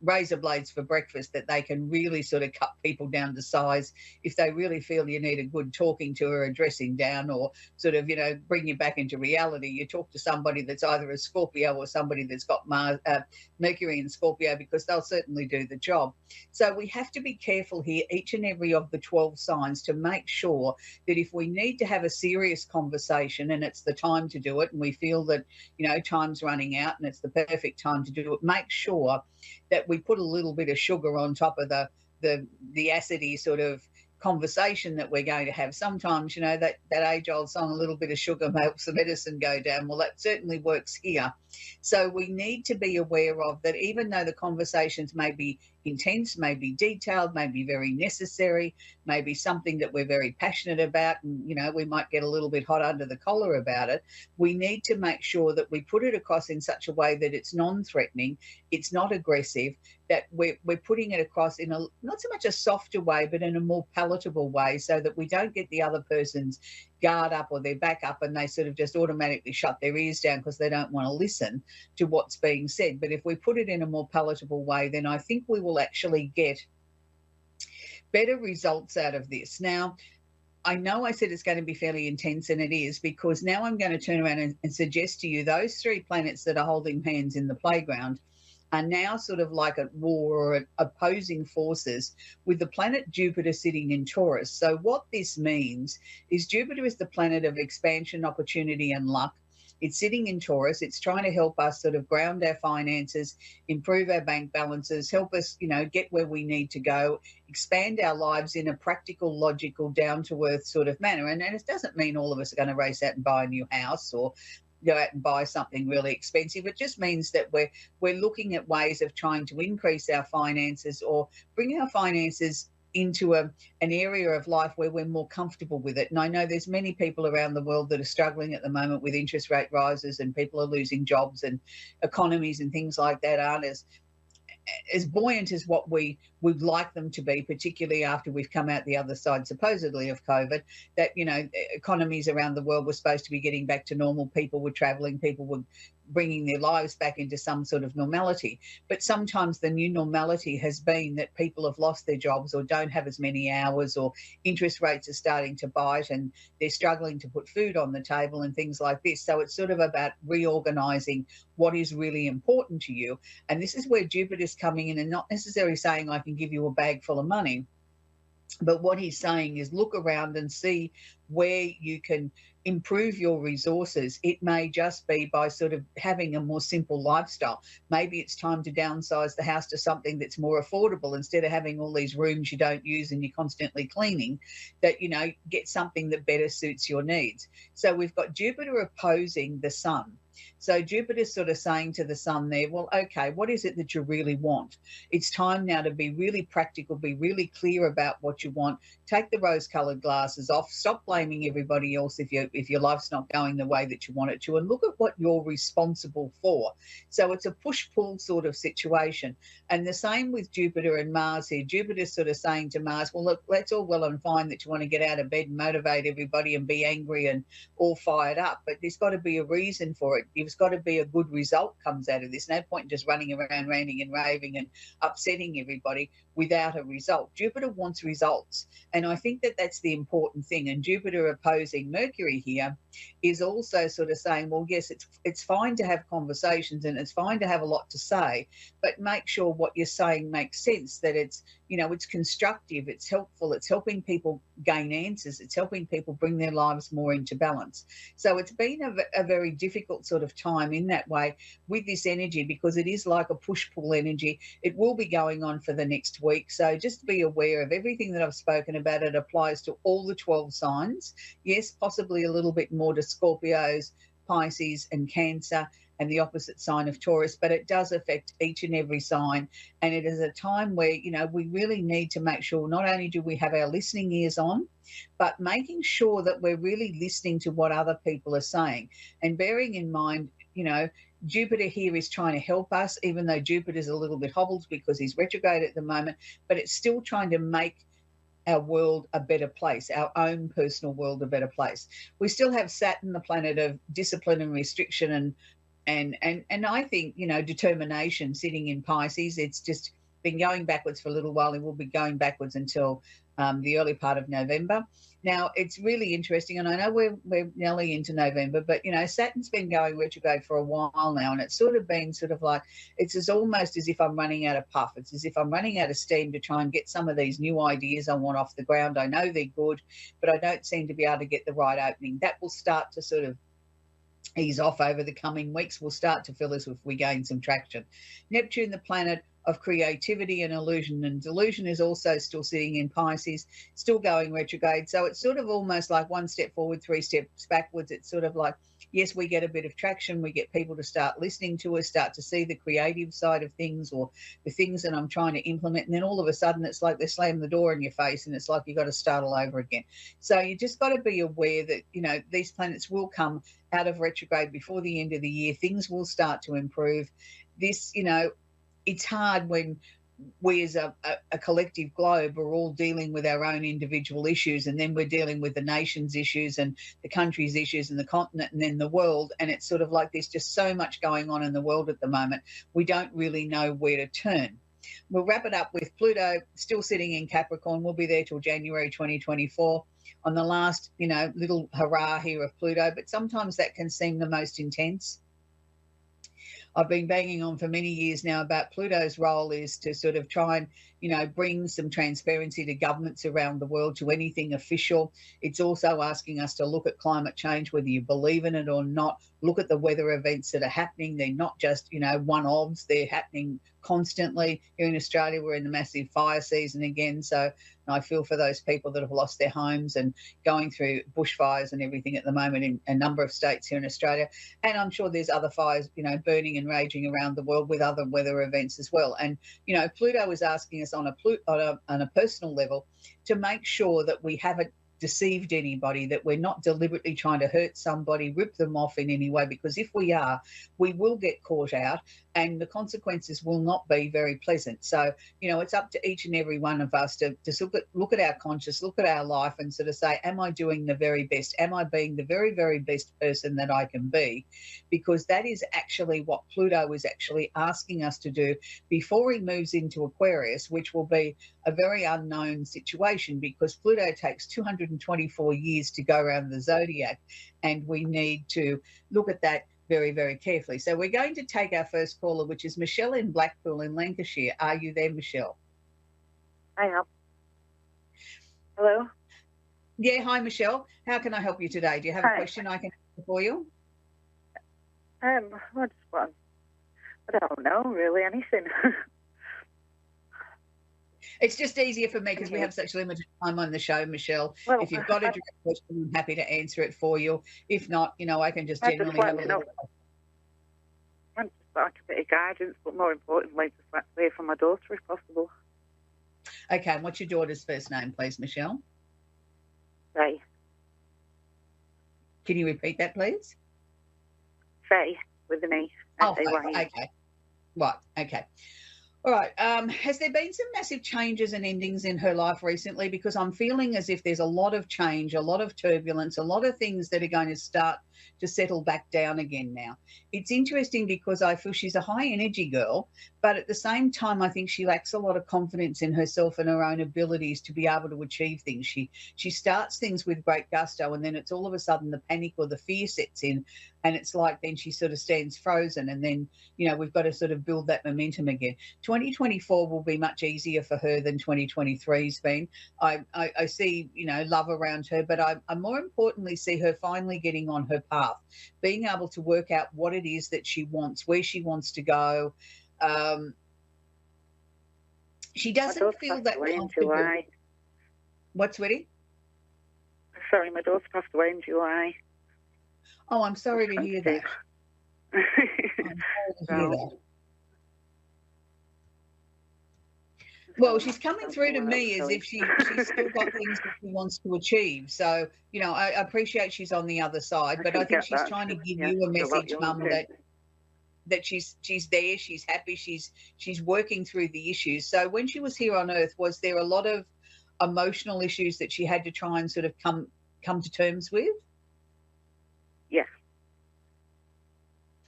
razor blades for breakfast, that they can really sort of cut people down to size if they really feel you need a good talking to or a dressing down, or sort of, bring you back into reality. You talk to somebody that's either a Scorpio or somebody that's got Mercury in Scorpio, because they'll certainly do the job. So we have to be careful here, each and every of the 12 signs, to make sure that if we need to have a serious conversation and it's the time to do it, and we feel that, time's running out and it's the perfect time to do it, make sure that we put a little bit of sugar on top of the acidy sort of conversation that we're going to have. Sometimes, that age-old song, a little bit of sugar makes the medicine go down. Well, that certainly works here. So we need to be aware of that, even though the conversations may be intense, may be detailed, may be very necessary, may be something that we're very passionate about, and, we might get a little bit hot under the collar about it, we need to make sure that we put it across in such a way that it's non-threatening, it's not aggressive, that we're putting it across in a not so much a softer way, but in a more palatable way, so that we don't get the other person's guard up or their back up and they sort of just automatically shut their ears down because they don't want to listen to what's being said. But if we put it in a more palatable way, then I think we will actually get better results out of this. Now, I know I said it's going to be fairly intense, and it is, because now I'm going to turn around and suggest to you those 3 planets that are holding hands in the playground are now sort of like at war or at opposing forces with the planet Jupiter sitting in Taurus. So what this means is Jupiter is the planet of expansion, opportunity, and luck. It's sitting in Taurus. It's trying to help us sort of ground our finances, improve our bank balances, help us, get where we need to go, expand our lives in a practical, logical, down-to-earth sort of manner. And it doesn't mean all of us are going to race out and buy a new house or go out and buy something really expensive. It just means that we're looking at ways of trying to increase our finances or bring our finances into an area of life where we're more comfortable with it. And I know there's many people around the world that are struggling at the moment with interest rate rises, and people are losing jobs, and economies and things like that aren't as buoyant as what we would like them to be, particularly after we've come out the other side, supposedly, of COVID, that, economies around the world were supposed to be getting back to normal. People were travelling, people were bringing their lives back into some sort of normality. But sometimes the new normality has been that people have lost their jobs or don't have as many hours, or interest rates are starting to bite and they're struggling to put food on the table and things like this. So it's sort of about reorganising what is really important to you. And this is where Jupiter's coming in, and not necessarily saying I can give you a bag full of money. But what he's saying is look around and see where you can improve your resources. It may just be by sort of having a more simple lifestyle. Maybe it's time to downsize the house to something that's more affordable, instead of having all these rooms you don't use and you're constantly cleaning, that, get something that better suits your needs. So we've got Jupiter opposing the sun. So Jupiter's sort of saying to the sun there, well, okay, what is it that you really want? It's time now to be really practical, be really clear about what you want. Take the rose-coloured glasses off. Stop blaming everybody else if your life's not going the way that you want it to, and look at what you're responsible for. So it's a push-pull sort of situation. And the same with Jupiter and Mars here. Jupiter's sort of saying to Mars, well, look, that's all well and fine that you want to get out of bed and motivate everybody and be angry and all fired up, but there's got to be a reason for it. There's got to be a good result comes out of this. No point in just running around ranting and raving and upsetting everybody without a result. Jupiter wants results. And I think that that's the important thing. And Jupiter opposing Mercury here is also sort of saying, well, yes, it's fine to have conversations and it's fine to have a lot to say, but make sure what you're saying makes sense, that it's, it's constructive, it's helpful, it's helping people gain answers, it's helping people bring their lives more into balance. So it's been a very difficult sort of time in that way with this energy, because it is like a push-pull energy. It will be going on for the next week. So just be aware of everything that I've spoken about. It applies to all the 12 signs. Yes, possibly a little bit more to Scorpios, Pisces and Cancer, and the opposite sign of Taurus, but it does affect each and every sign. And it is a time where, we really need to make sure not only do we have our listening ears on, but making sure that we're really listening to what other people are saying. And bearing in mind, Jupiter here is trying to help us, even though Jupiter's a little bit hobbled because he's retrograde at the moment, but it's still trying to make our world a better place, our own personal world a better place. We still have Saturn, the planet of discipline and restriction And I think, determination sitting in Pisces, it's just been going backwards for a little while. It will be going backwards until the early part of November. Now, it's really interesting, and I know we're nearly into November, but, Saturn's been going retrograde for a while now, and it's sort of been sort of like, almost as if I'm running out of puff. It's as if I'm running out of steam to try and get some of these new ideas I want off the ground. I know they're good, but I don't seem to be able to get the right opening. That will start to sort of ease off over the coming weeks. Will start to fill us if we gain some traction. Neptune, the planet of creativity and illusion and delusion, is also still sitting in Pisces, still going retrograde. So it's sort of almost like one step forward, three steps backwards. It's sort of like, yes, we get a bit of traction. We get people to start listening to us, start to see the creative side of things or the things that I'm trying to implement. And then all of a sudden it's like they slam the door in your face and it's like you've got to start all over again. So you just got to be aware that, these planets will come out of retrograde before the end of the year. Things will start to improve. This, it's hard when we as a collective globe are all dealing with our own individual issues, and then we're dealing with the nation's issues and the country's issues and the continent and then the world. And it's sort of like there's just so much going on in the world at the moment. We don't really know where to turn. We'll wrap it up with Pluto still sitting in Capricorn. We'll be there till January 2024 on the last, little hurrah here of Pluto. But sometimes that can seem the most intense. I've been banging on for many years now about Pluto's role is to sort of try and, bring some transparency to governments around the world, to anything official. It's also asking us to look at climate change, whether you believe in it or not. Look at the weather events that are happening. They're not just, one-offs. They're happening constantly. Here in Australia, we're in the massive fire season again. So I feel for those people that have lost their homes and going through bushfires and everything at the moment in a number of states here in Australia. And I'm sure there's other fires, burning and raging around the world with other weather events as well. And, Pluto is asking us on a personal level to make sure that we haven't deceived anybody, that we're not deliberately trying to hurt somebody, rip them off in any way, because if we are, we will get caught out and the consequences will not be very pleasant. So, it's up to each and every one of us to look at our conscious, look at our life and sort of say, am I doing the very best? Am I being the very, very best person that I can be? Because that is actually what Pluto is actually asking us to do before he moves into Aquarius, which will be a very unknown situation because Pluto takes 224 years to go around the zodiac, and we need to look at that very, very carefully. So we're going to take our first caller, which is Michelle in Blackpool in Lancashire. Are you there, Michelle? I am. Hello? Yeah, hi, Michelle. How can I help you today? Do you have a question I can answer for you? I just want, I don't know, really, anything. It's just easier for me because we have such limited time on the show, Michelle. Well, if you've got a direct question, I'm happy to answer it for you. If not, I can just generally have a look. I just like a bit of guidance, but more importantly, just like to hear from my daughter if possible. Okay, and what's your daughter's first name, please, Michelle? Faye. Can you repeat that, please? Faye, with an E. Oh, Faye. Okay. Right, okay. All right. Has there been some massive changes and endings in her life recently? Because I'm feeling as if there's a lot of change, a lot of turbulence, a lot of things that are going to start to settle back down again now. It's interesting because I feel she's a high energy girl, but at the same time, I think she lacks a lot of confidence in herself and her own abilities to be able to achieve things. She starts things with great gusto, and then it's all of a sudden the panic or the fear sets in, and it's like then she sort of stands frozen, and then, we've got to sort of build that momentum again. 2024 will be much easier for her than 2023's been. I see, love around her, but I more importantly see her finally getting on her path, being able to work out what it is that she wants, where she wants to go. She doesn't feel that comfortable. What, sweetie? Sorry, my daughter passed away in July. Oh, I'm sorry to hear that. I'm sorry to hear that. Well, she's coming through to me as if she's still got things that she wants to achieve. So, I appreciate she's on the other side, but I think she's trying to give you a message, Mum, that she's there, she's happy, she's working through the issues. So when she was here on Earth, was there a lot of emotional issues that she had to try and sort of come to terms with? Yeah.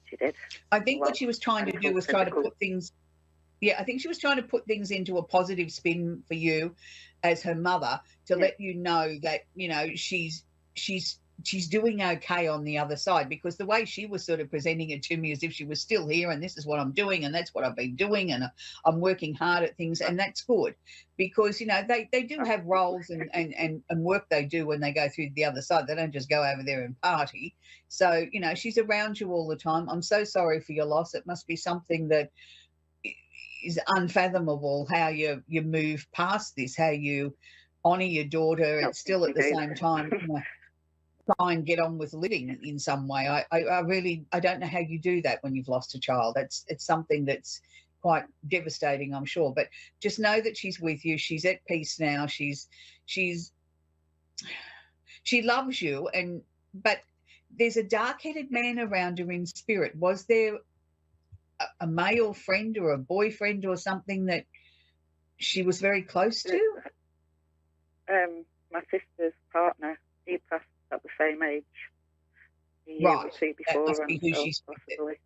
She did. I think what she was trying to do was try to put things. Yeah, I think she was trying to put things into a positive spin for you as her mother to let you know that, you know, she's doing okay on the other side, because the way she was sort of presenting it to me as if she was still here and this is what I'm doing and that's what I've been doing and I'm working hard at things, and that's good because, you know, they do have roles and work they do when they go through the other side. They don't just go over there and party. So, you know, she's around you all the time. I'm so sorry for your loss. It must be something that is unfathomable, how you move past this, how you honour your daughter and still at the same time, you know, try and get on with living in some way. I really don't know how you do that when you've lost a child. It's something that's quite devastating, I'm sure. But just know that she's with you. She's at peace now. She loves you, but there's a dark-headed man around her in spirit. Was there a male friend or a boyfriend or something that she was very close to? My sister's partner, he passed at the same age. Right. Before, that must be who she's possibly. with.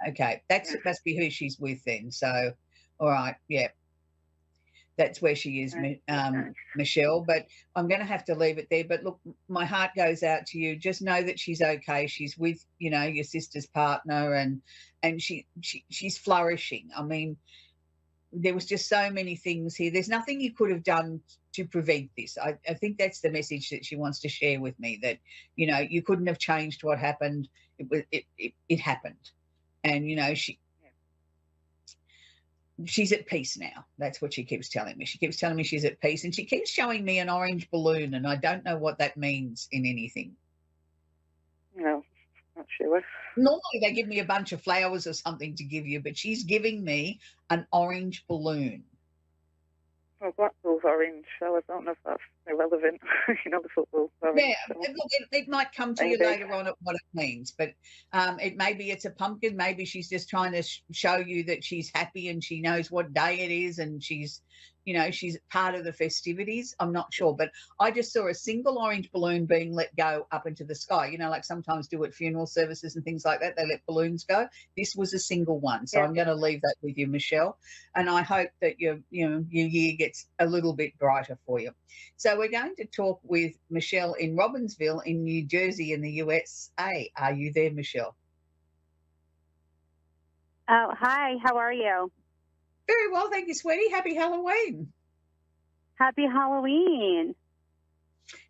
Okay, that must be who she's with then. So, all right, yeah. That's where she is, Michelle. But I'm going to have to leave it there. But look, my heart goes out to you. Just know that she's okay. She's with, you know, your sister's partner, and she's flourishing. I mean, there was just so many things here. There's nothing you could have done to prevent this. I think that's the message that she wants to share with me. That, you know, you couldn't have changed what happened. It happened, and you know she's at peace now. That's what she keeps telling me. She keeps telling me she's at peace, and she keeps showing me an orange balloon, and I don't know what that means in anything. No, not sure. Normally they give me a bunch of flowers or something to give you, but she's giving me an orange balloon. Well, Blackpool's orange, so I don't know if that's irrelevant. You know, the football's orange. Yeah, so. look, it might come to you later on at what it means, but maybe it's a pumpkin. Maybe she's just trying to show you that she's happy and she knows what day it is and she's, you know, she's part of the festivities. I'm not sure, but I just saw a single orange balloon being let go up into the sky. You know, like sometimes do at funeral services and things like that, they let balloons go. This was a single one, so I'm going to leave that with you, Michelle, and I hope that your year gets a little bit brighter for you. So we're going to talk with Michelle in Robbinsville in New Jersey in the USA. Are you there, Michelle? Oh, hi. How are you? Very well, thank you, sweetie. Happy Halloween. Happy Halloween.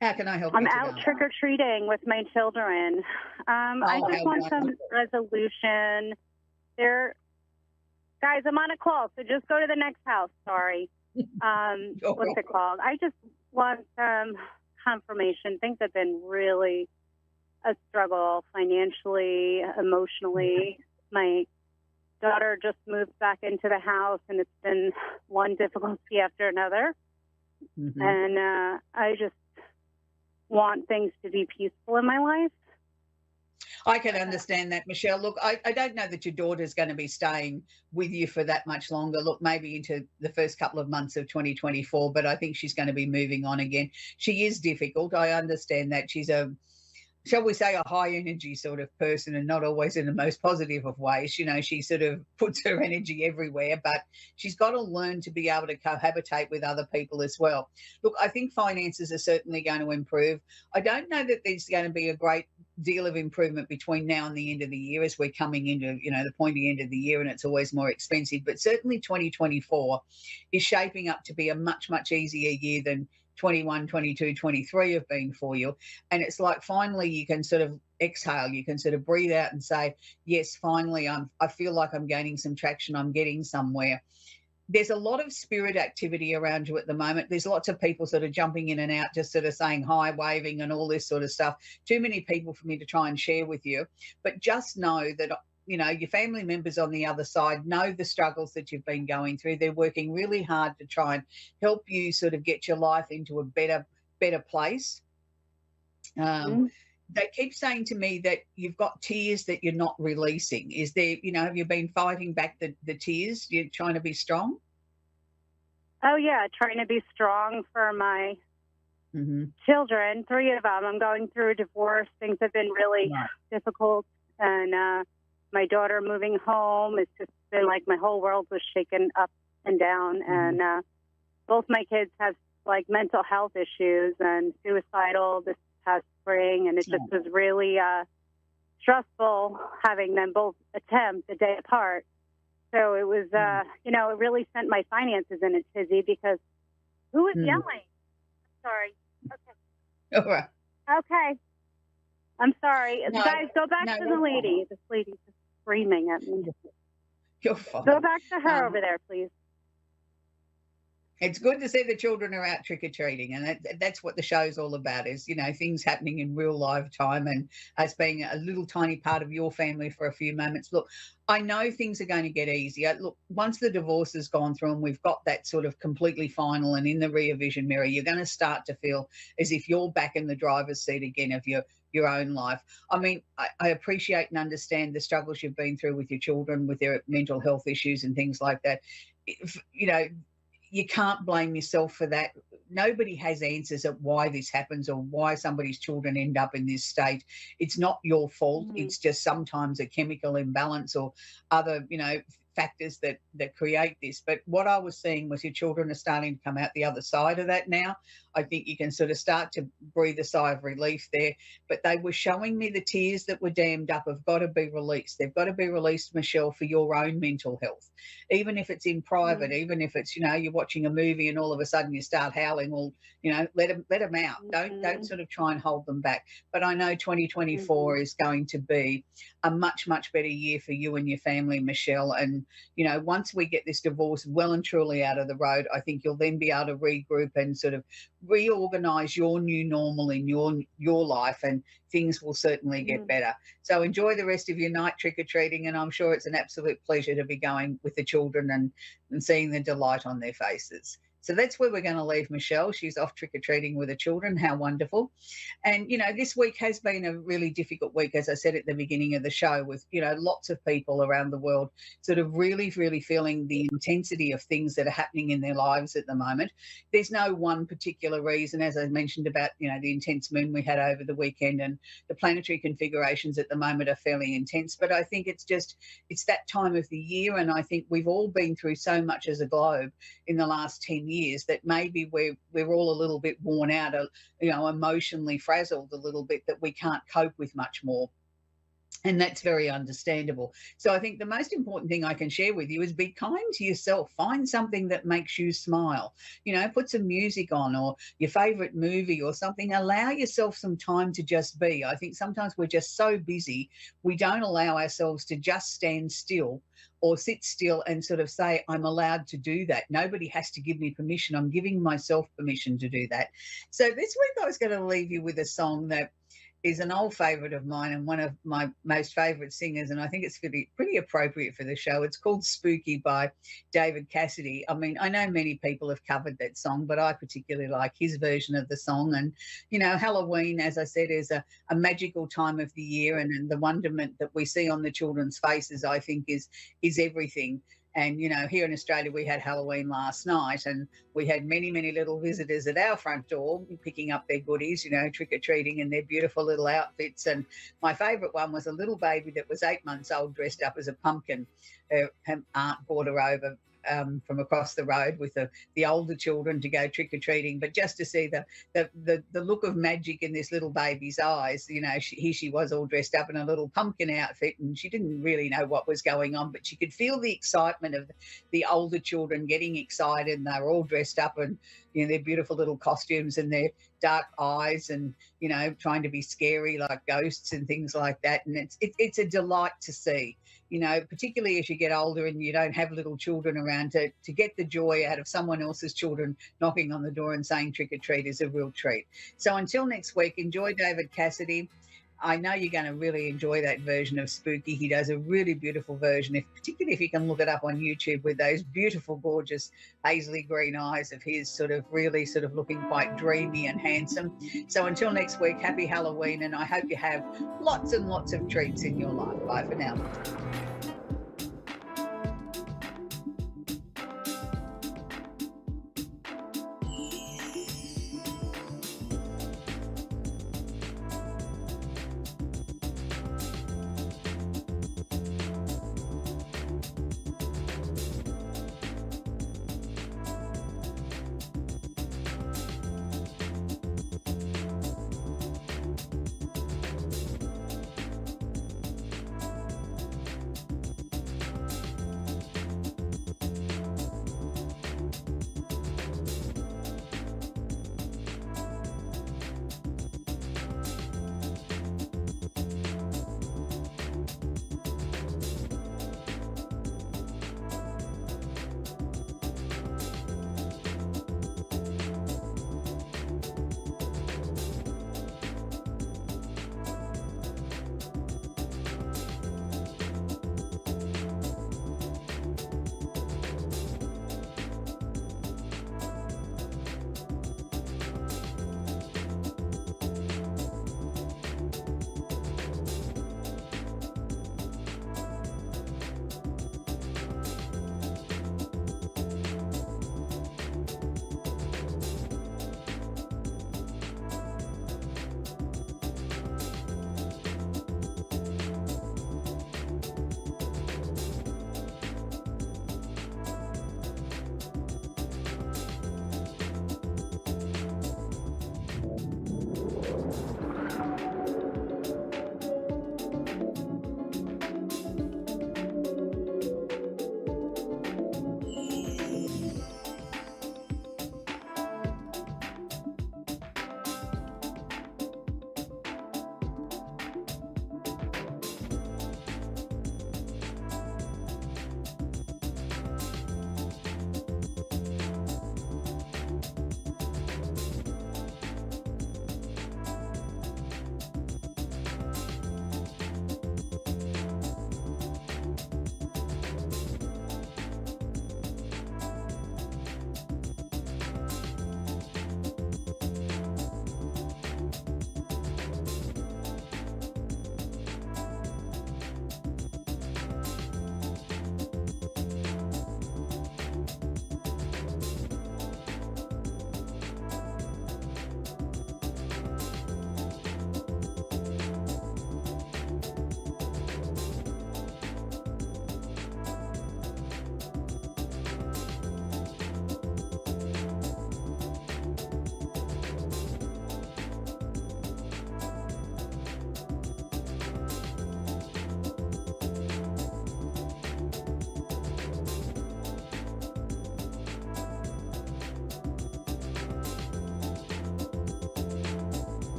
How can I help you I'm today? out trick-or-treating with my children. I just want some resolution. Guys, I'm on a call, so just go to the next house. Sorry. What's it called? I just want confirmation. Things have been really a struggle financially, emotionally. My daughter just moved back into the house, and it's been one difficulty after another. Mm-hmm. And I just want things to be peaceful in my life. I can understand that, Michelle. Look, I don't know that your daughter's going to be staying with you for that much longer. Look, maybe into the first couple of months of 2024, but I think she's going to be moving on again. She is difficult. I understand that. She's shall we say, a high energy sort of person, and not always in the most positive of ways. You know, she sort of puts her energy everywhere, but she's got to learn to be able to cohabitate with other people as well. Look, I think finances are certainly going to improve. I don't know that there's going to be a great deal of improvement between now and the end of the year, as we're coming into, you know, the pointy end of the year, and it's always more expensive. But certainly 2024 is shaping up to be a much, much easier year than 21, 22, 23 have been for you. And it's like finally you can sort of exhale, you can sort of breathe out and say, yes, finally I feel like I'm gaining some traction, I'm getting somewhere. There's a lot of spirit activity around you at the moment. There's lots of people sort of jumping in and out, just sort of saying hi, waving and all this sort of stuff. Too many people for me to try and share with you. But just know that, you know, your family members on the other side know the struggles that you've been going through. They're working really hard to try and help you sort of get your life into a better place. They keep saying to me that you've got tears that you're not releasing. Is there, you know, have you been fighting back the tears? You're trying to be strong? Oh, yeah, trying to be strong for my children, 3 of them. I'm going through a divorce. Things have been really difficult, and my daughter moving home. It's just been like my whole world was shaken up and down. And both my kids have like mental health issues and suicidal this past spring. And it just was really stressful having them both attempt a day apart. So it was, you know, it really sent my finances in a tizzy because who was yelling? Sorry. Okay. All right. Okay. I'm sorry. No, guys, go back to the lady. Fine. This lady's just screaming at me. You're fine. Go back to her over there, please. It's good to see the children are out trick-or-treating, and that's what the show's all about, is, you know, things happening in real live time and us being a little tiny part of your family for a few moments. Look, I know things are going to get easier. Look, once the divorce has gone through and we've got that sort of completely final and in the rear vision mirror, you're going to start to feel as if you're back in the driver's seat again of your own life. I mean, I appreciate and understand the struggles you've been through with your children, with their mental health issues and things like that. You know, you can't blame yourself for that. Nobody has answers at why this happens or why somebody's children end up in this state. It's not your fault. It's just sometimes a chemical imbalance or other, you know, factors that create this. But what I was seeing was your children are starting to come out the other side of that now. I think you can sort of start to breathe a sigh of relief there. But they were showing me the tears that were dammed up have got to be released. They've got to be released, Michelle, for your own mental health. Even if it's in private, even if it's, you know, you're watching a movie and all of a sudden you start howling, well, you know, let them out. Don't sort of try and hold them back. But I know 2024 is going to be a much, much better year for you and your family, Michelle. And, you know, once we get this divorce well and truly out of the road, I think you'll then be able to regroup and sort of reorganize your new normal in your life, and things will certainly get better. So enjoy the rest of your night trick-or-treating, and I'm sure it's an absolute pleasure to be going with the children and seeing the delight on their faces. So that's where we're going to leave Michelle. She's off trick-or-treating with the children. How wonderful. And, you know, this week has been a really difficult week, as I said at the beginning of the show, with, you know, lots of people around the world sort of really, really feeling the intensity of things that are happening in their lives at the moment. There's no one particular reason, as I mentioned about, you know, the intense moon we had over the weekend, and the planetary configurations at the moment are fairly intense. But I think it's that time of the year, and I think we've all been through so much as a globe in the last 10 years that maybe we're all a little bit worn out, you know, emotionally frazzled a little bit, that we can't cope with much more. And that's very understandable. So I think the most important thing I can share with you is be kind to yourself. Find something that makes you smile. You know, put some music on, or your favourite movie or something. Allow yourself some time to just be. I think sometimes we're just so busy, we don't allow ourselves to just stand still or sit still and sort of say, I'm allowed to do that. Nobody has to give me permission. I'm giving myself permission to do that. So this week I was going to leave you with a song that is an old favourite of mine and one of my most favourite singers, and I think it's pretty appropriate for the show. It's called Spooky by David Cassidy. I mean, I know many people have covered that song, but I particularly like his version of the song. And, you know, Halloween, as I said, is a magical time of the year, and the wonderment that we see on the children's faces, I think, is everything. And, you know, here in Australia, we had Halloween last night, and we had many, many little visitors at our front door picking up their goodies, you know, trick-or-treating in their beautiful little outfits. And my favourite one was a little baby that was 8 months old, dressed up as a pumpkin. Her aunt brought her over from across the road with the older children to go trick-or-treating, but just to see the look of magic in this little baby's eyes. You know, she was all dressed up in a little pumpkin outfit, and she didn't really know what was going on, but she could feel the excitement of the older children getting excited, and they were all dressed up in, you know, their beautiful little costumes and their dark eyes, and, you know, trying to be scary like ghosts and things like that. And it's a delight to see, you know, particularly as you get older and you don't have little children around, to get the joy out of someone else's children knocking on the door and saying trick or treat is a real treat. So until next week, enjoy David Cassidy. I know you're going to really enjoy that version of Spooky. He does a really beautiful version, particularly if you can look it up on YouTube, with those beautiful, gorgeous hazily green eyes of his, sort of really sort of looking quite dreamy and handsome. So until next week, happy Halloween, and I hope you have lots and lots of treats in your life. Bye for now.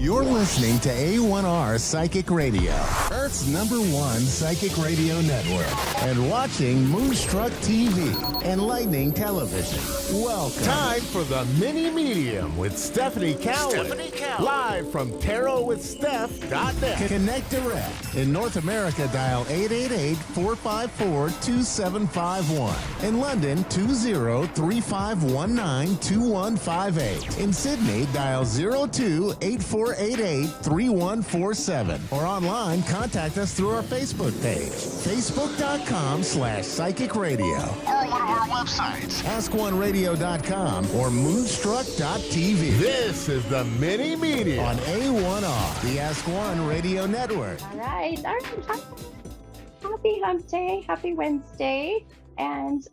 You're listening to A1R Psychic Radio, Earth's #1 psychic radio network, and watching Moonstruck TV and Lightning Television. Welcome. Time for the Mini Medium with Stephanie Cowan. Live from tarotwithsteph.net. Connect direct. In North America, dial 888-454-2751. In London, 20-3519-2158. In Sydney, dial 02-8488-3147. Or online, contact us through our Facebook page, facebook.com/psychic radio. Or one of our websites, askoneradio.com or moonstruck.tv. This is the Mini Media on A1R, the Ask One Radio Network. All right. Happy Hump Day. Happy Wednesday. And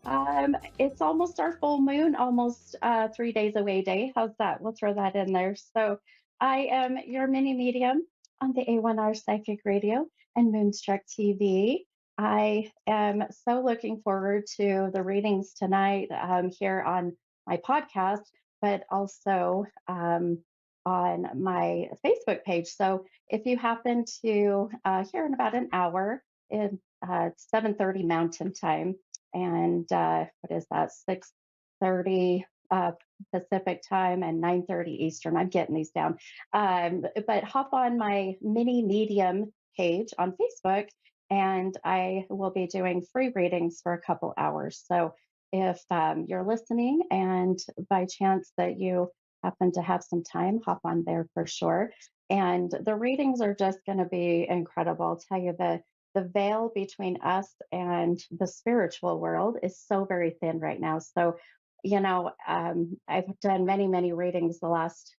it's almost our full moon, almost 3 days away day. How's that? We'll throw that in there. So I am your mini medium on the A1R Psychic Radio and Moonstruck TV. I am so looking forward to the readings tonight here on my podcast, but also on my Facebook page. So if you happen to hear in about an hour, in 7:30 Mountain Time, and what is that, 6:30 Pacific Time and 9:30 Eastern. I'm getting these down. But hop on my mini medium page on Facebook, and I will be doing free readings for a couple hours. So if you're listening and by chance that you happen to have some time, hop on there for sure. And the readings are just going to be incredible. I'll tell you, the veil between us and the spiritual world is so very thin right now. So, I've done many readings the last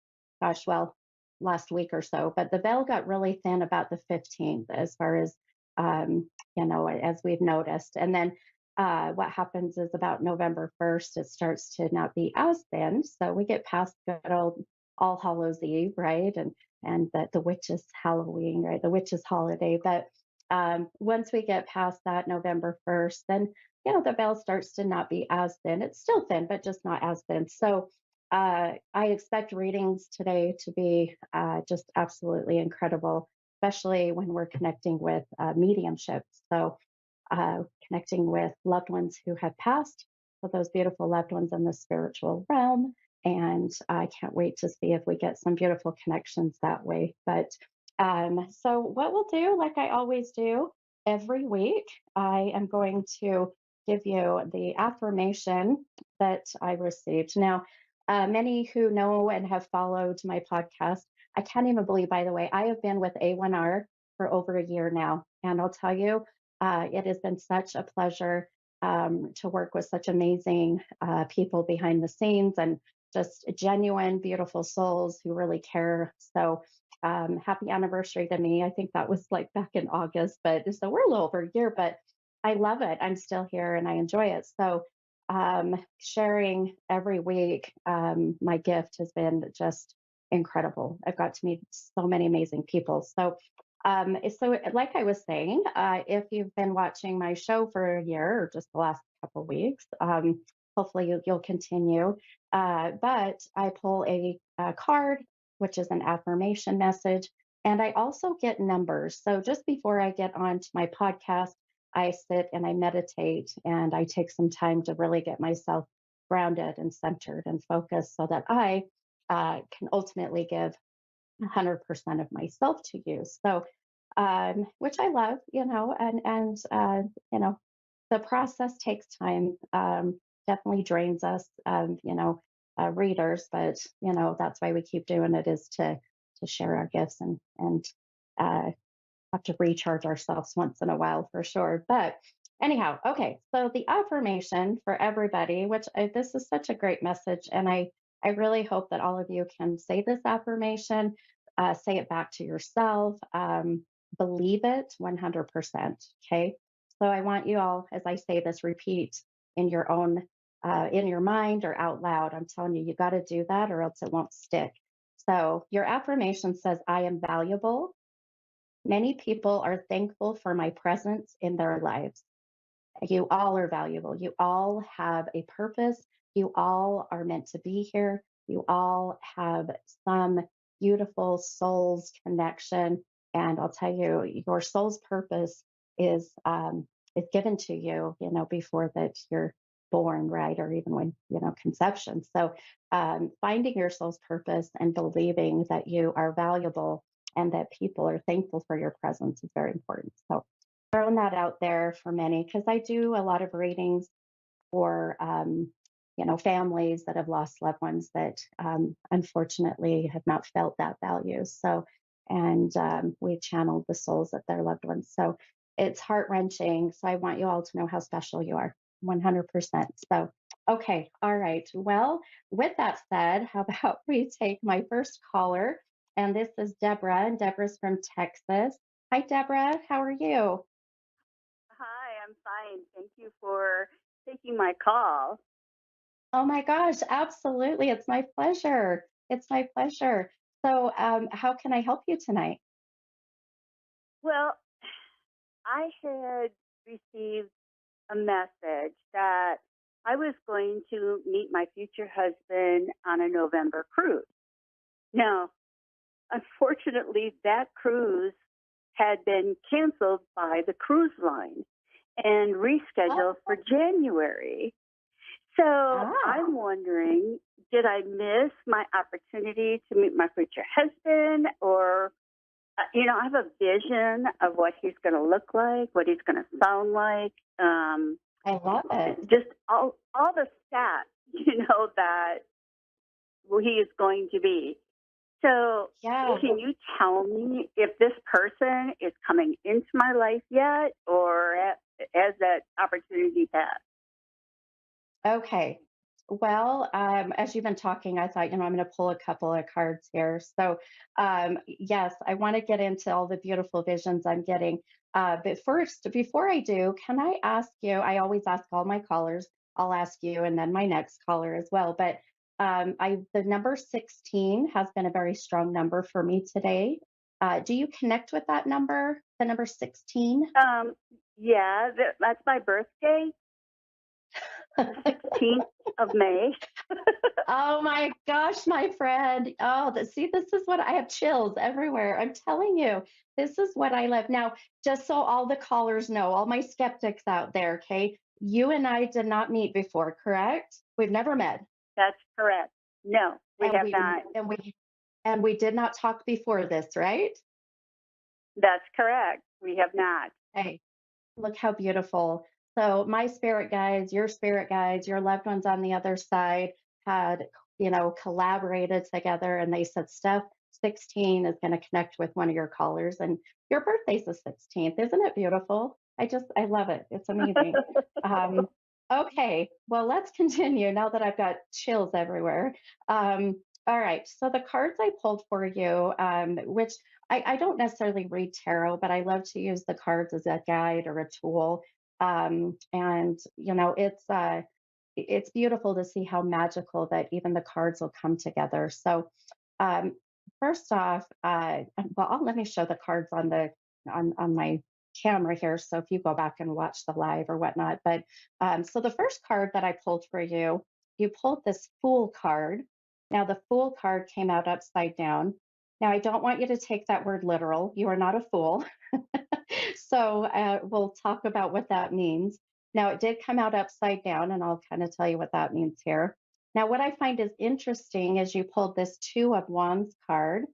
week or so, but the veil got really thin about the 15th as far as, as we've noticed. And then what happens is about November 1st, it starts to not be as thin. So we get past good old All Hallows Eve, right? And the witches' Halloween, right? The witches' holiday. But once we get past that November 1st, then, the veil starts to not be as thin. It's still thin, but just not as thin. So I expect readings today to be just absolutely incredible, especially when we're connecting with mediumship. So connecting with loved ones who have passed, with those beautiful loved ones in the spiritual realm. And I can't wait to see if we get some beautiful connections that way. But so what we'll do, like I always do every week, I am going to give you the affirmation that I received. Now, many who know and have followed my podcast, I can't even believe, by the way, I have been with A1R for over a year now. And I'll tell you, it has been such a pleasure to work with such amazing people behind the scenes and just genuine, beautiful souls who really care. So happy anniversary to me. I think that was like back in August, but so we're a little over a year, but I love it. I'm still here and I enjoy it. So sharing every week, my gift has been just incredible. I've got to meet so many amazing people. So like I was saying, if you've been watching my show for a year or just the last couple of weeks, hopefully you'll continue. But I pull a card, which is an affirmation message, and I also get numbers. So just before I get on to my podcast, I sit and I meditate and I take some time to really get myself grounded and centered and focused so that I can ultimately give 100% of myself to you. So, which I love, and the process takes time, definitely drains us, readers, but, that's why we keep doing it, is to share our gifts and have to recharge ourselves once in a while for sure. But anyhow, okay. So the affirmation for everybody, this is such a great message. And I really hope that all of you can say this affirmation, say it back to yourself, believe it 100%. Okay. So I want you all, as I say this, repeat in your own, in your mind or out loud. I'm telling you, you got to do that or else it won't stick. So your affirmation says, I am valuable. Many people are thankful for my presence in their lives. You all are valuable. You all have a purpose. You all are meant to be here. You all have some beautiful soul's connection. And I'll tell you, your soul's purpose is is given to you, before that you're born, right? Or even when, conception. So finding your soul's purpose and believing that you are valuable and that people are thankful for your presence is very important. So throwing that out there for many, because I do a lot of readings for families that have lost loved ones that unfortunately have not felt that value. So, and we channeled the souls of their loved ones. So it's heart wrenching. So I want you all to know how special you are, 100%. So, okay, all right. Well, with that said, how about we take my first caller? And this is Deborah, and Deborah's from Texas. Hi, Deborah. How are you? Hi, I'm fine. Thank you for taking my call. Oh my gosh, absolutely. It's my pleasure. It's my pleasure. So, how can I help you tonight? Well, I had received a message that I was going to meet my future husband on a November cruise. Now, unfortunately, that cruise had been canceled by the cruise line and rescheduled for January. So I'm wondering, did I miss my opportunity to meet my future husband? Or, I have a vision of what he's going to look like, what he's going to sound like. I love it. Just all the stats, that he is going to be. So Yeah. can you tell me if this person is coming into my life yet, or as that opportunity passed? Okay. Well, as you've been talking, I thought, I'm going to pull a couple of cards here. So, yes, I want to get into all the beautiful visions I'm getting. But first, before I do, can I ask you? I always ask all my callers. I'll ask you, and then my next caller as well. But the number 16 has been a very strong number for me today. Do you connect with that number, the number 16? Yeah, that's my birthday, the 16th of May. Oh my gosh, my friend. Oh, see, this is what I have chills everywhere. I'm telling you, this is what I love. Now, just so all the callers know, all my skeptics out there, okay? You and I did not meet before, correct? We've never met. That's correct. No, we have not. And we did not talk before this, right? That's correct. We have not. Hey, look how beautiful. So my spirit guides, your loved ones on the other side had, collaborated together and they said, Steph, 16 is going to connect with one of your callers and your birthday's the 16th. Isn't it beautiful? I love it. It's amazing. Okay, well, let's continue now that I've got chills everywhere. All right, so the cards I pulled for you, which I don't necessarily read tarot, but I love to use the cards as a guide or a tool. And it's beautiful to see how magical that even the cards will come together. So um, first off, let me show the cards on my camera here. So if you go back and watch the live or whatnot, but so the first card that I pulled for you, you pulled this Fool card. Now the Fool card came out upside down. Now I don't want you to take that word literal. You are not a fool. So we'll talk about what that means. Now, it did come out upside down, and I'll kind of tell you what that means here. Now, what I find is interesting is you pulled this Two of Wands card.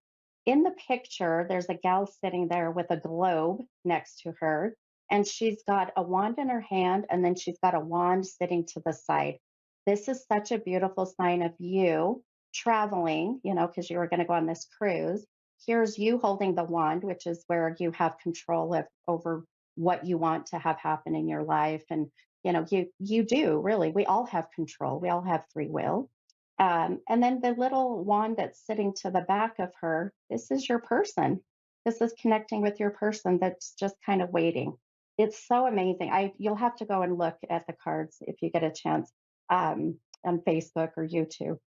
In the picture, there's a gal sitting there with a globe next to her, and she's got a wand in her hand, and then she's got a wand sitting to the side. This is such a beautiful sign of you traveling, because you were going to go on this cruise. Here's you holding the wand, which is where you have control over what you want to have happen in your life. And, you do really, we all have control. We all have free will. And then the little wand that's sitting to the back of her, this is your person. This is connecting with your person that's just kind of waiting. It's so amazing. You'll have to go and look at the cards if you get a chance on Facebook or YouTube.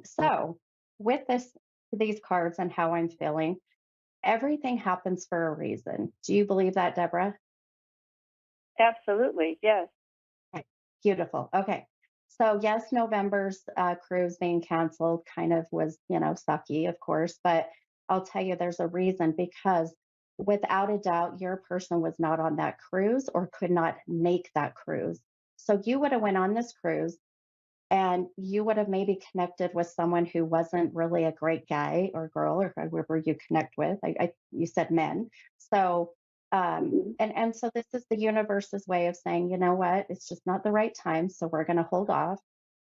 So with these cards and how I'm feeling, everything happens for a reason. Do you believe that, Deborah? Absolutely, yes. Okay, beautiful. Okay. So yes, November's cruise being canceled kind of was, sucky, of course, but I'll tell you there's a reason because without a doubt, your person was not on that cruise or could not make that cruise. So you would have went on this cruise and you would have maybe connected with someone who wasn't really a great guy or girl or whoever you connect with. You said men, so Mhm. and so this is the universe's way of saying, you know what, it's just not the right time, so we're going to hold off.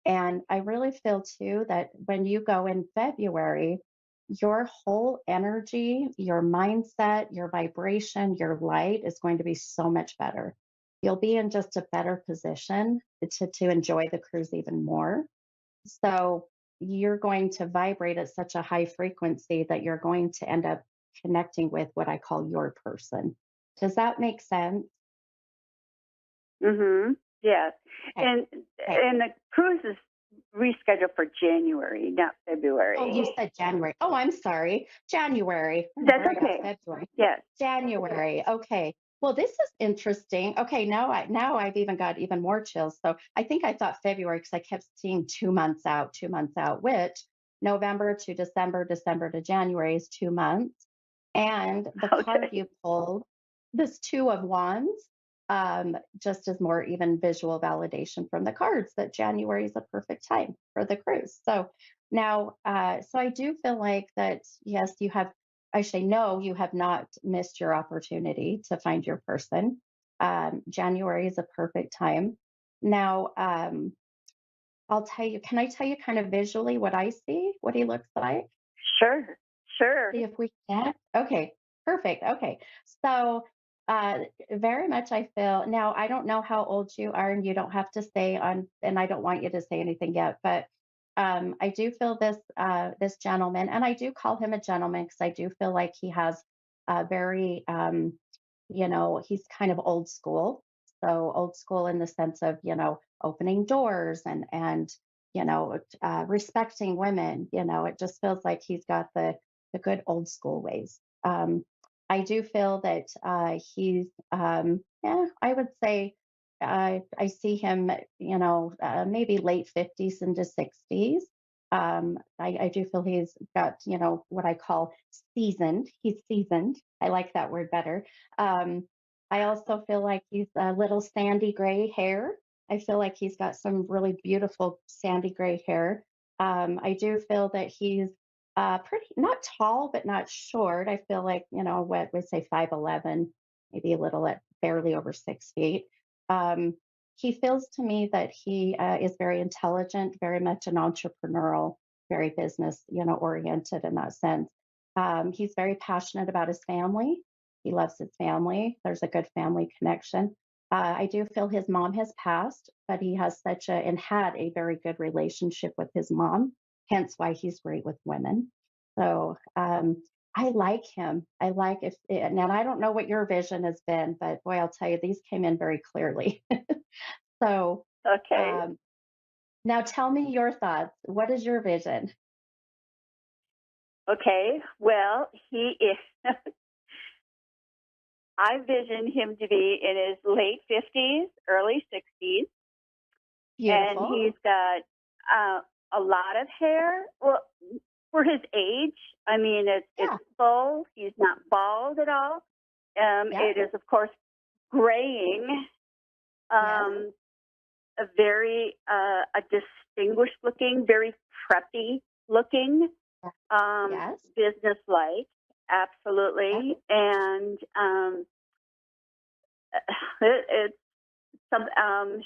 And I really feel too that when you go in February, your whole energy, your mindset, your vibration, your light is going to be so much better. You'll be in just a better position to enjoy the cruise even more. So you're going to vibrate at such a high frequency that you're going to end up connecting with what I call your person. Does that make sense? Mhm. Yes. Okay. And Okay. and the cruise is rescheduled for January, not Oh, you February. said January. Oh, I'm sorry. January. That's Where I got okay. February. Yes. January. Okay. Well, this is interesting. Okay, now I've even got even more chills. So I think I thought February because I kept seeing 2 months out, 2 months out, which November to December, December to January is 2 months. And the card Okay. you pulled, this Two of Wands, just as more even visual validation from the cards that January is a perfect time for the cruise. So now, so I do feel like that, yes, you have, I say, no, you have not missed your opportunity to find your person. January is a perfect time. Now, I'll tell you, can I tell you kind of visually what I see, what he looks like? Sure. Sure. See if we can. Okay, perfect. Okay. So, uh, very much I feel now, I don't know how old you are, and you don't have to say on, and I don't want you to say anything yet, but I do feel this gentleman, and I do call him a gentleman because I do feel like he has a very he's kind of old school. So old school in the sense of, opening doors and respecting women. It just feels like he's got the good old school ways. I do feel that he's, yeah, I would say I see him, maybe late 50s into 60s. I do feel he's got, what I call seasoned. He's seasoned. I like that word better. Um, I also feel like he's a little sandy gray hair. I feel like he's got some really beautiful sandy gray hair. I do feel that he's pretty not tall, but not short. I feel like what we say 5'11", maybe a little at barely over 6 feet. Um, he feels to me that he is very intelligent, very much an entrepreneurial, very business oriented in that sense. He's very passionate about his family. He loves his family. There's a good family connection. I do feel his mom has passed, but he has such a and had a very good relationship with his mom, hence why he's great with women. So I like him. I like if and I don't know what your vision has been, but boy, I'll tell you, these came in very clearly. So Okay. um, now tell me your thoughts. What is your vision? Okay. Well, he is. I vision him to be in his late 50s, early 60s, and Beautiful. he's got a lot of hair. Well, for his age, I mean, it's Yeah. full. He's not bald at all. Yeah. It is, of course, graying. Yes. Um, a distinguished looking, very preppy looking, Yes. business like, Yes. absolutely, and it's some.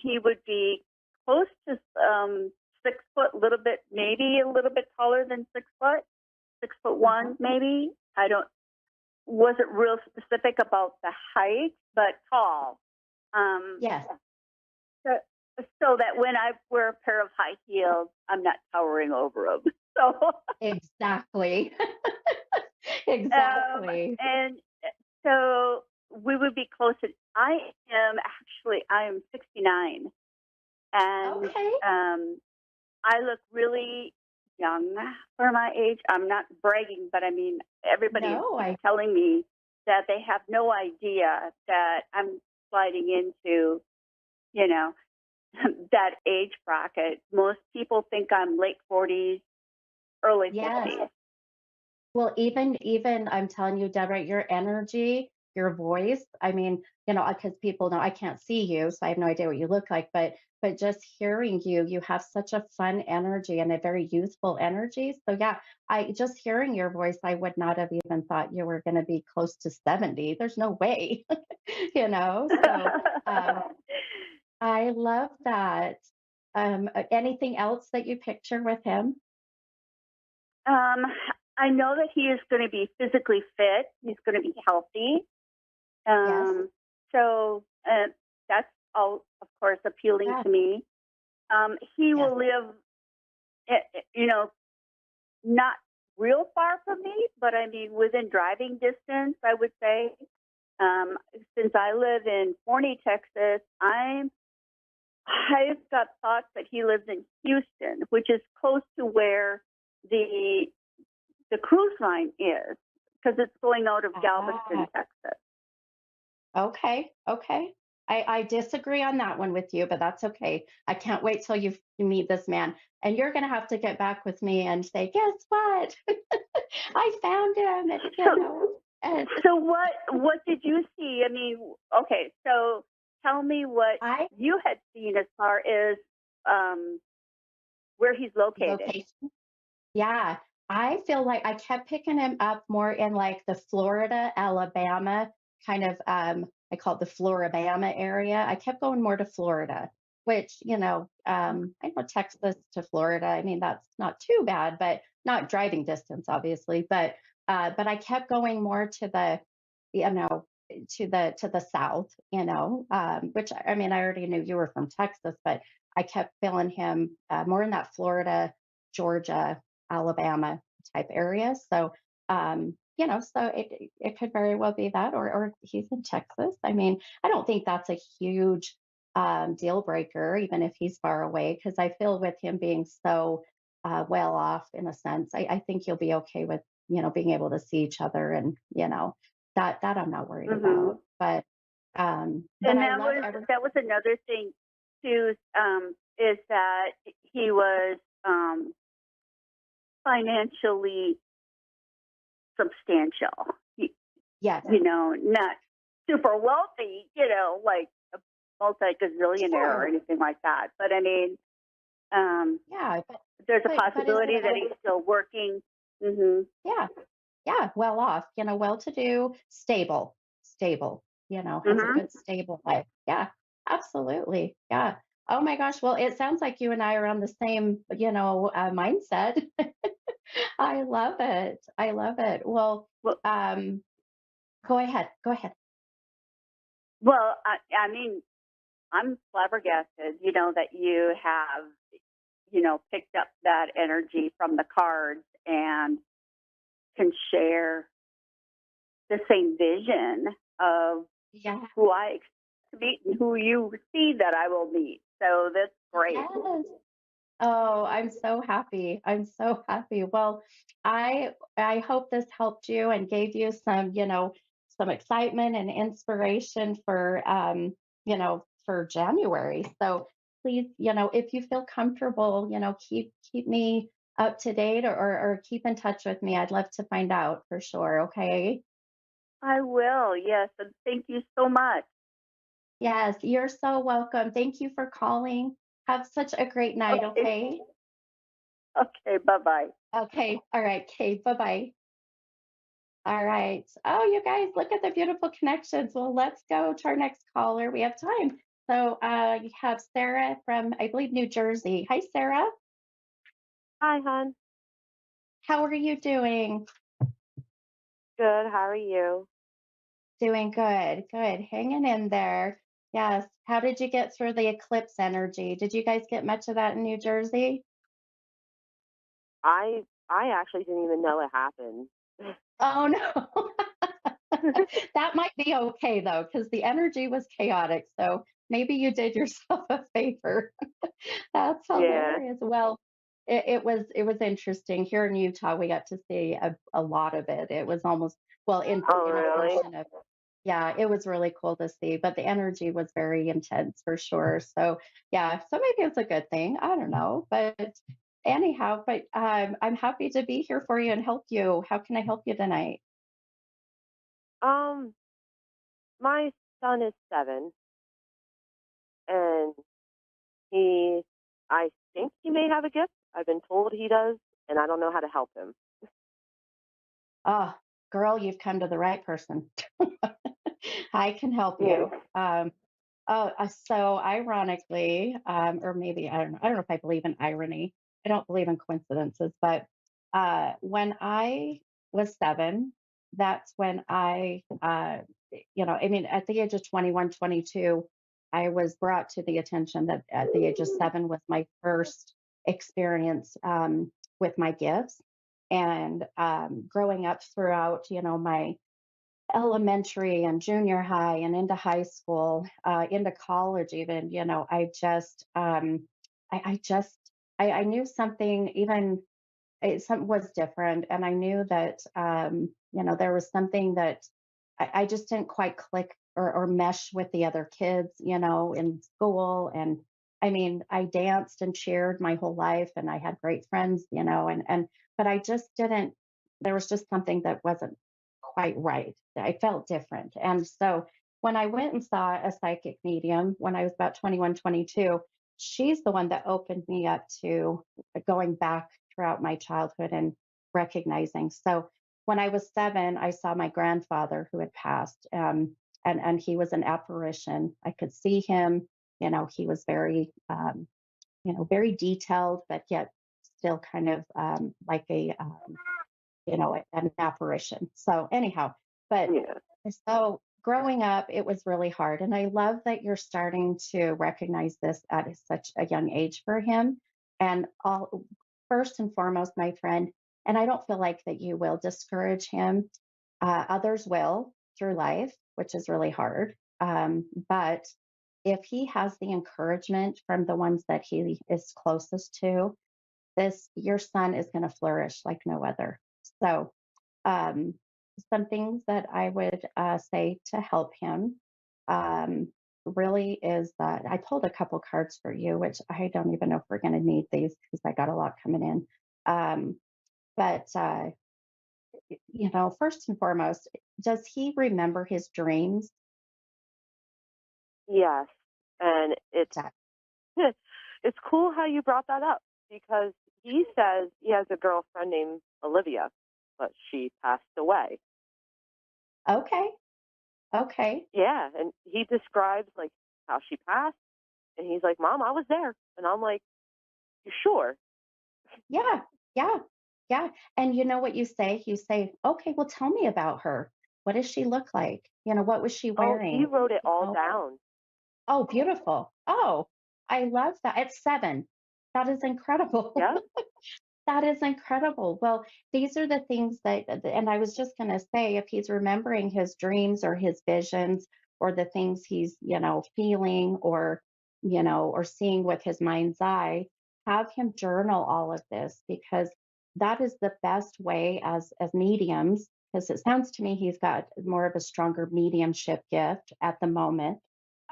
He would be close to 6 foot, a little bit, maybe a little bit taller than 6 foot, 6 foot Uh-huh. one, maybe. I don't wasn't real specific about the height, but tall. Um, Yes. so, so that when I wear a pair of high heels, I'm not towering over them. So, Exactly. Exactly. and so we would be close. I am 69, and Okay. I look really young for my age. I'm not bragging, but I mean, everybody is No, I telling me that they have no idea that I'm sliding into, you know. that age bracket. Most people think I'm late 40s, early Yes. 50s. Well, even I'm telling you, Deborah, your energy, your voice. I mean, because people know I can't see you, so I have no idea what you look like. But just hearing you, you have such a fun energy and a very youthful energy. So yeah, I just hearing your voice, I would not have even thought you were going to be close to 70. There's no way, So I love that. Anything else that you picture with him? um, I know that he is going to be physically fit. He's going to be healthy. Yes. So that's all, of course, appealing Yeah. to me. He Yes. will live, not real far from me, but I mean within driving distance, I would say. Since I live in Forney, Texas, I've got thoughts that he lives in Houston, which is close to where the cruise line is, because it's going out of Galveston, Texas. Okay. Okay. I disagree on that one with you, but that's okay. I can't wait till you meet this man. And you're going to have to get back with me and say, guess what? I found him. So what did you see? I mean, okay, so tell me what I you had seen as far as where he's located. location. Yeah, I feel like I kept picking him up more in like the Florida, Alabama kind of I call it the Floribama area. I kept going more to Florida, which, I know Texas to Florida. I mean, that's not too bad, but not driving distance, obviously. But I kept going more to the, you know, to the south, which I mean, I already knew you were from Texas, but I kept feeling him more in that Florida, Georgia, Alabama type area. So, so it could very well be that, or he's in Texas. I mean, I don't think that's a huge deal breaker, even if he's far away, because I feel with him being so well off in a sense, I think you'll be okay with, being able to see each other and, that I'm not worried about. But And I love every. that was another thing too, is that he was financially substantial. Yes. Not super wealthy, like a multi-gazillionaire or Sure. anything like that. But I mean, Yeah. there's a But is possibility it that he's still working. Hmm. Yeah. Yeah. Well off, well to do, stable, has a good, stable life. Yeah. Absolutely. Yeah. Oh my gosh. Well, it sounds like you and I are on the same, mindset. I love it. I love it. Well, Well, go ahead. Go ahead. well, I mean, I'm flabbergasted, that you have, picked up that energy from the cards and can share the same vision of Yeah. who I expect to meet and who you see that I will meet. So that's great. Yes. Oh, I'm so happy. I'm so happy. Well, I hope this helped you and gave you some, some excitement and inspiration for January. So please, if you feel comfortable, keep me up to date or keep in touch with me. I'd love to find out for sure. Okay. I will, yes. And thank you so much. Yes, you're so welcome. Thank you for calling. Have such a great night. Okay. Okay. Okay, bye-bye. Okay. All right. Okay. Bye bye. All right. Oh, you guys, look at the beautiful connections. Well, let's go to our next caller. We have time. So you have Sarah from, I believe, New Jersey. Hi, Sarah. Hi, hon. How are you doing? Good. How are you? Doing good. Good. Hanging in there. Yes. How did you get through the eclipse energy? Did you guys get much of that in New Jersey? I actually didn't even know it happened. Oh, no. That might be okay, though, because the energy was chaotic. So maybe you did yourself a favor. That's Yeah. hilarious. Well, it was interesting here in Utah. We got to see a lot of it. It was almost, well, in Oh, in a really? portion of, Yeah, it was really cool to see, but the energy was very intense for sure. So, yeah, so maybe it's a good thing. I don't know. But anyhow, but I'm happy to be here for you and help you. How can I help you tonight? Um, my son is 7, and he, I think he may have a gift. I've been told he does, and I don't know how to help him. Oh, girl, you've come to the right person. I can help Yeah. you. So ironically, or maybe I don't know if I believe in irony. I don't believe in coincidences, but when I was 7, that's when I mean, at the age of 21, 22, I was brought to the attention that at the age of 7 was my first experience with my gifts. And growing up throughout, my elementary and junior high and into high school, into college even, I just, I knew something even, something was different. And I knew that, there was something that I just didn't quite click or mesh with the other kids, in school. And I mean, I danced and cheered my whole life and I had great friends, but I just didn't, there was just something that wasn't quite right. I felt different. And so when I went and saw a psychic medium when I was about 21, 22, she's the one that opened me up to going back throughout my childhood and recognizing. So when I was 7, I saw my grandfather who had passed, and he was an apparition. I could see him. He was very, very detailed, but yet still kind of like an apparition. So anyhow, but Yeah. so growing up, it was really hard. And I love that you're starting to recognize this at such a young age for him. And first and foremost, my friend, and I don't feel like that you will discourage him. Others will through life, which is really hard. But if he has the encouragement from the ones that he is closest to, your son is going to flourish like no other. So um, some things that I would say to help him um, really is that I pulled a couple cards for you, which I don't even know if we're going to need these because I got a lot coming in. But first and foremost, does he remember his dreams? Yes. And it's That it's cool how you brought that up because he says he has a girlfriend named Olivia, but she passed away. okay? Okay. Yeah, and he describes like how she passed, and he's like, "Mom, I was there," and I'm like, "You sure?" Yeah, yeah, yeah. And you know what you say? You say, okay, well, tell me about her. What does she look like? What was she Oh, he wearing? wrote it You all know, down. oh, beautiful. Oh, I love that. At 7. That is incredible. Yeah, That is incredible. Well, these are the things and I was just going to say, if he's remembering his dreams or his visions or the things he's, feeling or seeing with his mind's eye, have him journal all of this because that is the best way as mediums, because it sounds to me he's got more of a stronger mediumship gift at the moment.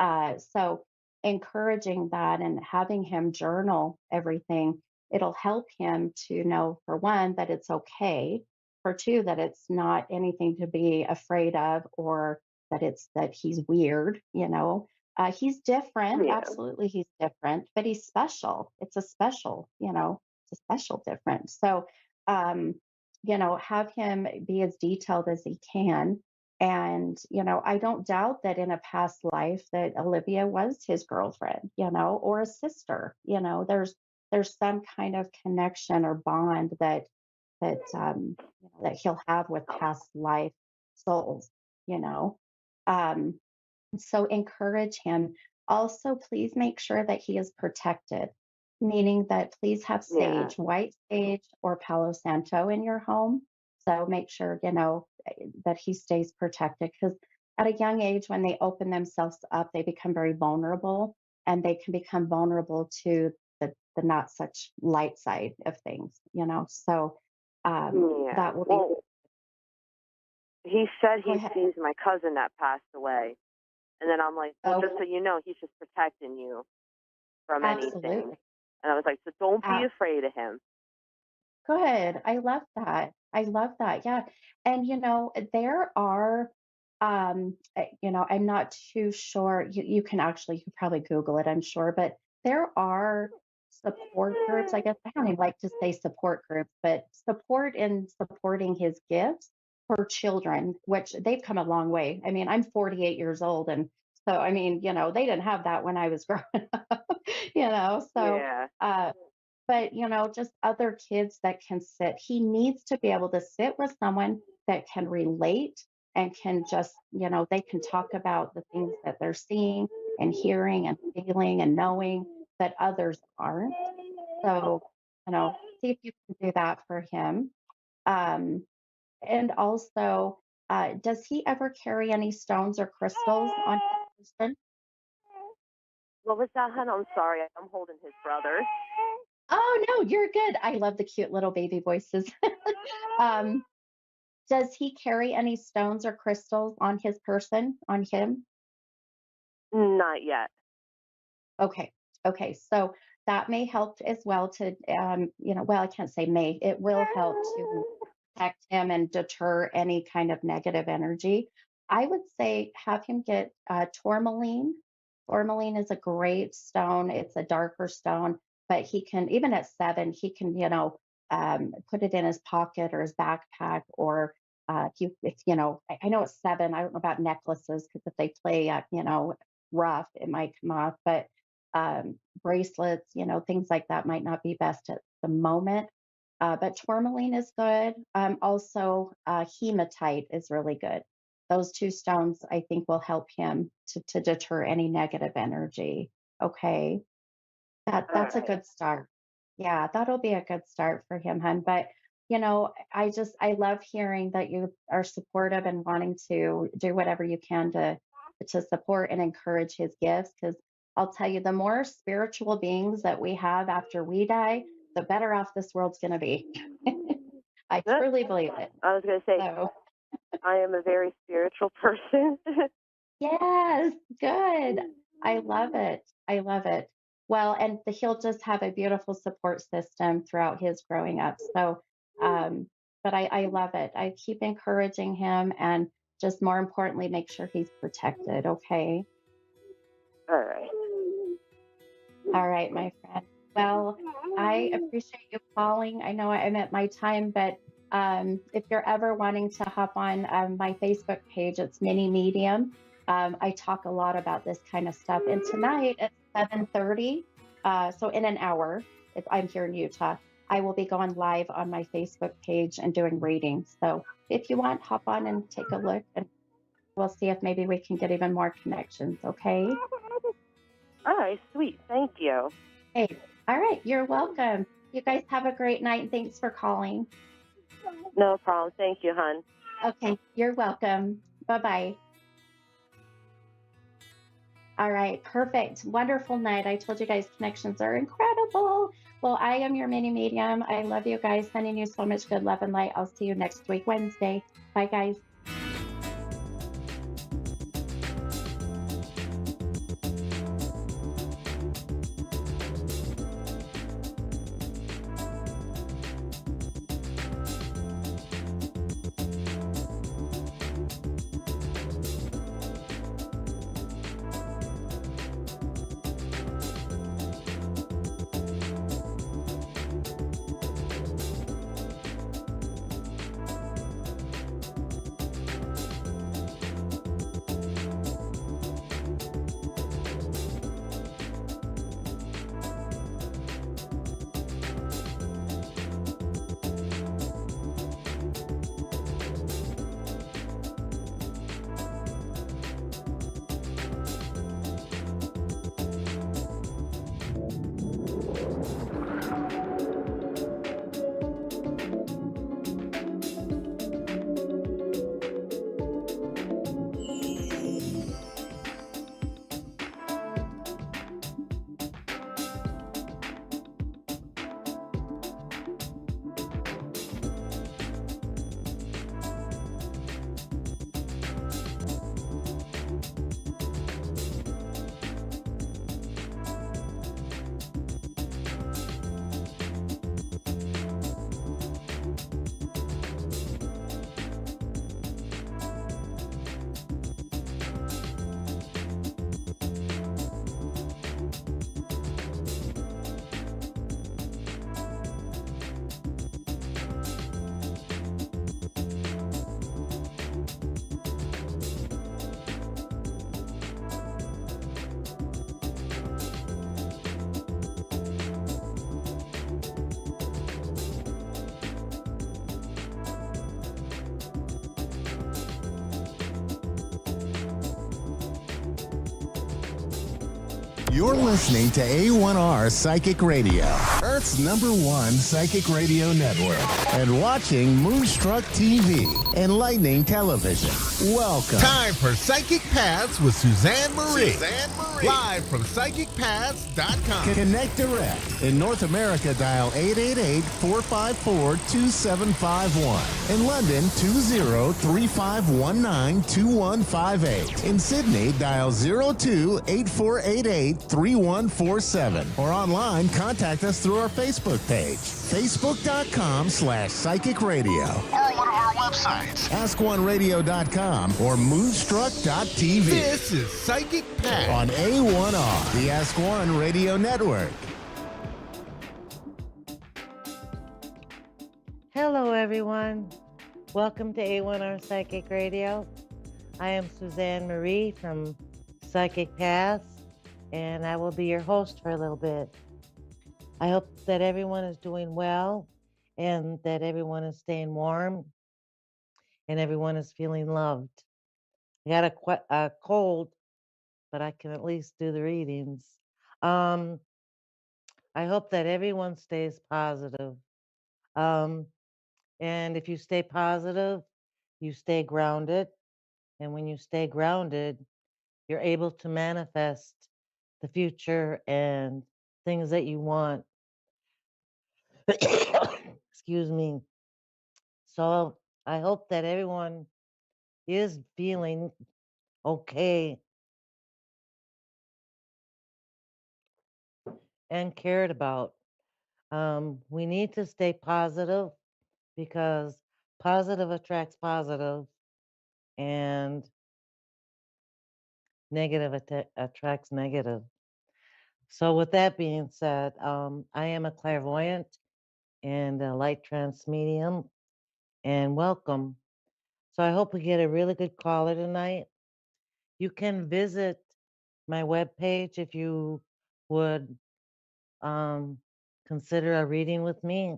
So encouraging that and having him journal everything, it'll help him to know, for one, that it's okay, for two, that it's not anything to be afraid of, or that he's weird. He's different, yeah, absolutely he's different, but he's special. It's a special, it's a special different. So um have him be as detailed as he can. And I don't doubt that in a past life that Olivia was his girlfriend, or a sister. There's some kind of connection or bond that he'll have with past life souls. you know um so encourage him. Also, please make sure that he is protected, meaning that please have yeah, sage, white sage or Palo Santo in your home. So make sure, that he stays protected, because at a young age, when they open themselves up, they become very vulnerable, and they can become vulnerable to the not such light side of things. So yeah. that will be Well, he said Go he ahead. sees my cousin that passed away. And then I'm like, well, just Oh, so you know, he's just protecting you from anything. absolutely. And I was like, so don't be Uh, afraid of him. Good. I love that. I love that. Yeah. And there are I'm not too sure. You can actually you could probably Google it, I'm sure, but there are support groups. I guess I don't even like to say support groups, but support in supporting his gifts for children, which they've come a long way. I mean, I'm 48 years old, and so I mean, they didn't have that when I was growing up, so Yeah. but just other kids that can sit. He needs to be able to sit with someone that can relate and can just, they can talk about the things that they're seeing and hearing and feeling and knowing that others aren't. So, see if you can do that for him. Um, and also, does he ever carry any stones or crystals on his person? What was that, hon? I'm sorry. I'm holding his brother. Oh, no, you're good. I love the cute little baby voices. um, Does he carry any stones or crystals on his person, on him? Not yet. Okay. Okay. So that may help as well to, well, I can't say may, it will help to protect him and deter any kind of negative energy. I would say have him get tourmaline. Tourmaline is a great stone. It's a darker stone, but he can, even at 7, he can, put it in his pocket or his backpack, or if I know it's 7. I don't know about necklaces because if they play, rough, it might come off, but bracelets, things like that might not be best at the moment. But tourmaline is good. Also, hematite is really good. Those 2 stones, I think, will help him to deter any negative energy. Okay, All that's a right. good start. Yeah, that'll be a good start for him, hun. But I love hearing that you are supportive and wanting to do whatever you can to support and encourage his gifts. Because I'll tell you, the more spiritual beings that we have after we die, the better off this world's going to be. I Good. truly believe it. I was going to say, So, I am a very spiritual person. yes, good. I love it. I love it. Well, and he'll just have a beautiful support system throughout his growing up. So, um, but I love it. I keep encouraging him, and just more importantly, make sure he's protected. Okay. All right. All right, my friend. Well, I appreciate you calling. I know I'm at my time, but if you're ever wanting to hop on my Facebook page, it's Mini Medium. I talk a lot about this kind of stuff. And tonight at 7:30, so in an hour, if I'm here in Utah, I will be going live on my Facebook page and doing readings. So if you want, hop on and take a look, and we'll see if maybe we can get even more connections. Okay. All right. Sweet. Thank you. Hey, all right. You're welcome. You guys have a great night, and thanks for calling. No problem. Thank you, hon. Okay. You're welcome. Bye-bye. All right. Perfect. Wonderful night. I told you guys connections are incredible. Well, I am your mini medium. I love you guys. Sending you so much good love and light. I'll see you next week, Wednesday. Bye, guys. You're listening to A1R Psychic Radio, Earth's #1 psychic radio network, and watching Moonstruck TV, Enlightening Television. Welcome. Time for Psychic Paths with Suzanne Marie. Live from PsychicPaths.com. Connect direct. In North America, dial 888-454-2751. In London, 20-3519-2158. In Sydney, dial 02-8488-3147. Or online, contact us through our Facebook page, facebook.com/psychic radio. Or one of our websites, askoneradio.com or moonstruck.tv. This is Psychic Path on A1R, the Ask One Radio Network. Hello, everyone. Welcome to A1R Psychic Radio. I am Suzanne Marie from Psychic Paths, and I will be your host for a little bit. I hope that everyone is doing well and that everyone is staying warm and everyone is feeling loved. I got a cold, but I can at least do the readings. I hope that everyone stays positive. And if you stay positive, you stay grounded. And when you stay grounded, you're able to manifest the future and things that you want. Excuse me. So I hope that everyone is feeling okay and cared about. We need to stay positive because positive attracts positive and negative attracts negative. So with that being said, I am a clairvoyant and a light trance medium, and welcome. So I hope we get a really good caller tonight. You can visit my webpage if you would consider a reading with me.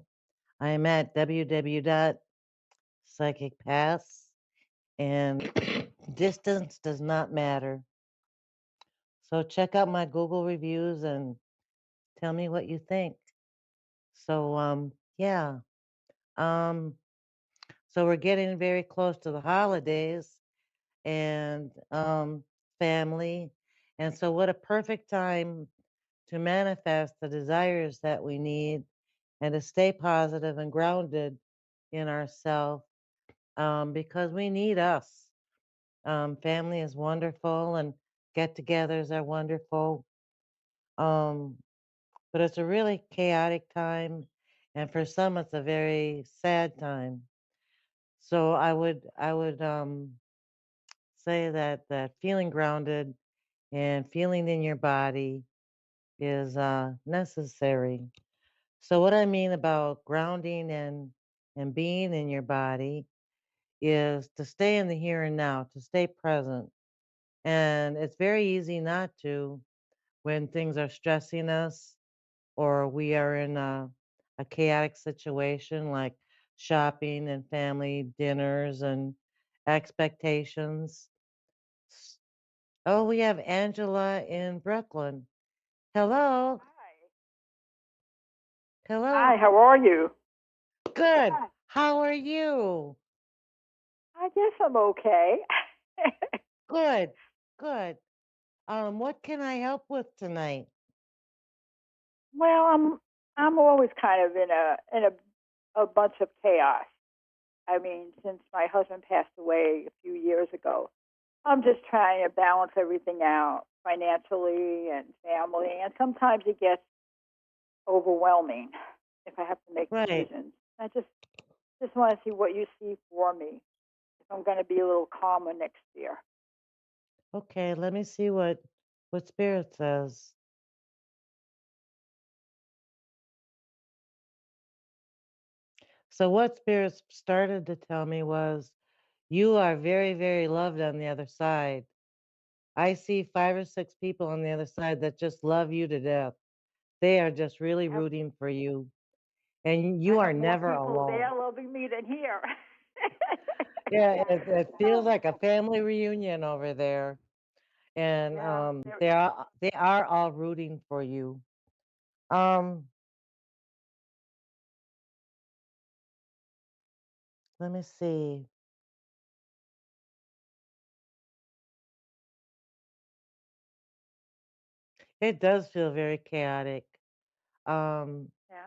I am at www.psychicpaths, and distance does not matter. So check out my Google reviews and tell me what you think. So yeah. So we're getting very close to the holidays and family. And so what a perfect time to manifest the desires that we need and to stay positive and grounded in ourselves, because we need us. Family is wonderful and get-togethers are wonderful. But it's a really chaotic time, and for some it's a very sad time. So I would say that feeling grounded and feeling in your body is necessary. So what I mean about grounding and being in your body is to stay in the here and now, to stay present. And it's very easy not to when things are stressing us or we are in a chaotic situation like shopping and family dinners and expectations. S- Oh, we have Angela in Brooklyn. Hello. Hi, Hello. how are you? Good. Hi. How are you? I guess I'm okay. Good. Good. What can I help with tonight? Well, I'm always kind of in a bunch of chaos. I mean, since my husband passed away a few years ago, I'm just trying to balance everything out financially and family, and sometimes it gets overwhelming if I have to make Right. decisions. I just want to see what you see for me. If I'm going to be a little calmer next year. Okay, let me see what Spirit says. So what Spirit started to tell me was you are very, very loved on the other side. I see 5 or 6 people on the other side that just love you to death. They are just really I have, rooting for you. And you I are have more never people alone. there loving me than here. Yeah, it feels like a family reunion over there. and Yeah, they are all rooting for you. Um, Let me see. It does feel very chaotic. Um, yeah.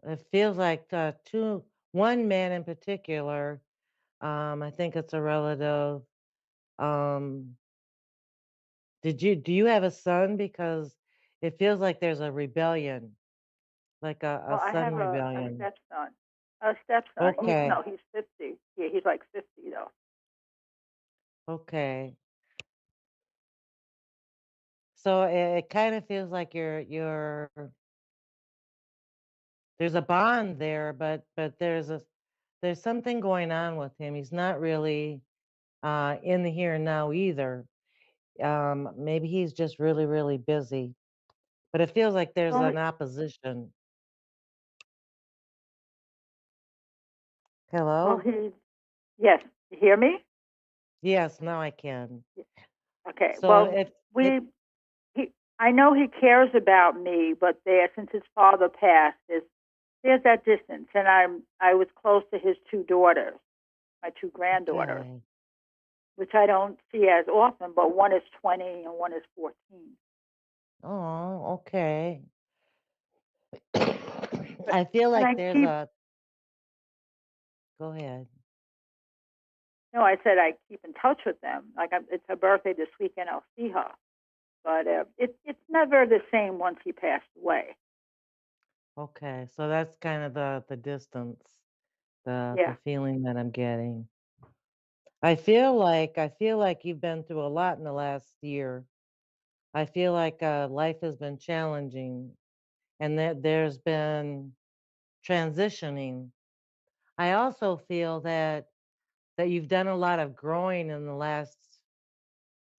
it feels like one man in particular. I think it's a relative. Um, do you have a son? Because it feels like there's a rebellion, like a Well, I sudden have a rebellion. stepson. A stepson. Okay, He's 50. Yeah, he's like 50 though. okay. So it kind of feels like there's a bond there, but there's something going on with him. He's not really in the here and now either. Maybe he's just really, really busy. But it feels like there's Only an opposition. Hello? he. Yes, you hear me? Yes, now I can. Okay. So Well, it we it he. I know he cares about me, but since his father passed, there's that distance, and I was close to his two daughters, my two granddaughters, okay. which I don't see as often, but one is 20 and one is 14. Oh, okay. But I feel and like I there's keep a go ahead. no, I said I keep in touch with them. Like it's her birthday this weekend, I'll see her. But it's never the same once he passed away. Okay, so that's kind of the distance, the Yeah. feeling that I'm getting. I feel like you've been through a lot in the last year. I feel like life has been challenging and that there's been transitioning. I also feel that you've done a lot of growing in the last,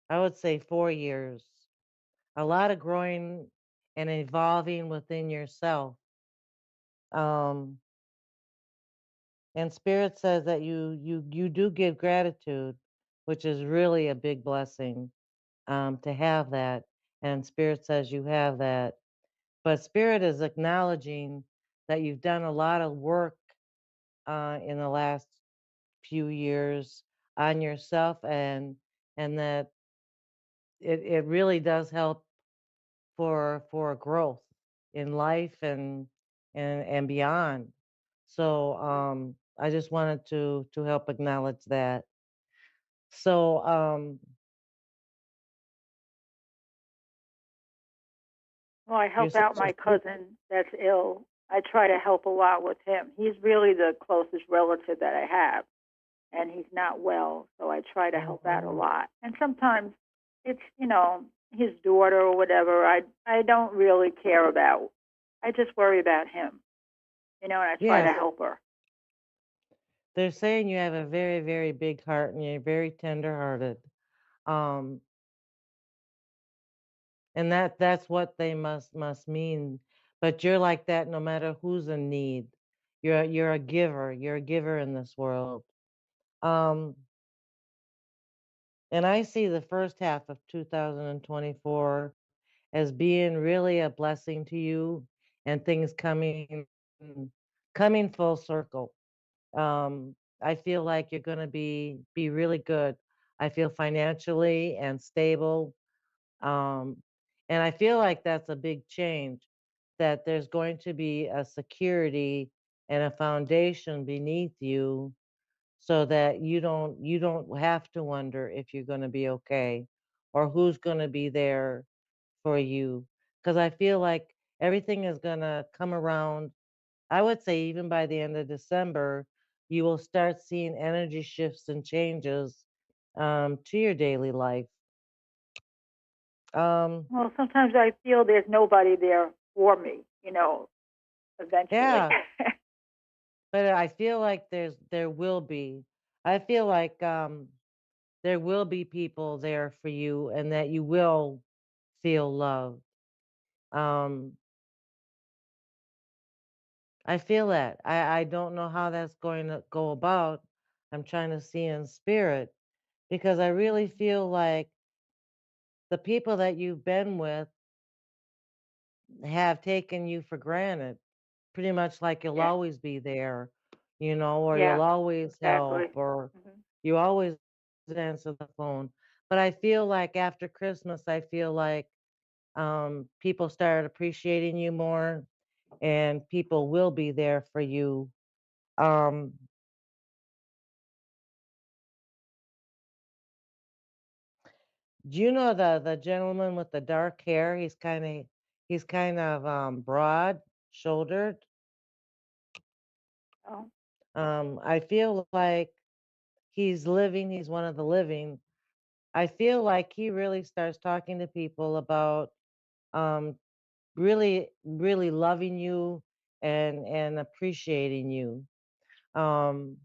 I would say, 4 years. A lot of growing and evolving within yourself. Um, and Spirit says that you do give gratitude, which is really a big blessing to have that. And Spirit says you have that. But Spirit is acknowledging that you've done a lot of work in the last few years on yourself, and that it really does help for growth in life and beyond. So I just wanted to help acknowledge that. So Well, I your help out sister my cousin that's ill. I try to help a lot with him. He's really the closest relative that I have, and he's not well, so I try to help out a Mhm. lot. And sometimes it's his daughter or whatever. I don't really care about. I just worry about him, and I try to Yes, help her. they're saying you have a very, very big heart and you're very tender-hearted. Um, and that's what they must mean. But you're like that no matter who's in need. You're a giver. You're a giver in this world. Um, and I see the first half of 2024 as being really a blessing to you and things coming full circle. I feel like you're going to be really good. I feel financially and stable. Um, and I feel like that's a big change, that there's going to be a security and a foundation beneath you so that you don't have to wonder if you're going to be okay or who's going to be there for you. Because I feel like everything is going to come around. I would say even by the end of December, you will start seeing energy shifts and changes to your daily life. Um, Well, sometimes I feel there's nobody there for me. Eventually. yeah, but I feel like there will be. I feel like there will be people there for you, and that you will feel loved. Um, I feel that. I don't know how that's going to go about. I'm trying to see in spirit because I really feel like the people that you've been with have taken you for granted, pretty much like you'll Yeah. always be there, or Yeah. you'll always help, Exactly. or Hmm. you always answer the phone. But I feel like after Christmas, I feel like people start appreciating you more, and people will be there for you. Um, do you know the gentleman with the dark hair? He's kind of broad shouldered. Oh. I feel like he's living. He's one of the living. I feel like he really starts talking to people about um, really, really loving you and appreciating you. Um,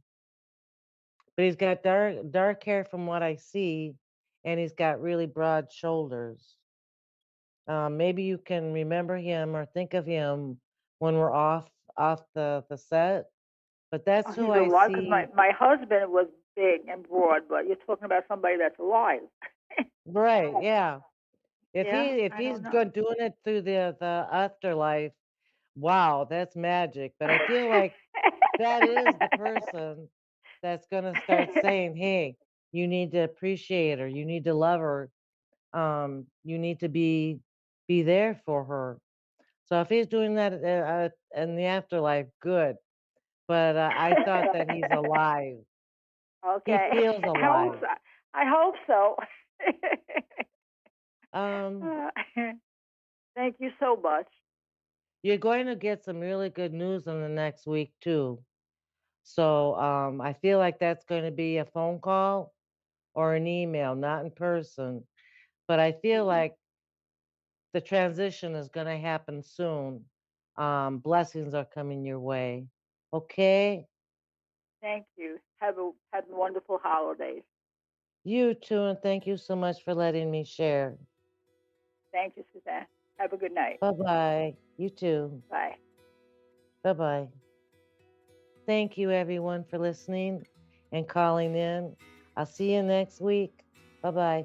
but he's got dark hair from what I see, and he's got really broad shoulders. Maybe you can remember him or think of him when we're off the set. But that's who He's I alive because see. my husband was big and broad, but you're talking about somebody that's alive. Right, yeah. If he Yeah, if I he's don't know. good doing it through the afterlife, wow, that's magic. But I feel like that is the person that's gonna start saying, "Hey, you need to appreciate her. You need to love her. You need to be there for her." So if he's doing that in the afterlife, good. But I thought that he's alive. He Okay. feels I hope alive. so. I hope so. Um, Thank you so much. you're going to get some really good news in the next week too. So I feel like that's going to be a phone call or an email, not in person. But I feel Hmm. like the transition is going to happen soon. Blessings are coming your way. Okay? Thank you. Have wonderful holidays. You too, and thank you so much for letting me share. Thank you, Suzanne. Have a good night. Bye bye. You too. Bye. Bye bye. Thank you, everyone, for listening and calling in. I'll see you next week. Bye bye.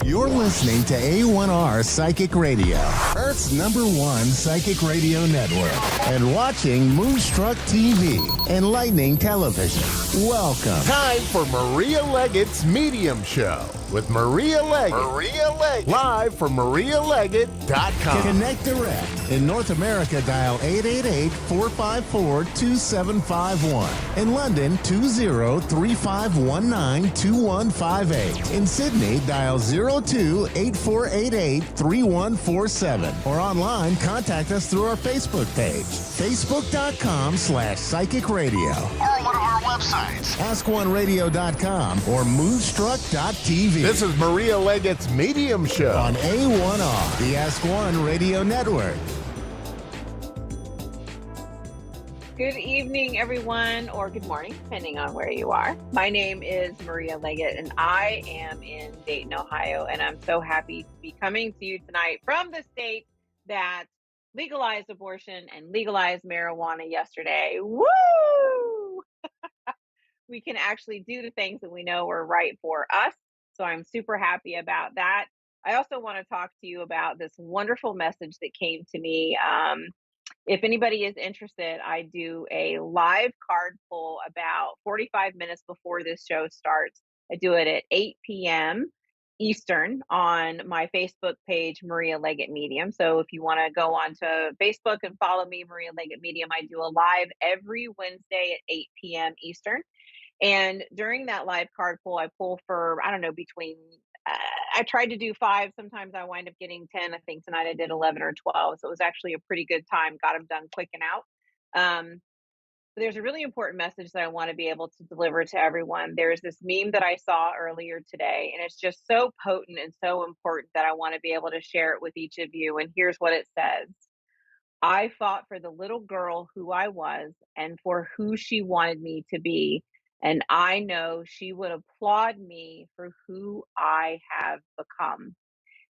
You're listening to A1R Psychic Radio, Earth's #1 psychic radio network, and watching Moonstruck TV, enlightening television. Welcome. Time for Maria Leggett's Medium Show with Maria Leggett. Live from MariaLeggett.com. Connect direct. In North America, dial 888-454-2751. In London, 20-3519-2158. In Sydney, dial 02-8488-3147. Or online, contact us through our Facebook page, facebook.com/psychic radio. Or one of our websites, askoneradio.com or moonstruck.tv. This is Maria Leggett's Medium Show on A1R, the Ask One Radio Network. Good evening, everyone, or good morning, depending on where you are. My name is Maria Leggett, and I am in Dayton, Ohio, and I'm so happy to be coming to you tonight from the state that legalized abortion and legalized marijuana yesterday. Woo! We can actually do the things that we know are right for us, so I'm super happy about that. I also want to talk to you about this wonderful message that came to me. If anybody is interested, I do a live card pull about 45 minutes before this show starts. I do it at 8 p.m. Eastern on my Facebook page, Maria Leggett Medium. So if you want to go on to Facebook and follow me, Maria Leggett Medium, I do a live every Wednesday at 8 p.m. Eastern. And during that live card pull, I pull for, I don't know, between I tried to do 5. Sometimes I wind up getting 10. I think tonight I did 11 or 12. So it was actually a pretty good time. Got them done quick and out. But there's a really important message that I want to be able to deliver to everyone. There's this meme that I saw earlier today, and it's just so potent and so important that I want to be able to share it with each of you. And here's what it says. I fought for the little girl who I was and for who she wanted me to be. And I know she would applaud me for who I have become.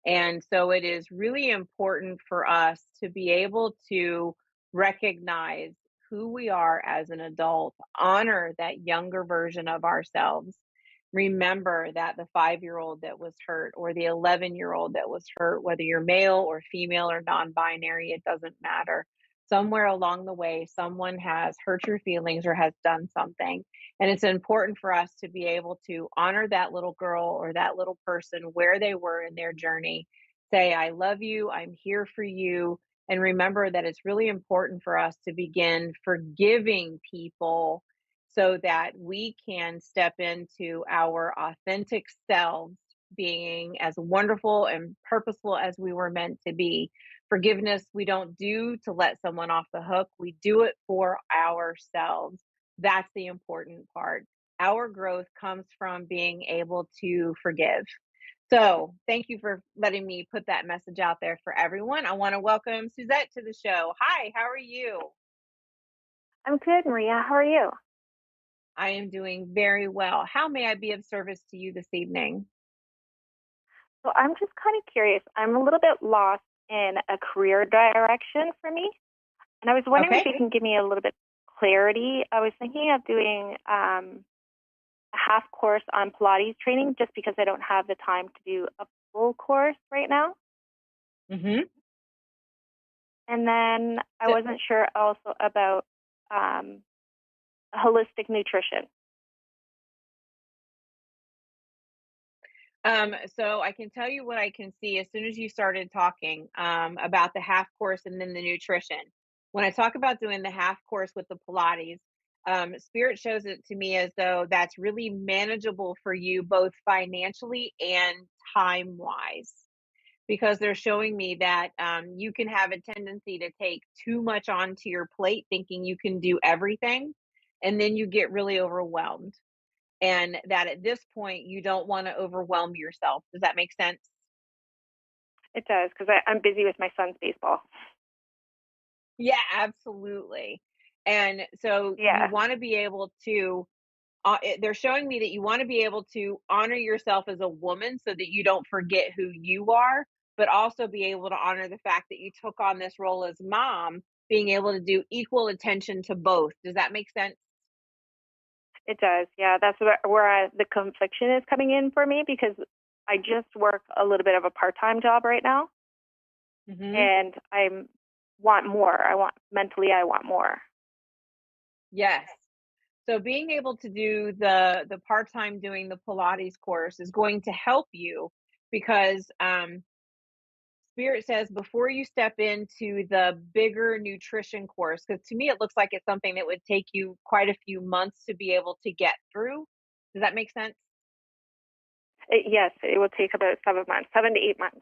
And so it is really important for us to be able to recognize who we are as an adult, honor that younger version of ourselves. Remember that the 5-year-old that was hurt or the 11-year-old that was hurt, whether you're male or female or non-binary, it doesn't matter. Somewhere along the way, someone has hurt your feelings or has done something. And it's important for us to be able to honor that little girl or that little person where they were in their journey. Say, I love you, I'm here for you. And remember that it's really important for us to begin forgiving people so that we can step into our authentic selves, being as wonderful and purposeful as we were meant to be. Forgiveness, we don't do to let someone off the hook. We do it for ourselves. That's the important part. Our growth comes from being able to forgive. So thank you for letting me put that message out there for everyone. I want to welcome Suzette to the show. Hi, how are you? I'm good, Maria. How are you? I am doing very well. How may I be of service to you this evening? So I'm just kind of curious. I'm a little bit lost in a career direction for me. And I was wondering if you can give me a little bit of clarity. I was thinking of doing a half course on Pilates training just because I don't have the time to do a full course right now. Mm-hmm. And then I wasn't sure also about holistic nutrition. So I can tell you what I can see as soon as you started talking about the half course and then the nutrition. When I talk about doing the half course with the Pilates, Spirit shows it to me as though that's really manageable for you both financially and time-wise, because they're showing me that you can have a tendency to take too much onto your plate thinking you can do everything, and then you get really overwhelmed. And that at this point, you don't want to overwhelm yourself. Does that make sense? It does, because I'm busy with my son's baseball. Yeah, absolutely. And so you want to be able to, they're showing me that you want to be able to honor yourself as a woman so that you don't forget who you are, but also be able to honor the fact that you took on this role as mom, being able to do equal attention to both. Does that make sense? It does. Yeah, that's where the confliction is coming in for me, because I just work a little bit of a part-time job right now, and I want more. I want more. Yes. So being able to do the part-time doing the Pilates course is going to help you because Spirit says before you step into the bigger nutrition course, because to me it looks like it's something that would take you quite a few months to be able to get through. Does that make sense? Yes, it will take about 7 months, 7 to 8 months.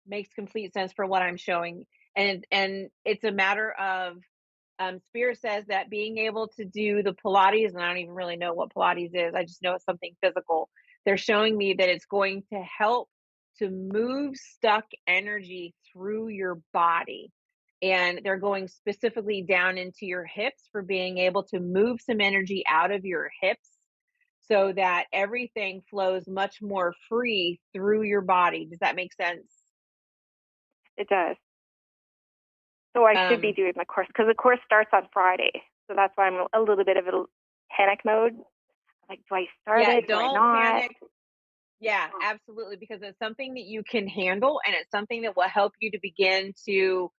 Makes complete sense for what I'm showing. And it's a matter of Spirit says that being able to do the Pilates, and I don't even really know what Pilates is, I just know it's something physical. They're showing me that it's going to help to move stuck energy through your body. And they're going specifically down into your hips for being able to move some energy out of your hips so that everything flows much more free through your body. Does that make sense? It does. So I should be Um, doing the course because the course starts on Friday. So that's why I'm a little bit of a panic mode. Like, do I start yeah, it? Do I don't not? panic. Yeah, absolutely, because it's something that you can handle and it's something that will help you to begin to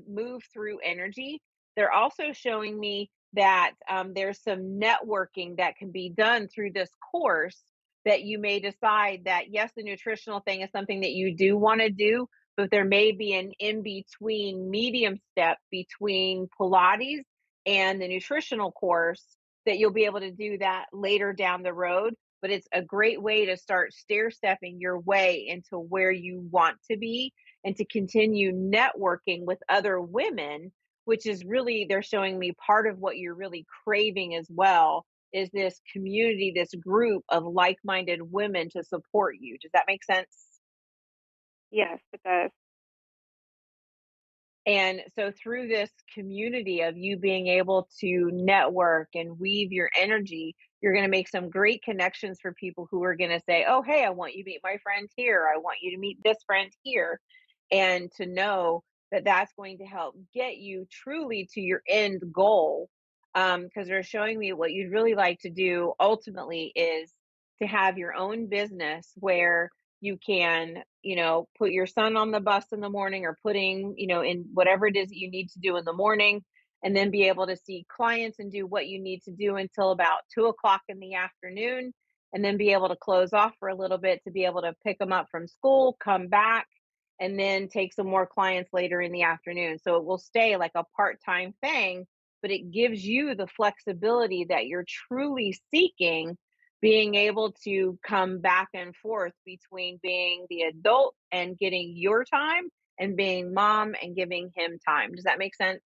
move through energy. They're also showing me that there's some networking that can be done through this course that you may decide that, yes, the nutritional thing is something that you do want to do, but there may be an in between medium step between Pilates and the nutritional course that you'll be able to do that later down the road, but it's a great way to start stair stepping your way into where you want to be and to continue networking with other women, which is really, they're showing me part of what you're really craving as well is this community, this group of like minded women to support you. Does that make sense? Yes, it does. And so through this community of you being able to network and weave your energy, you're going to make some great connections for people who are going to say, "Oh, hey, I want you to meet my friend here. I want you to meet this friend here." And to know that that's going to help get you truly to your end goal. Because they're showing me what you'd really like to do ultimately is to have your own business where you can, put your son on the bus in the morning or putting, in whatever it is that you need to do in the morning, and then be able to see clients and do what you need to do until about 2 o'clock in the afternoon, and then be able to close off for a little bit to be able to pick them up from school, come back, and then take some more clients later in the afternoon. So it will stay like a part time thing, but it gives you the flexibility that you're truly seeking, being able to come back and forth between being the adult and getting your time and being mom and giving him time. Does that make sense?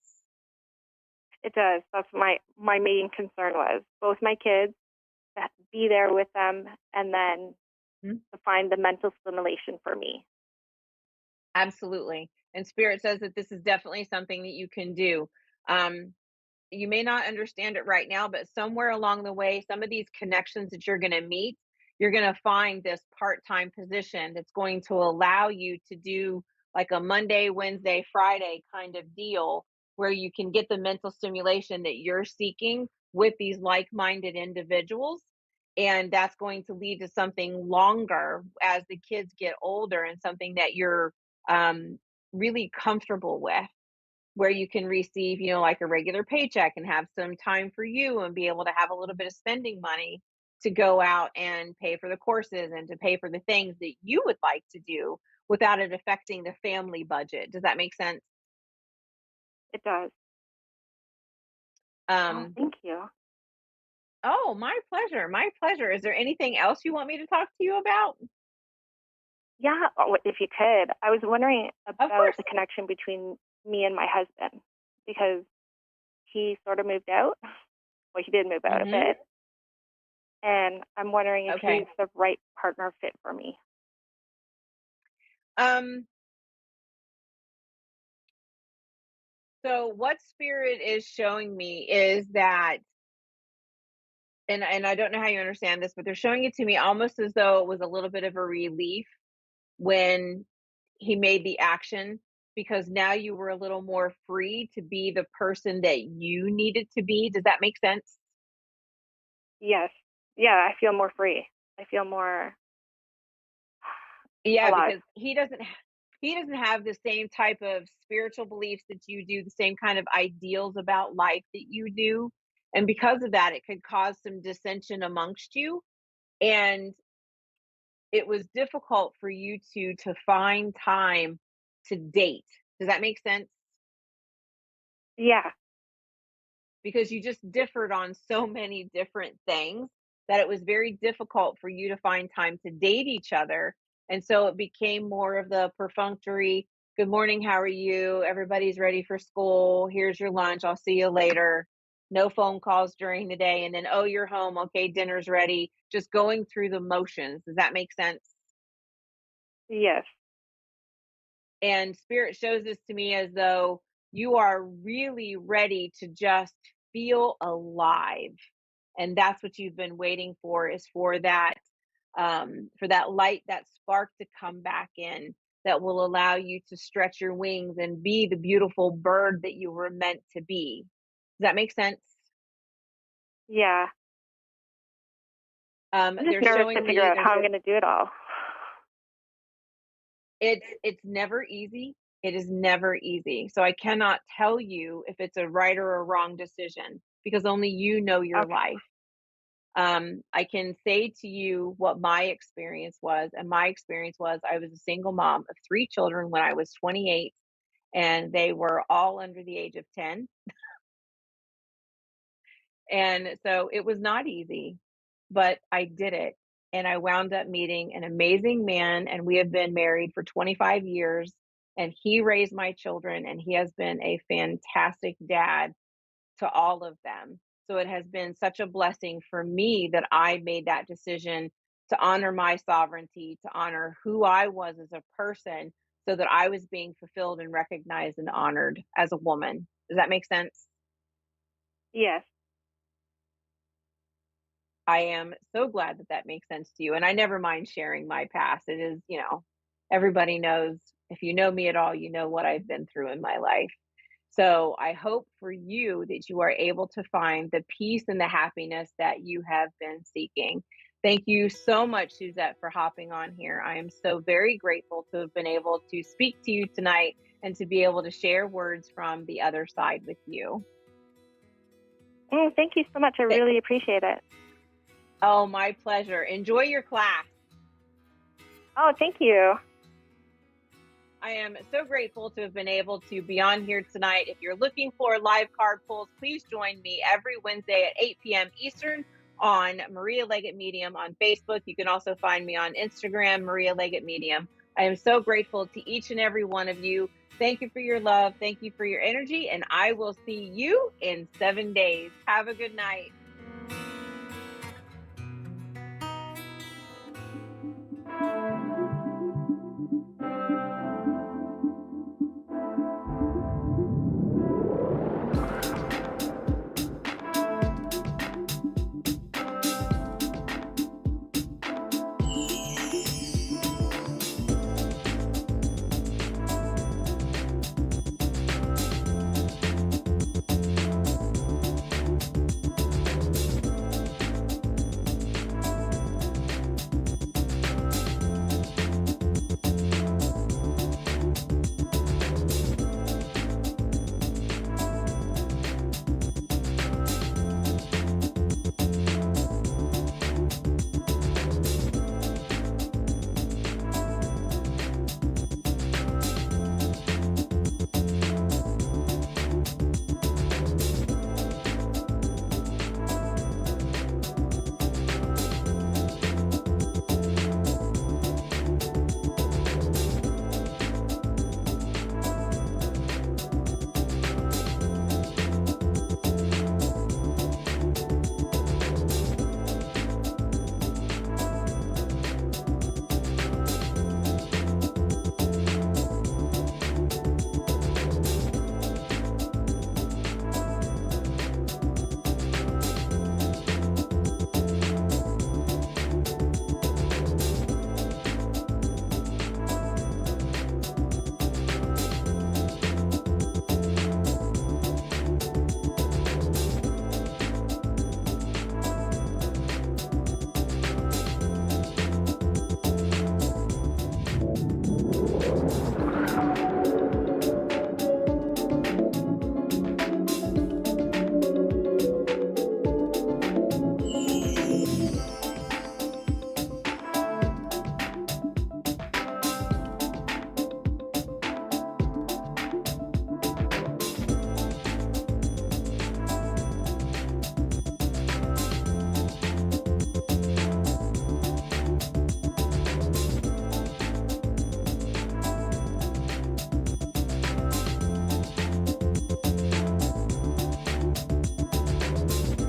It does. That's my main concern was both my kids, that be there with them, and then Mhm. to find the mental stimulation for me. Absolutely. And Spirit says that this is definitely something that you can do. Um, you may not understand it right now, but somewhere along the way, some of these connections that you're going to meet, you're going to find this part time position that's going to allow you to do like a Monday, Wednesday, Friday kind of deal where you can get the mental stimulation that you're seeking with these like minded individuals. And that's going to lead to something longer as the kids get older and something that you're um, really comfortable with, where you can receive, like a regular paycheck and have some time for you and be able to have a little bit of spending money to go out and pay for the courses and to pay for the things that you would like to do without it affecting the family budget. Does that make sense? It does. Oh, Um, thank you. oh, my pleasure. My pleasure. Is there anything else you want me to talk to you about? Yeah, if you could. I was wondering Of about course. the connection between me and my husband because he sort of moved out. Well, he did move out a Mm-hmm. bit. And I'm wondering if he's Okay. the right partner fit for me. Um, so what Spirit is showing me is that, and I don't know how you understand this, but they're showing it to me almost as though it was a little bit of a relief when he made the action, because now you were a little more free to be the person that you needed to be. Does that make sense? Yes. Yeah, I feel more free. I feel more Yeah, alive. because he doesn't have the same type of spiritual beliefs that you do, the same kind of ideals about life that you do. And because of that, it could cause some dissension amongst you. And it was difficult for you to find time to date. Does that make sense? Yeah. Because you just differed on so many different things that it was very difficult for you to find time to date each other. And so it became more of the perfunctory, good morning, how are you? Everybody's ready for school. Here's your lunch. I'll see you later. No phone calls during the day. And then, oh, you're home. Okay, dinner's ready. Just going through the motions. Does that make sense? Yes. And spirit shows this to me as though you are really ready to just feel alive. And that's what you've been waiting for, is for that light, that spark to come back in, that will allow you to stretch your wings and be the beautiful bird that you were meant to be. Does that make sense? Yeah. I'm just They're nervous showing to me figure out how I'm going to do it all. It's never easy. It is never easy. So I cannot tell you if it's a right or a wrong decision, because only you know your life. I can say to you what my experience was. And my experience was, I was a single mom of 3 children when I was 28, and they were all under the age of 10. And so it was not easy, but I did it. And I wound up meeting an amazing man, and we have been married for 25 years. And he raised my children, and he has been a fantastic dad to all of them. So it has been such a blessing for me that I made that decision to honor my sovereignty, to honor who I was as a person, so that I was being fulfilled and recognized and honored as a woman. Does that make sense? Yes. I am so glad that that makes sense to you. And I never mind sharing my past. It is, everybody knows, if you know me at all, you know what I've been through in my life. So I hope for you that you are able to find the peace and the happiness that you have been seeking. Thank you so much, Suzette, for hopping on here. I am so very grateful to have been able to speak to you tonight and to be able to share words from the other side with you. Thank you so much. I really appreciate it. Oh, my pleasure. Enjoy your class. Oh, thank you. I am so grateful to have been able to be on here tonight. If you're looking for live card pulls, please join me every Wednesday at 8 p.m. Eastern on Maria Leggett Medium on Facebook. You can also find me on Instagram, Maria Leggett Medium. I am so grateful to each and every one of you. Thank you for your love. Thank you for your energy. And I will see you in 7 days. Have a good night.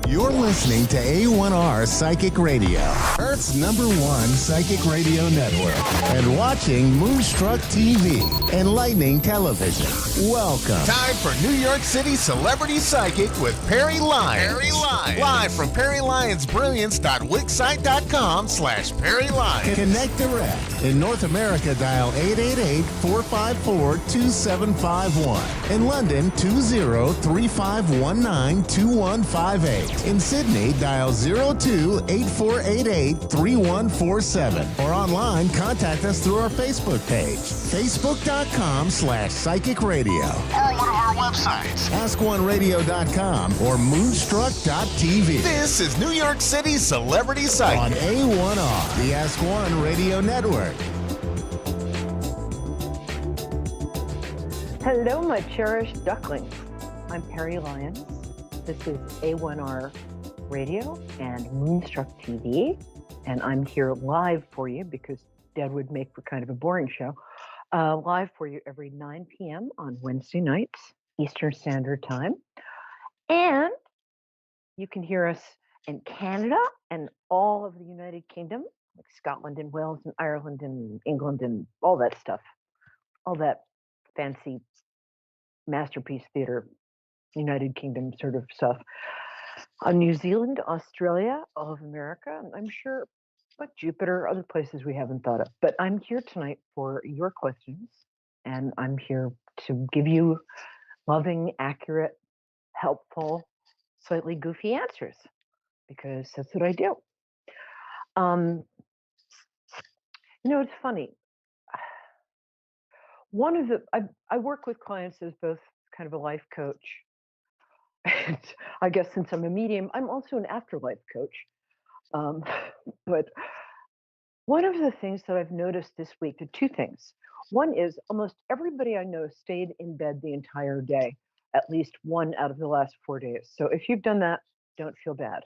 You're listening to A1R Psychic Radio, Earth's #1 psychic radio network, and watching Moonstruck TV and Lightning Television. Welcome. Time for New York City Celebrity Psychic with Perry Lyons. Perry Lyons. Live from PerryLyonsBrilliance.wixsite.com/Perry Lyons. Connect direct. In North America, dial 888-454-2751. In London, 20-3519-2158. In Sydney, dial 02-8488-3147. Or online, contact us through our Facebook page, facebook.com/psychic radio. Or one of our websites, askoneradio.com or moonstruck.tv. This is New York City Celebrity Psychic on A1R, the Ask One Radio Network. Hello, my cherished ducklings. I'm Perry Lyons. This is A1R Radio and Moonstruck TV, and I'm here live for you because Dad would make for kind of a boring show. Live for you every 9 p.m. on Wednesday nights, Eastern Standard Time. And you can hear us in Canada and all of the United Kingdom, like Scotland and Wales and Ireland and England and all that stuff, all that fancy masterpiece theater, United Kingdom sort of stuff. New Zealand, Australia, all of America, and I'm sure like Jupiter, other places we haven't thought of. But I'm here tonight for your questions, and I'm here to give you loving, accurate, helpful, slightly goofy answers, because that's what I do. It's funny. I work with clients as both kind of a life coach. And I guess since I'm a medium, I'm also an afterlife coach. But one of the things that I've noticed this week, the two things. One is almost everybody I know stayed in bed the entire day, at least one out of the last 4 days. So if you've done that, don't feel bad.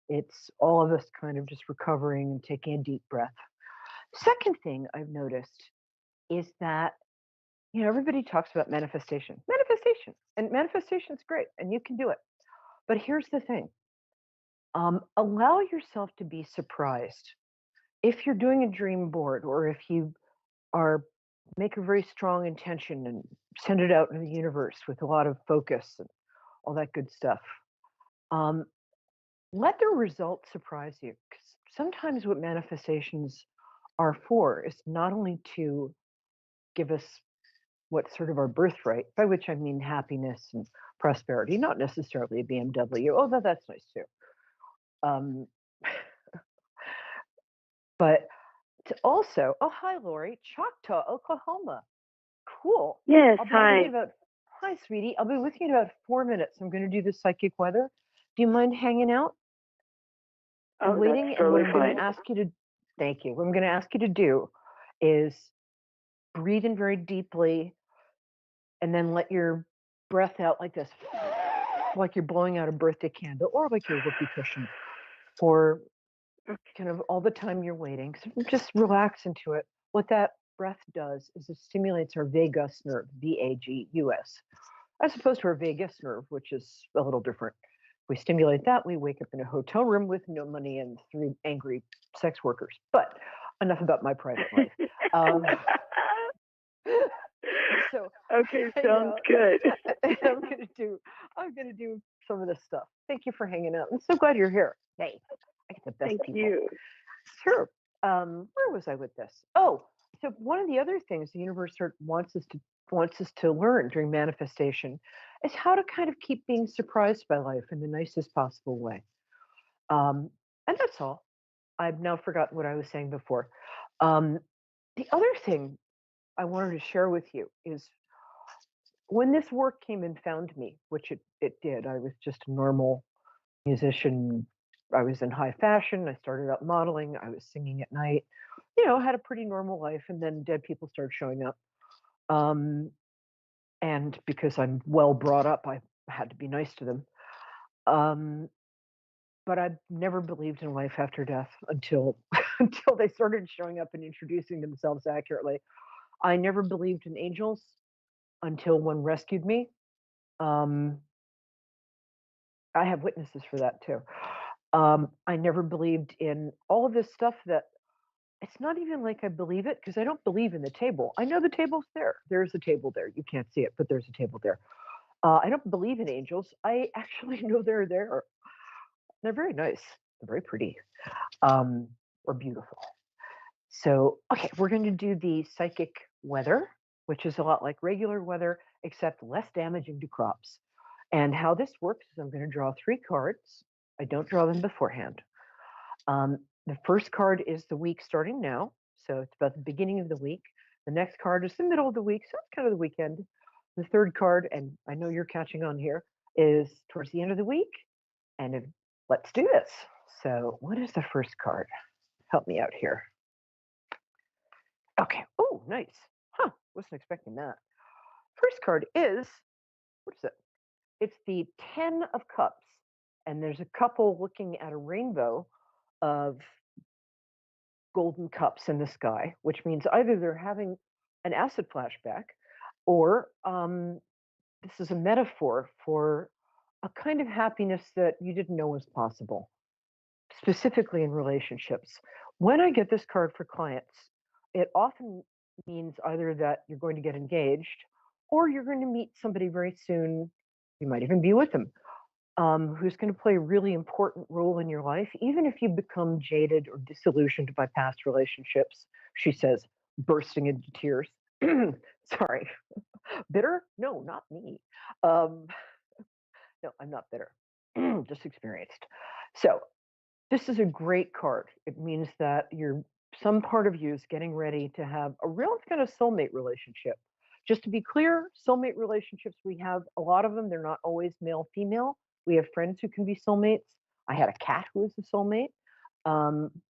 It's all of us kind of just recovering and taking a deep breath. Second thing I've noticed is that, everybody talks about manifestation, and manifestation is great, and you can do it. But here's the thing. Allow yourself to be surprised. If you're doing a dream board, or if you make a very strong intention and send it out in the universe with a lot of focus and all that good stuff, let the results surprise you. 'Cause sometimes what manifestations are for is not only to give us what's sort of our birthright, by which I mean happiness and prosperity, not necessarily a BMW, although that's nice too. But to also, oh, hi, Lori, Choctaw, Oklahoma. Cool. Yes, hi. Hi, sweetie. I'll be with you in about 4 minutes. I'm going to do the psychic weather. Do you mind hanging out? I'm waiting, and what I'm going to ask you to, thank you. What I'm going to ask you to do is breathe in very deeply and then let your breath out like this, like you're blowing out a birthday candle or like you're whoopee cushion for kind of all the time you're waiting. So just relax into it. What that breath does is it stimulates our vagus nerve, VAGUS, as opposed to our vagus nerve, which is a little different. We stimulate that, we wake up in a hotel room with no money and 3 angry sex workers. But enough about my private life. Okay, sounds good. I'm gonna do some of this stuff. Thank you for hanging out. I'm so glad you're here. Hey, I get the best people. Thank you. Sure. Where was I with this? Oh, so one of the other things the universe wants us to learn during manifestation is how to kind of keep being surprised by life in the nicest possible way. And that's all. I've now forgotten what I was saying before. The other thing I wanted to share with you is when this work came and found me, which it did. I was just a normal musician. I was in high fashion. I started out modeling. I was singing at night. Had a pretty normal life. And then dead people started showing up. And because I'm well brought up, I had to be nice to them. But I never believed in life after death until they started showing up and introducing themselves accurately. I never believed in angels until one rescued me. I have witnesses for that too. I never believed in all of this stuff that it's not even like I believe it because I don't believe in the table. I know the table's there. There's a table there. You can't see it, but there's a table there. I don't believe in angels. I actually know they're there. They're very nice. They're very pretty, or beautiful. So, okay, we're going to do the psychic weather, which is a lot like regular weather, except less damaging to crops. And how this works is I'm going to draw 3 cards. I don't draw them beforehand. The first card is the week starting now. So it's about the beginning of the week. The next card is the middle of the week. So it's kind of the weekend. The third card, and I know you're catching on here, is towards the end of the week. And let's do this. So what is the first card? Help me out here. Okay. Oh, nice. Huh. Wasn't expecting that. First card is, what is it? It's the 10 of Cups. And there's a couple looking at a rainbow of golden cups in the sky, which means either they're having an acid flashback or this is a metaphor for a kind of happiness that you didn't know was possible, specifically in relationships. When I get this card for clients, it often means either that you're going to get engaged or you're going to meet somebody very soon. You might even be with them, who's going to play a really important role in your life, even if you become jaded or disillusioned by past relationships, she says, bursting into tears. Sorry. Bitter? No, not me. No, I'm not bitter, just experienced. So this is a great card. It means that some part of you is getting ready to have a real kind of soulmate relationship. Just to be clear, soulmate relationships, we have a lot of them. They're not always male, female. We have friends who can be soulmates. I had a cat who was a soulmate.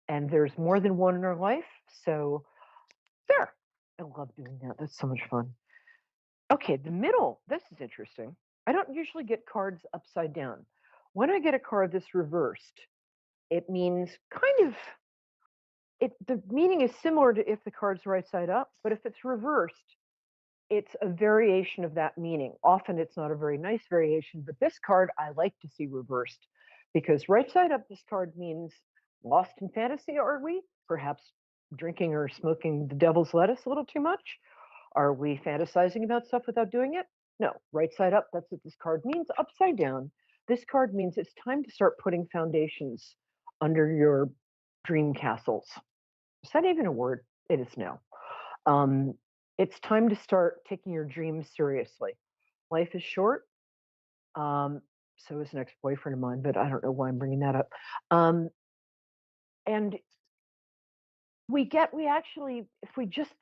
And there's more than one in our life. So there. I love doing that. That's so much fun. Okay, the middle. This is interesting. I don't usually get cards upside down. When I get a card that's reversed, it means kind of the meaning is similar to if the card's right side up, but if it's reversed, it's a variation of that meaning. Often it's not a very nice variation, but this card I like to see reversed because right side up, this card means lost in fantasy, are we? Perhaps drinking or smoking the devil's lettuce a little too much? Are we fantasizing about stuff without doing it? No, right side up, that's what this card means. Upside down, this card means it's time to start putting foundations under your dream castles. Is that even a word? It is now. It's time to start taking your dreams seriously. Life is short. So is an ex-boyfriend of mine, but I don't know why I'm bringing that up. And we actually, if we just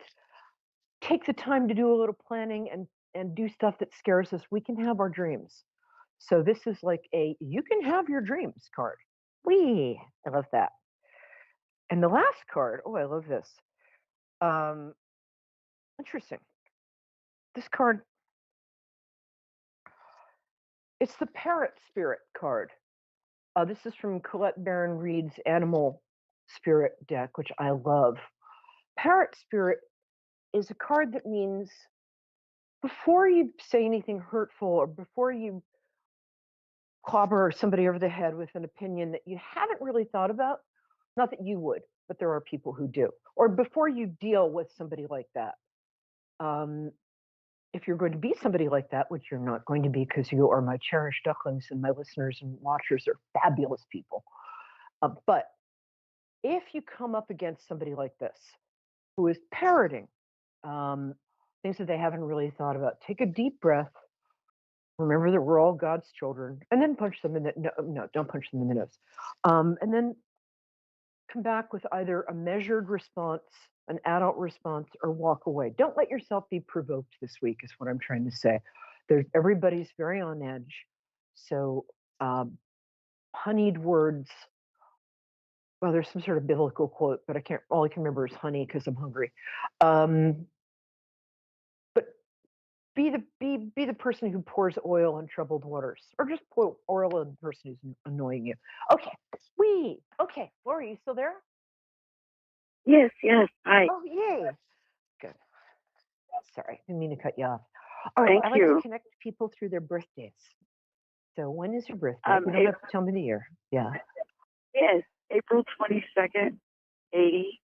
take the time to do a little planning and do stuff that scares us, we can have our dreams. So this is like you can have your dreams card. I love that. And the last card, oh, I love this. Interesting. This card, it's the Parrot Spirit card. This is from Colette Baron Reed's Animal Spirit deck, which I love. Parrot Spirit is a card that means before you say anything hurtful or before you clobber somebody over the head with an opinion that you haven't really thought about, not that you would, but there are people who do, or before you deal with somebody like that, if you're going to be somebody like that, which you're not going to be because you are my cherished ducklings and my listeners and watchers are fabulous people. But if you come up against somebody like this, who is parroting things that they haven't really thought about, take a deep breath. Remember that we're all God's children, and then punch them in the no, don't punch them in the nose, and then come back with either a measured response, an adult response, or walk away. Don't let yourself be provoked this week, is what I'm trying to say. Everybody's very on edge, so honeyed words. Well, there's some sort of biblical quote, but all I can remember is honey because I'm hungry. But be the person who pours oil on troubled waters, or just pour oil on the person who's annoying you. Okay, okay, Laura, you still there? Yes, hi. Oh, yay. Good. Sorry, didn't mean to cut you off. All right, Thank I like you. to connect people through their birthdays. So when is your birthday? Um, You don't have to tell me the year. Yeah. yes, April 22nd, 80.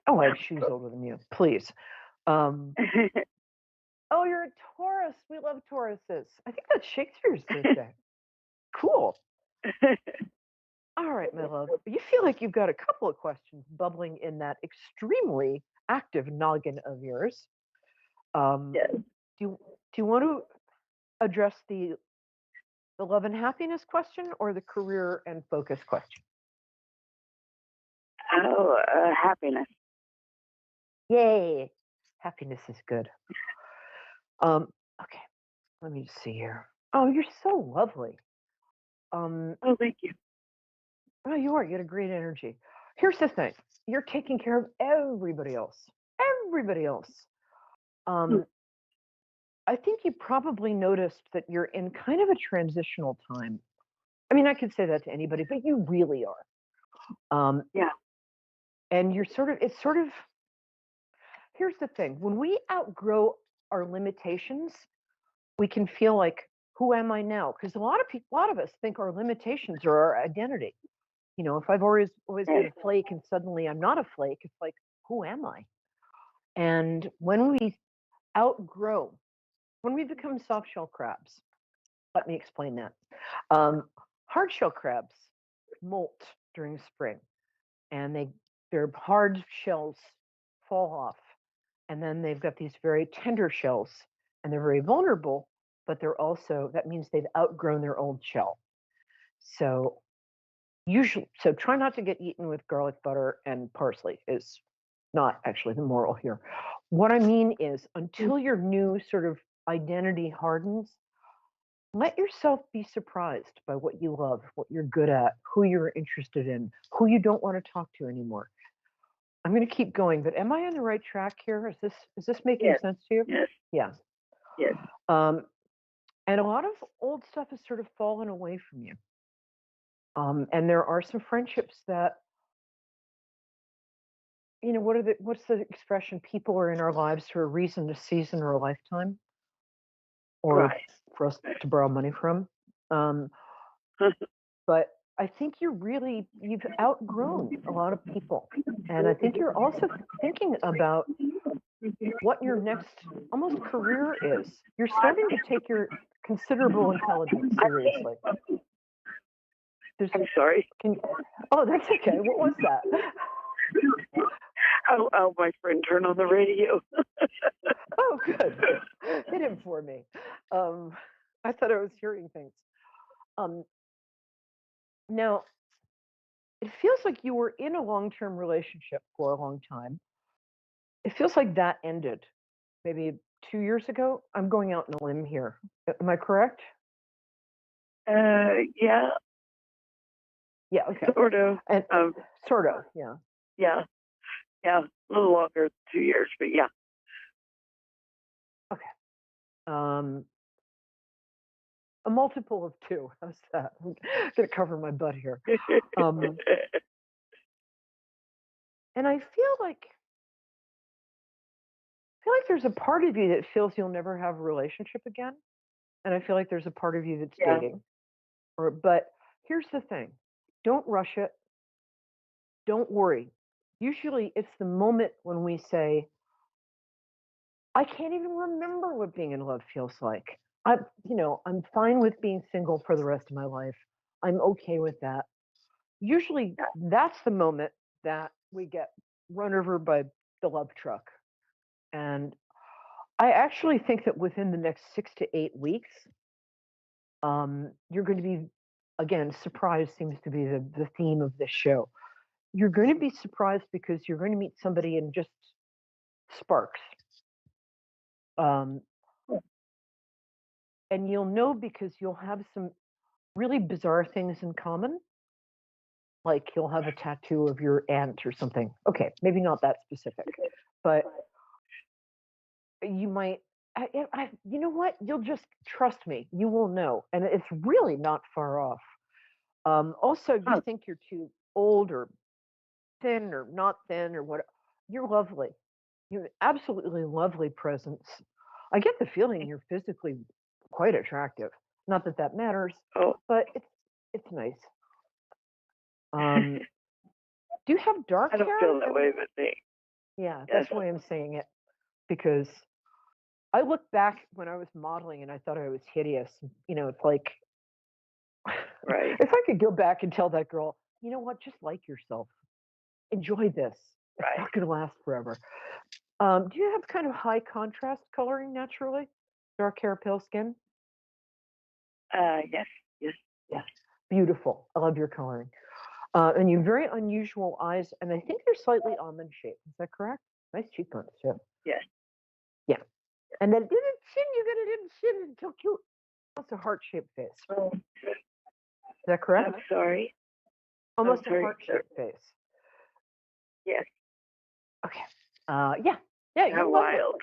Oh, I have shoes older than you. Please. Um, oh, you're a Taurus. We love Tauruses. I think that's Shakespeare's birthday. Cool. All right, my love. You feel like you've got a couple of questions bubbling in that extremely active noggin of yours. Yes. Do you want to address the love and happiness question or the career and focus question? Oh, happiness. Yay. Happiness is good. Okay. Let me just see here. Oh, you're so lovely. Oh, thank you. Oh, you are. You had a great energy. Here's the thing. You're taking care of everybody else. Everybody else. I think you probably noticed that you're in kind of a transitional time. I mean, I could say that to anybody, but you really are. Yeah. And you're here's the thing. When we outgrow our limitations, we can feel like, who am I now? Because a lot of us think our limitations are our identity. You know, if I've always been a flake and suddenly I'm not a flake, it's like, who am I? And when we outgrow, when we become soft shell crabs, let me explain that. Hard shell crabs molt during spring, and their hard shells fall off, and then they've got these very tender shells, and they're very vulnerable, but that means they've outgrown their old shell. So try not to get eaten with garlic butter and parsley is not actually the moral here. What I mean is, until your new sort of identity hardens, let yourself be surprised by what you love, what you're good at, who you're interested in, who you don't want to talk to anymore. I'm going to keep going, but am I on the right track here? Is this making sense to you? Yes. Yeah. Yes. And a lot of old stuff has sort of fallen away from you. And there are some friendships that, you know, what's the expression? People are in our lives for a reason, a season, or a lifetime, or for us to borrow money from. But I think you've outgrown a lot of people. And I think you're also thinking about what your next almost career is. You're starting to take your considerable intelligence seriously. I'm sorry. Oh, that's okay. What was that? Oh, my friend turned on the radio. Oh, good. Hit him for me. I thought I was hearing things. Now, it feels like you were in a long-term relationship for a long time. It feels like that ended maybe 2 years ago. I'm going out on a limb here. Am I correct? Yeah. Yeah, okay. Sort of. And, sort of, yeah. Yeah. Yeah. A little longer, 2 years, but yeah. Okay. A multiple of 2. How's that? I'm gonna cover my butt here. And I feel like there's a part of you that feels you'll never have a relationship again, and I feel like there's a part of you that's dating. But here's the thing: don't rush it. Don't worry. Usually, it's the moment when we say, "I can't even remember what being in love feels like. I'm fine with being single for the rest of my life. I'm okay with that." Usually, that's the moment that we get run over by the love truck. And I actually think that within the next 6 to 8 weeks, you're going to be, again, surprise seems to be the theme of this show. You're going to be surprised because you're going to meet somebody in just sparks. And you'll know because you'll have some really bizarre things in common. Like you'll have a tattoo of your aunt or something. Okay, maybe not that specific, but you might, you know what? You'll just trust me. You will know. And it's really not far off. Also, you think you're too old or thin or not thin or what. You're lovely. You're absolutely lovely presence. I get the feeling you're physically quite attractive. Not that that matters, Oh, but it's nice. Do you have dark I don't hair? feel that way, but thanks. Yeah, Yes. that's why I'm saying it, because I look back when I was modeling and I thought I was hideous. It's like Right. if I could go back and tell that girl, you know what, just like yourself, enjoy this. It's Right. not going to last forever. Do you have kind of high contrast coloring naturally? Dark hair, pale skin? Yes. Yes. Yeah, beautiful. I love your coloring. And you have very unusual eyes, and I think they're slightly almond shaped. Is that correct? Nice cheekbones too. Yes. Yeah. And that little chin, you got a little chin, it's so cute. Almost a heart shaped face. Oh, Is that correct? I'm sorry. Almost a sorry, heart shaped face. Yes. Okay. Yeah. Yeah, How you're wild.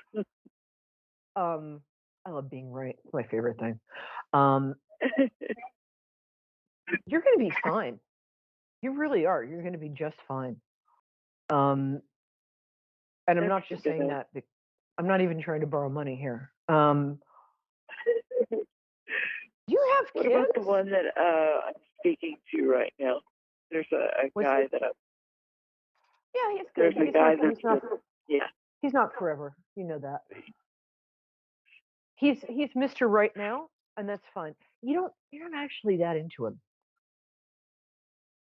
I love being right. It's my favorite thing. You're going to be fine. You really are. You're going to be just fine. And I'm not just saying that. I'm not even trying to borrow money here. Do you have What kids? about the one that I'm speaking to right now? There's a guy that I'm. Yeah, he's good. There's a guy that's. Yeah. He's not forever. You know that. He's Mr. Right now, and that's fine. You're not actually that into him.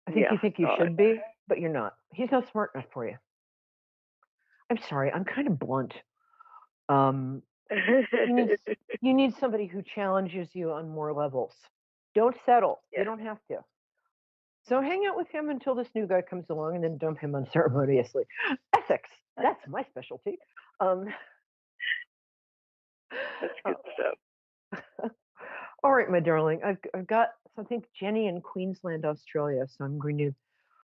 I think you think you should be, but you're not. He's not smart enough for you. I'm sorry, I'm kind of blunt. You need somebody who challenges you on more levels. Don't settle. Yeah. You don't have to. So hang out with him until this new guy comes along, and then dump him unceremoniously. Ethics. That's my specialty. That's good stuff. All right, my darling. I've got, I think, Jenny in Queensland, Australia. So I'm going to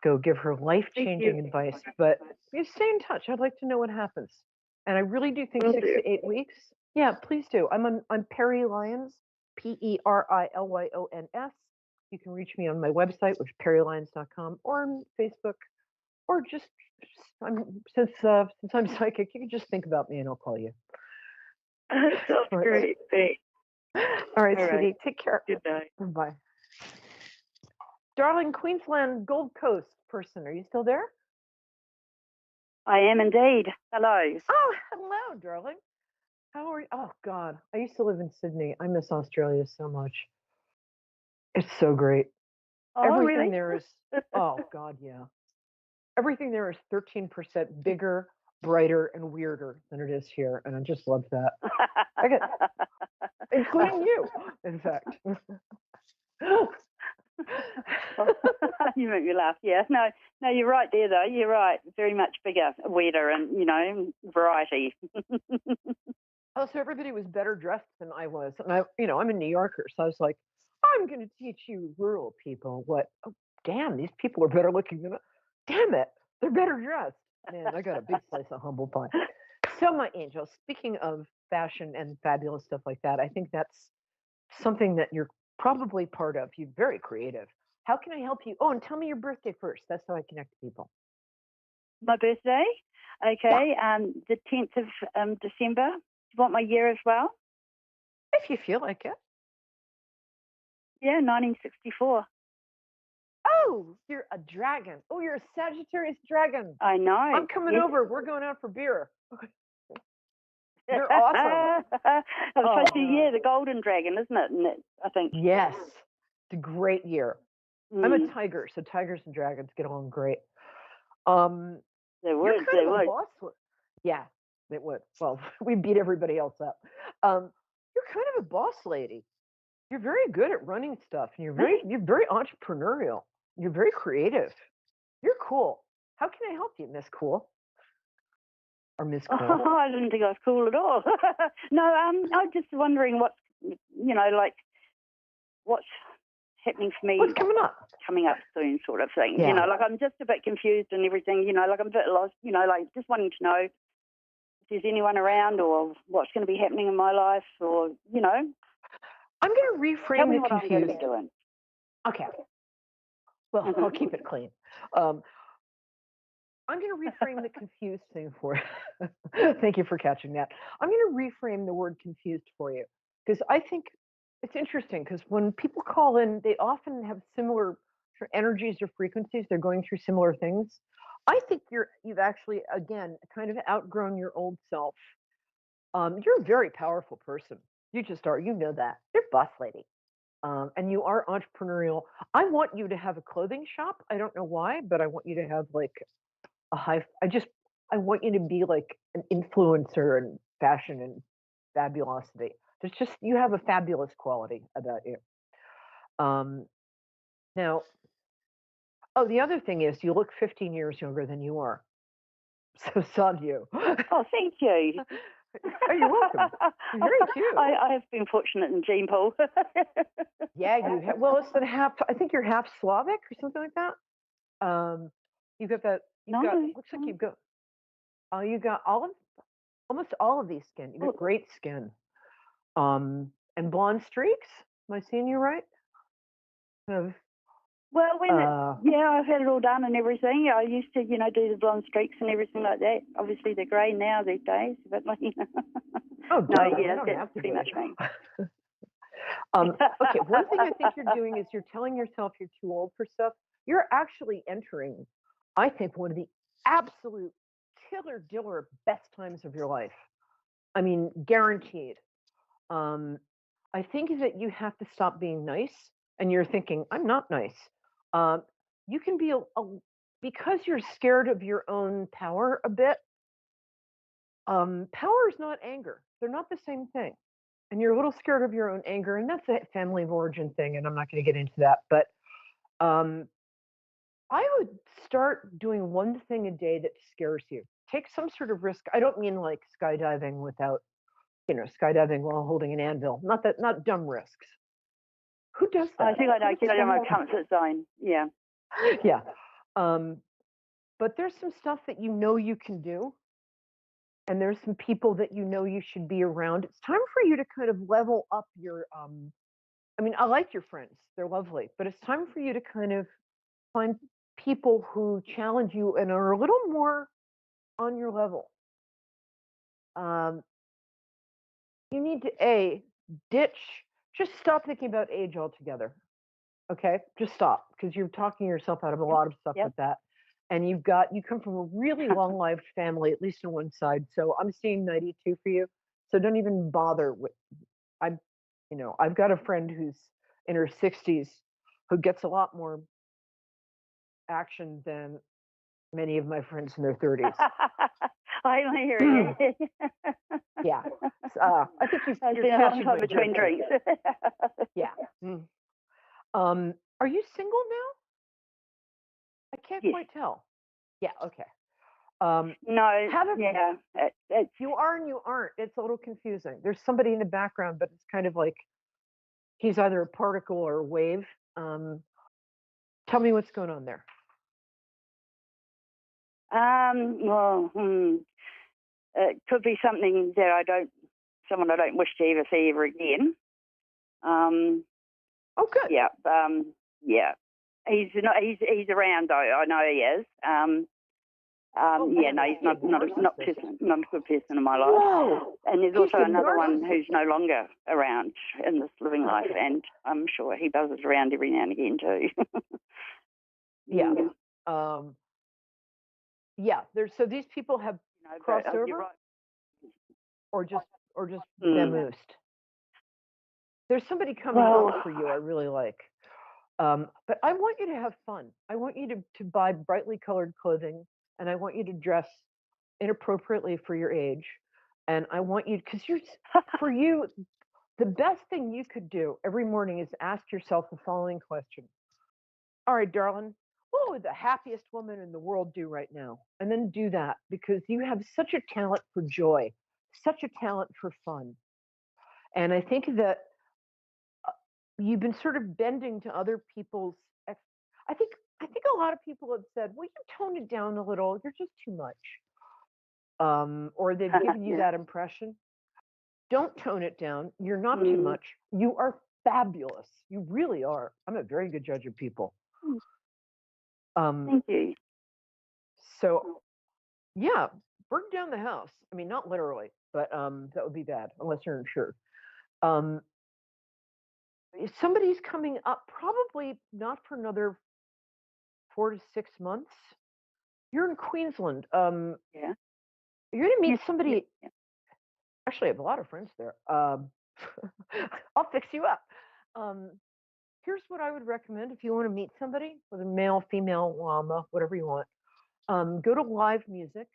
go give her life-changing advice. But you stay in touch. I'd like to know what happens. And I really do think 6 to 8 weeks. Yeah, please do. I'm Perry Lyons, PERILYONS. You can reach me on my website, which is perrylyons.com, or on Facebook, or just since I'm psychic, you can just think about me and I'll call you. Sounds great. Thanks. All right, sweetie. Take care. Good night. Bye. Darling Queensland Gold Coast person, are you still there? I am indeed. Hello. Oh, hello, darling. How are you? Oh, God. I used to live in Sydney. I miss Australia so much. It's so great. Oh, Everything really? there is, oh, God, yeah. Everything there is 13% bigger, brighter, and weirder than it is here. And I just love that. Including you, in fact. You make me laugh. Yeah. No, you're right there, though. You're right. Very much bigger, weirder, and, variety. Oh, so everybody was better dressed than I was. And I'm a New Yorker. So I was like, I'm going to teach you rural people what, oh, damn, these people are better looking than, damn it, they're better dressed. Man, I got a big slice of humble pie. So my angel, speaking of fashion and fabulous stuff like that, I think that's something that you're probably part of. You're very creative. How can I help you? Oh, and tell me your birthday first. That's how I connect to people. My birthday? Okay. Yeah. The 10th of December. Do you want my year as well? If you feel like it. Yeah, 1964. Oh, you're a dragon. Oh, you're a Sagittarius dragon. I know. I'm coming over. We're going out for beer. You're awesome. The golden dragon, isn't it? I think. Yes. It's a great year. I'm a tiger, so tigers and dragons get along great. They would. Yeah, it would. Well, we beat everybody else up. You're kind of a boss lady. You're very good at running stuff, and you're very entrepreneurial. You're very creative. You're cool. How can I help you, Miss Cool? Or Miss Cool? Oh, I didn't think I was cool at all. No, I'm just wondering what's happening for me. What's coming up? Coming up soon, sort of thing. Yeah. I'm just a bit confused and everything. I'm a bit lost. Just wanting to know if there's anyone around or what's going to be happening in my life, or I'm going to reframe tell me the what confused. I'm going to be doing. Okay. Well, I'll keep it clean. I'm going to reframe the confused thing for you. Thank you for catching that. I'm going to reframe the word confused for you, because I think it's interesting because when people call in, they often have similar sort of energies or frequencies. They're going through similar things. I think you've actually again kind of outgrown your old self. You're a very powerful person. You just are. You know that. You're a boss lady. And you are entrepreneurial. I want you to have a clothing shop. I don't know why, but I want you to have like a high. I want you to be like an influencer in fashion and fabulosity. There's just you have a fabulous quality about you. Um, now, oh, the other thing is you look 15 years younger than you are. So son you. Oh, thank you. Oh, you're welcome. You're very cute. I have been fortunate in gene pool. Yeah, you have. Well, it's the half. I think you're half Slavic or something like that. You've got that. You've got. Looks like you've got. Oh, you got almost all of these skin. You got great skin. And blonde streaks. Am I seeing you right? Of, Well, yeah, I've had it all done and everything. I used to, do the blonde streaks and everything like that. Obviously, they're grey now these days, but like, oh, no, yeah, that's pretty much me. Okay, one thing I think you're doing is you're telling yourself you're too old for stuff. You're actually entering, I think, one of the absolute killer diller best times of your life. I mean, guaranteed. I think that you have to stop being nice, and you're thinking, I'm not nice. You can be because you're scared of your own power a bit. Power is not anger; they're not the same thing. And you're a little scared of your own anger, and that's a family of origin thing. And I'm not going to get into that, but I would start doing one thing a day that scares you. Take some sort of risk. I don't mean like skydiving without skydiving while holding an anvil. Not dumb risks. Who does that? I think I know. Get out of my comfort zone. Yeah. Yeah. But there's some stuff that you can do, and there's some people that you should be around. It's time for you to kind of level up your. I mean, I like your friends; they're lovely, but it's time for you to kind of find people who challenge you and are a little more on your level. You need to just stop thinking about age altogether. Okay, just stop because you're talking yourself out of a lot of stuff with that. And you come from a really long-lived family, at least on one side. So I'm seeing 92 for you. So don't even bother with. I've got a friend who's in her 60s who gets a lot more action than many of my friends in their 30s. I'm hearing you. Yeah. I think you've been a long time between drinks. Yeah. Are you single now? I can't quite tell. Yeah. Okay. No. You are and you aren't. It's a little confusing. There's somebody in the background, but it's kind of like he's either a particle or a wave. Tell me what's going on there. Well, it could be something that someone I don't wish to ever see ever again. Oh, good. Yeah. Yeah. He's not. He's around though. I know he is. Yeah. No, he's not a good person in my life. Whoa. And there's also another one who's no longer around in this living life, and I'm sure he buzzes around every now and again too. Yeah. Yeah. So these people have crossed over, right. or just vamoosed. There's somebody coming up for you I really like. But I want you to have fun. I want you to buy brightly colored clothing, and I want you to dress inappropriately for your age. And I want you, because for you, the best thing you could do every morning is ask yourself the following question. All right, darling, what would the happiest woman in the world do right now? And then do that, because you have such a talent for joy, such a talent for fun. And I think that you've been sort of bending to other people's. I think a lot of people have said, "Well, you tone it down a little. You're just too much," or they've given you that impression. Don't tone it down. You're not too much. You are fabulous. You really are. I'm a very good judge of people. Thank you. So, yeah, burn down the house. I mean, not literally, but that would be bad unless you're insured. somebody's coming up, probably not for another 4 to 6 months. You're in Queensland. Yeah. You're going to meet Yes, somebody. yes. Actually, I have a lot of friends there. I'll fix you up. Here's what I would recommend if you want to meet somebody, whether male, female, llama, whatever you want. Go to live music,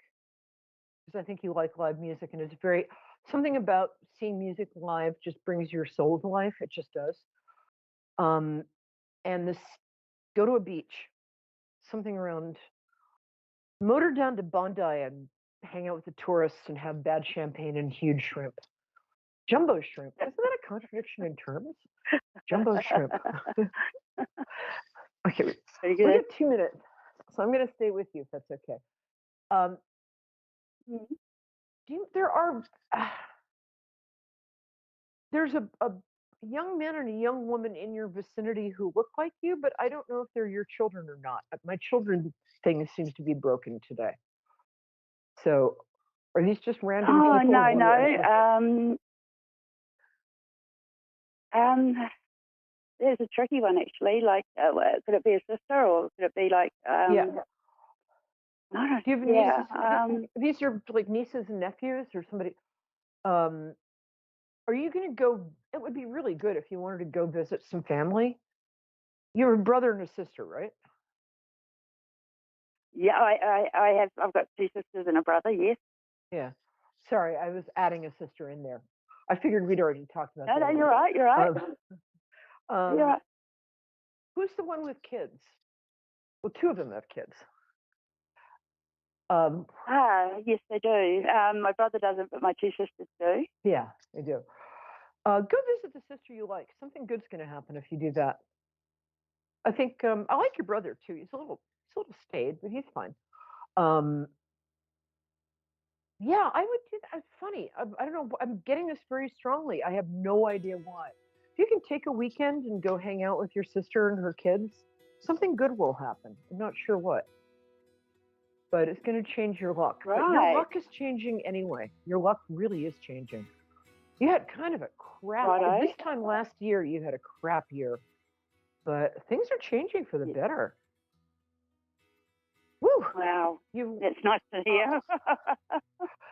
because I think you like live music, and it's very something about seeing music live just brings your soul to life. It just does. And this, go to a beach, something around. Motor down to Bondi and hang out with the tourists and have bad champagne and huge shrimp. Jumbo shrimp. Isn't that a contradiction in terms? Jumbo shrimp. Okay, we got 2 minutes, so I'm going to stay with you if that's okay. There's a young man and a young woman in your vicinity who look like you, but I don't know if they're your children or not. My children thing seems to be broken today. So, are these just random people? Oh, no. There's a tricky one actually. Like, could it be a sister, or could it be like? Yeah. No, Do you have nieces? These are like nieces and nephews, or somebody. Are you going to go? It would be really good if you wanted to go visit some family. You're a brother and a sister, right? Yeah, I've got 2 sisters and a brother. Yes. Yeah. Sorry, I was adding a sister in there. I figured we'd already talked about that. No, you're right. You're right. You're right. Who's the one with kids? Well, 2 of them have kids. Yes, they do. My brother doesn't, but my 2 sisters do. Yeah, they do. Go visit the sister you like. Something good's going to happen if you do that. I think I like your brother too. He's a little staid, but he's fine. Yeah, I would do that. It's funny. I don't know. I'm getting this very strongly. I have no idea why. If you can take a weekend and go hang out with your sister and her kids, something good will happen. I'm not sure what, but it's going to change your luck. Right. But your luck is changing anyway. Your luck really is changing. You had kind of a crap. Right. This time last year, you had a crap year, but things are changing for the better. Woo! Wow. That's nice to hear.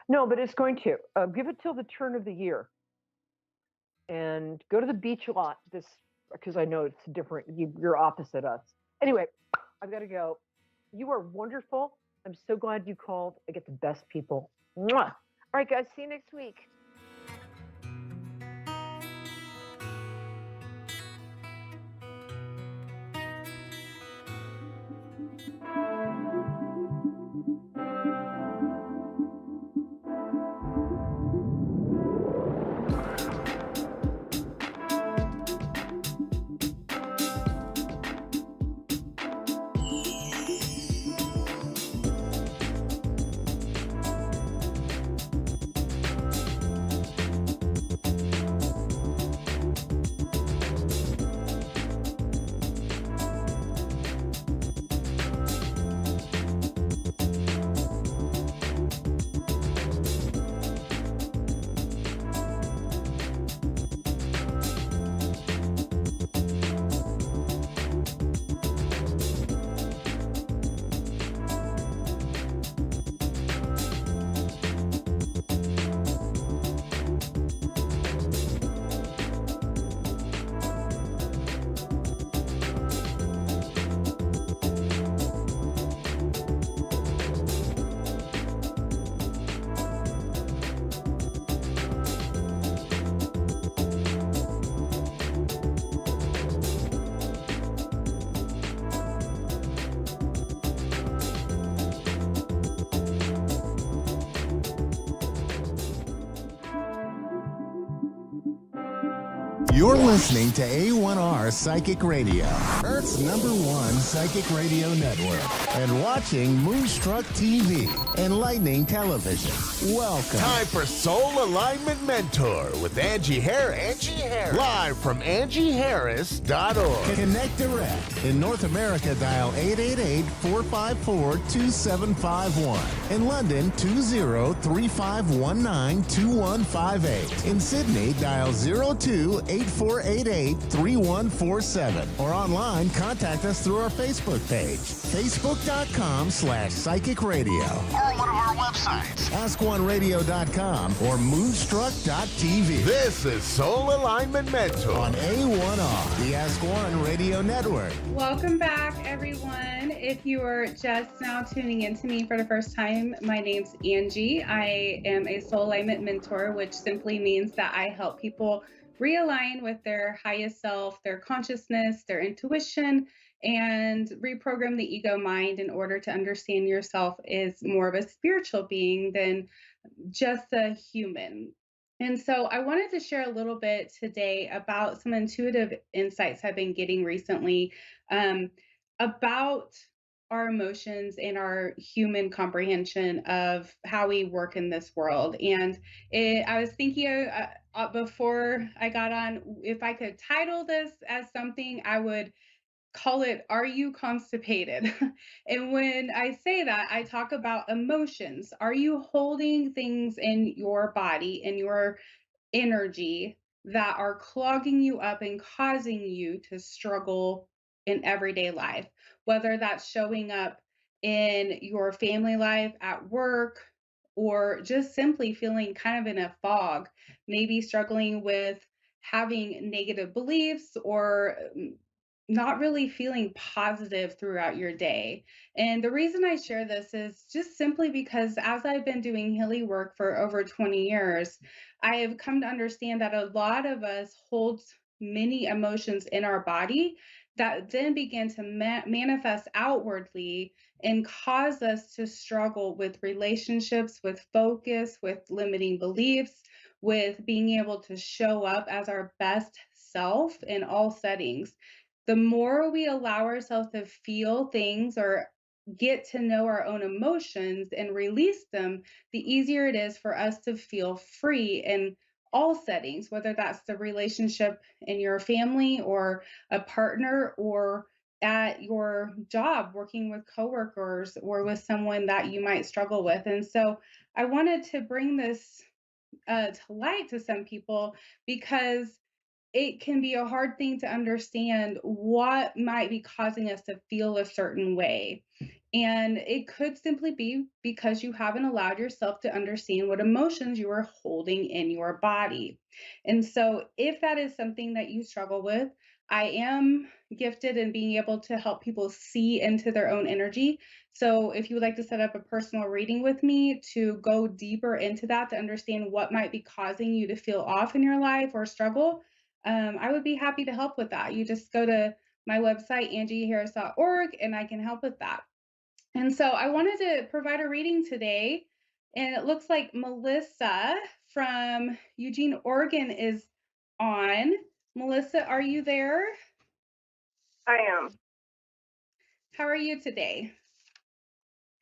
No, but it's going to. Give it till the turn of the year. And go to the beach a lot, because I know it's different. You're opposite us. Anyway, I've got to go. You are wonderful. I'm so glad you called. I get the best people. Mwah! All right, guys. See you next week. You're listening to A1R Psychic Radio, Earth's #1 psychic radio network, and watching Moonstruck TV, enlightening television. Welcome. Time for Soul Alignment Mentor with Angie Harris. Live from angieharris.org. Connect direct. In North America, dial 888-454-2751. In London, 20-3519-2158. In Sydney, dial 02 888-3488-3147. Or online, contact us through our Facebook page, facebook.com/Psychic Radio. Or one of our websites, askoneradio.com or moonstruck.tv. This is Soul Alignment Mentor on A1R, the Ask One Radio Network. Welcome back, everyone. If you are just now tuning in to me for the first time, my name's Angie. I am a Soul Alignment Mentor, which simply means that I help people realign with their highest self, their consciousness, their intuition, and reprogram the ego mind in order to understand yourself as more of a spiritual being than just a human. And so I wanted to share a little bit today about some intuitive insights I've been getting recently about our emotions and our human comprehension of how we work in this world. And I was thinking before I got on, if I could title this as something, I would call it, Are You Constipated? And when I say that, I talk about emotions. Are you holding things in your body, in your energy, that are clogging you up and causing you to struggle in everyday life? Whether that's showing up in your family life, at work, or just simply feeling kind of in a fog, maybe struggling with having negative beliefs or not really feeling positive throughout your day. And the reason I share this is just simply because as I've been doing healing work for over 20 years, I have come to understand that a lot of us hold many emotions in our body that then begin to manifest outwardly and cause us to struggle with relationships, with focus, with limiting beliefs, with being able to show up as our best self in all settings. The more we allow ourselves to feel things or get to know our own emotions and release them, the easier it is for us to feel free in all settings, whether that's the relationship in your family or a partner or at your job, working with coworkers or with someone that you might struggle with. And so I wanted to bring this to light to some people because it can be a hard thing to understand what might be causing us to feel a certain way. And it could simply be because you haven't allowed yourself to understand what emotions you are holding in your body. And so, if that is something that you struggle with, I am gifted in being able to help people see into their own energy. So, if you would like to set up a personal reading with me to go deeper into that to understand what might be causing you to feel off in your life or struggle, I would be happy to help with that. You just go to my website, angieharris.org, and I can help with that. And so I wanted to provide a reading today, and it looks like Melissa from Eugene, Oregon is on. Melissa, are you there? I am. How are you today?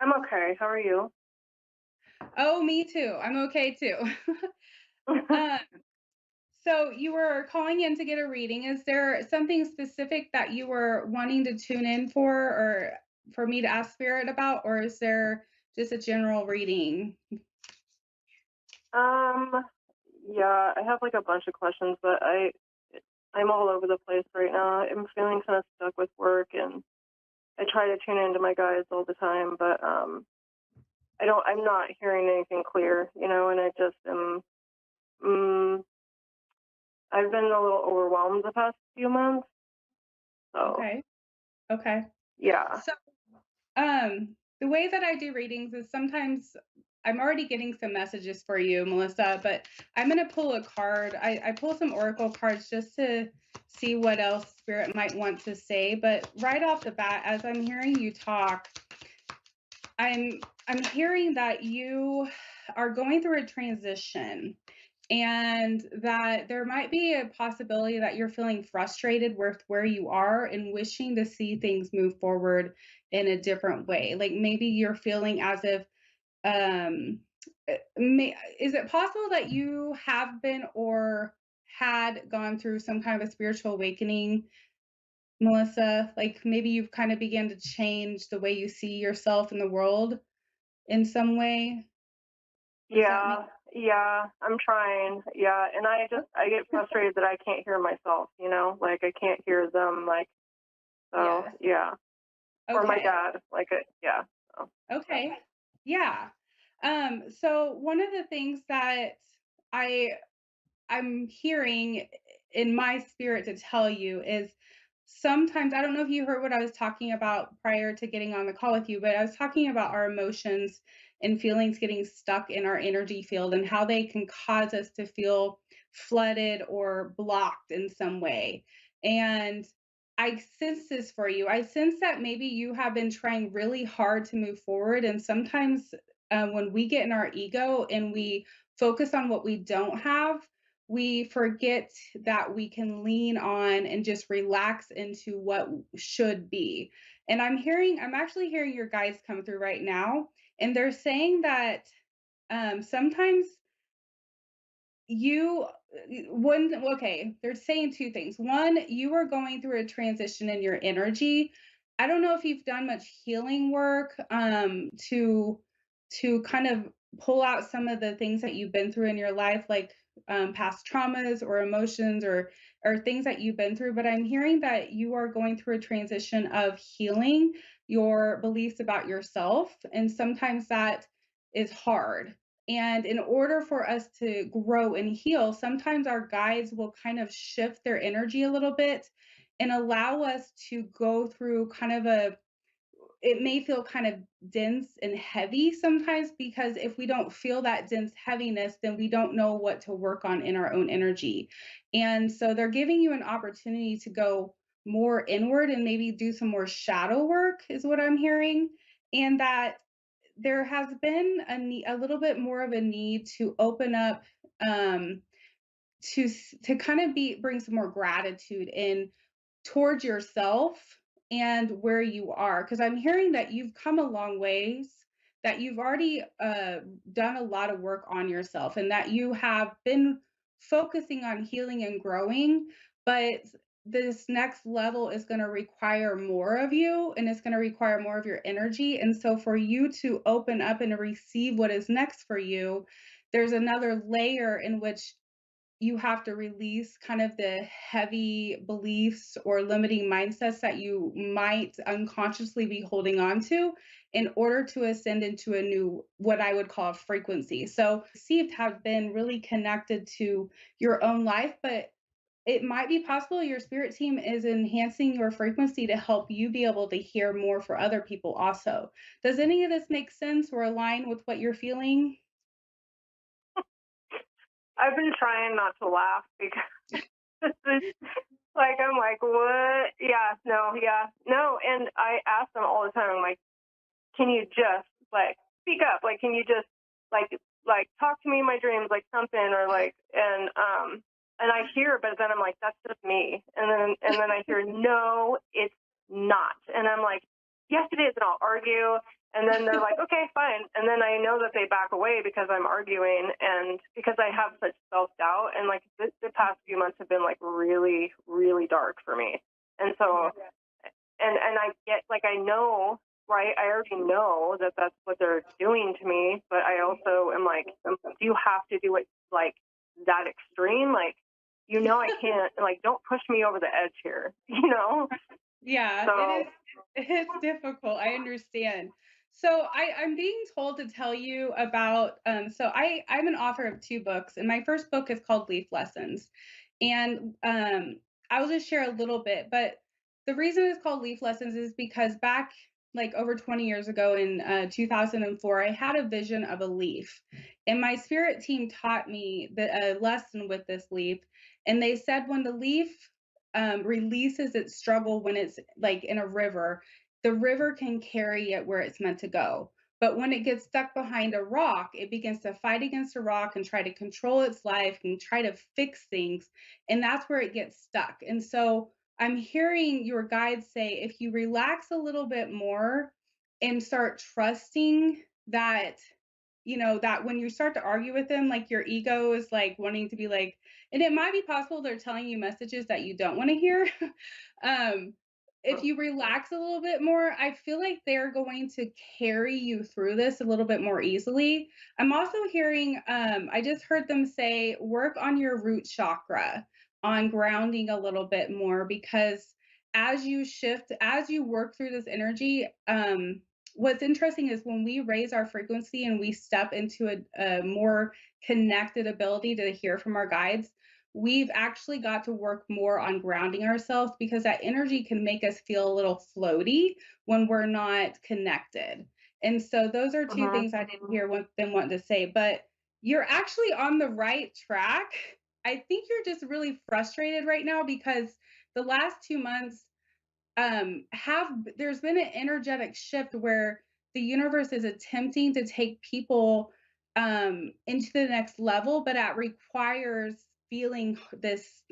I'm okay. How are you? Oh, me too. I'm okay too. So you were calling in to get a reading. Is there something specific that you were wanting to tune in for or for me to ask Spirit about, or is there just a general reading? Yeah, I have like a bunch of questions, but I'm all over the place right now. I'm feeling kind of stuck with work, and I try to tune into my guides all the time, but I'm not hearing anything clear, and I just am. I've been a little overwhelmed the past few months. So. Okay. Yeah. So, the way that I do readings is sometimes I'm already getting some messages for you, Melissa, but I'm going to pull a card. I pull some oracle cards just to see what else Spirit might want to say. But right off the bat, as I'm hearing you talk, I'm hearing that you are going through a transition, and that there might be a possibility that you're feeling frustrated with where you are and wishing to see things move forward in a different way. Like maybe you're feeling as if, is it possible that you have been or had gone through some kind of a spiritual awakening, Melissa? Like maybe you've kind of began to change the way you see yourself in the world in some way? Yeah, Yeah, I'm trying. Yeah, and I get frustrated that I can't hear myself, you know? Like I can't hear them, like, so yeah. Or my Okay. dad, like yeah. So. Okay. Yeah. So one of the things that I'm hearing in my spirit to tell you is sometimes, I don't know if you heard what I was talking about prior to getting on the call with you, but I was talking about our emotions and feelings getting stuck in our energy field and how they can cause us to feel flooded or blocked in some way. And I sense this for you. I sense that maybe you have been trying really hard to move forward. And sometimes when we get in our ego and we focus on what we don't have, we forget that we can lean on and just relax into what should be. And I'm actually hearing your guides come through right now. And they're saying that sometimes you one okay, they're saying two things. One, you are going through a transition in your energy. I don't know if you've done much healing work to kind of pull out some of the things that you've been through in your life, like past traumas or emotions or things that you've been through, but I'm hearing that you are going through a transition of healing your beliefs about yourself, and sometimes that is hard. And in order for us to grow and heal, sometimes our guides will kind of shift their energy a little bit and allow us to go through kind of it may feel kind of dense and heavy sometimes, because if we don't feel that dense heaviness, then we don't know what to work on in our own energy. And so they're giving you an opportunity to go more inward and maybe do some more shadow work, is what I'm hearing. And that there has been a little bit more of a need to open up um, to kind of bring some more gratitude in towards yourself and where you are, because I'm hearing that you've come a long ways, that you've already done a lot of work on yourself, and that you have been focusing on healing and growing, but this next level is going to require more of you, and it's going to require more of your energy. And so for you to open up and receive what is next for you, there's another layer in which you have to release kind of the heavy beliefs or limiting mindsets that you might unconsciously be holding on to in order to ascend into a new, what I would call a frequency. So received have been really connected to your own life, but it might be possible your spirit team is enhancing your frequency to help you be able to hear more for other people also. Does any of this make sense or align with what you're feeling? I've been trying not to laugh because like I'm like, what? Yeah, no. And I ask them all the time. I'm like, can you just like speak up? Like, can you just like talk to me in my dreams, like something, or like and I hear, but then I'm like, that's just me. And then I hear, no, it's not. And I'm like, yes, it is. And I'll argue. And then they're like, okay, fine. And then I know that they back away because I'm arguing and because I have such self-doubt. And like the past few months have been like really, really dark for me. And so, and I get like, I know, right? I already know that that's what they're doing to me. But I also am like, do you have to do it like that extreme? Like, you know, I can't, like, don't push me over the edge here, you know? Yeah, So, it's difficult. I understand. So I'm being told to tell you about so I'm an author of two books, and my first book is called Leaf Lessons. And I'll just share a little bit, but the reason it's called Leaf Lessons is because back like over 20 years ago in 2004, I had a vision of a leaf. And my spirit team taught me a lesson with this leaf. And they said when the leaf releases its struggle when it's like in a river, the river can carry it where it's meant to go. But when it gets stuck behind a rock, it begins to fight against a rock and try to control its life and try to fix things. And that's where it gets stuck. And so I'm hearing your guides say if you relax a little bit more and start trusting that, you know, that when you start to argue with them, like your ego is like wanting to be like, and it might be possible they're telling you messages that you don't want to hear. um, if you relax a little bit more, I feel like they're going to carry you through this a little bit more easily. I'm also hearing, I just heard them say, work on your root chakra, on grounding a little bit more, because as you shift, as you work through this energy, what's interesting is when we raise our frequency and we step into a more connected ability to hear from our guides, we've actually got to work more on grounding ourselves, because that energy can make us feel a little floaty when we're not connected. And so those are two things I didn't hear them want to say, but you're actually on the right track. I think you're just really frustrated right now because the last 2 months there's been an energetic shift where the universe is attempting to take people into the next level, but it requires feeling this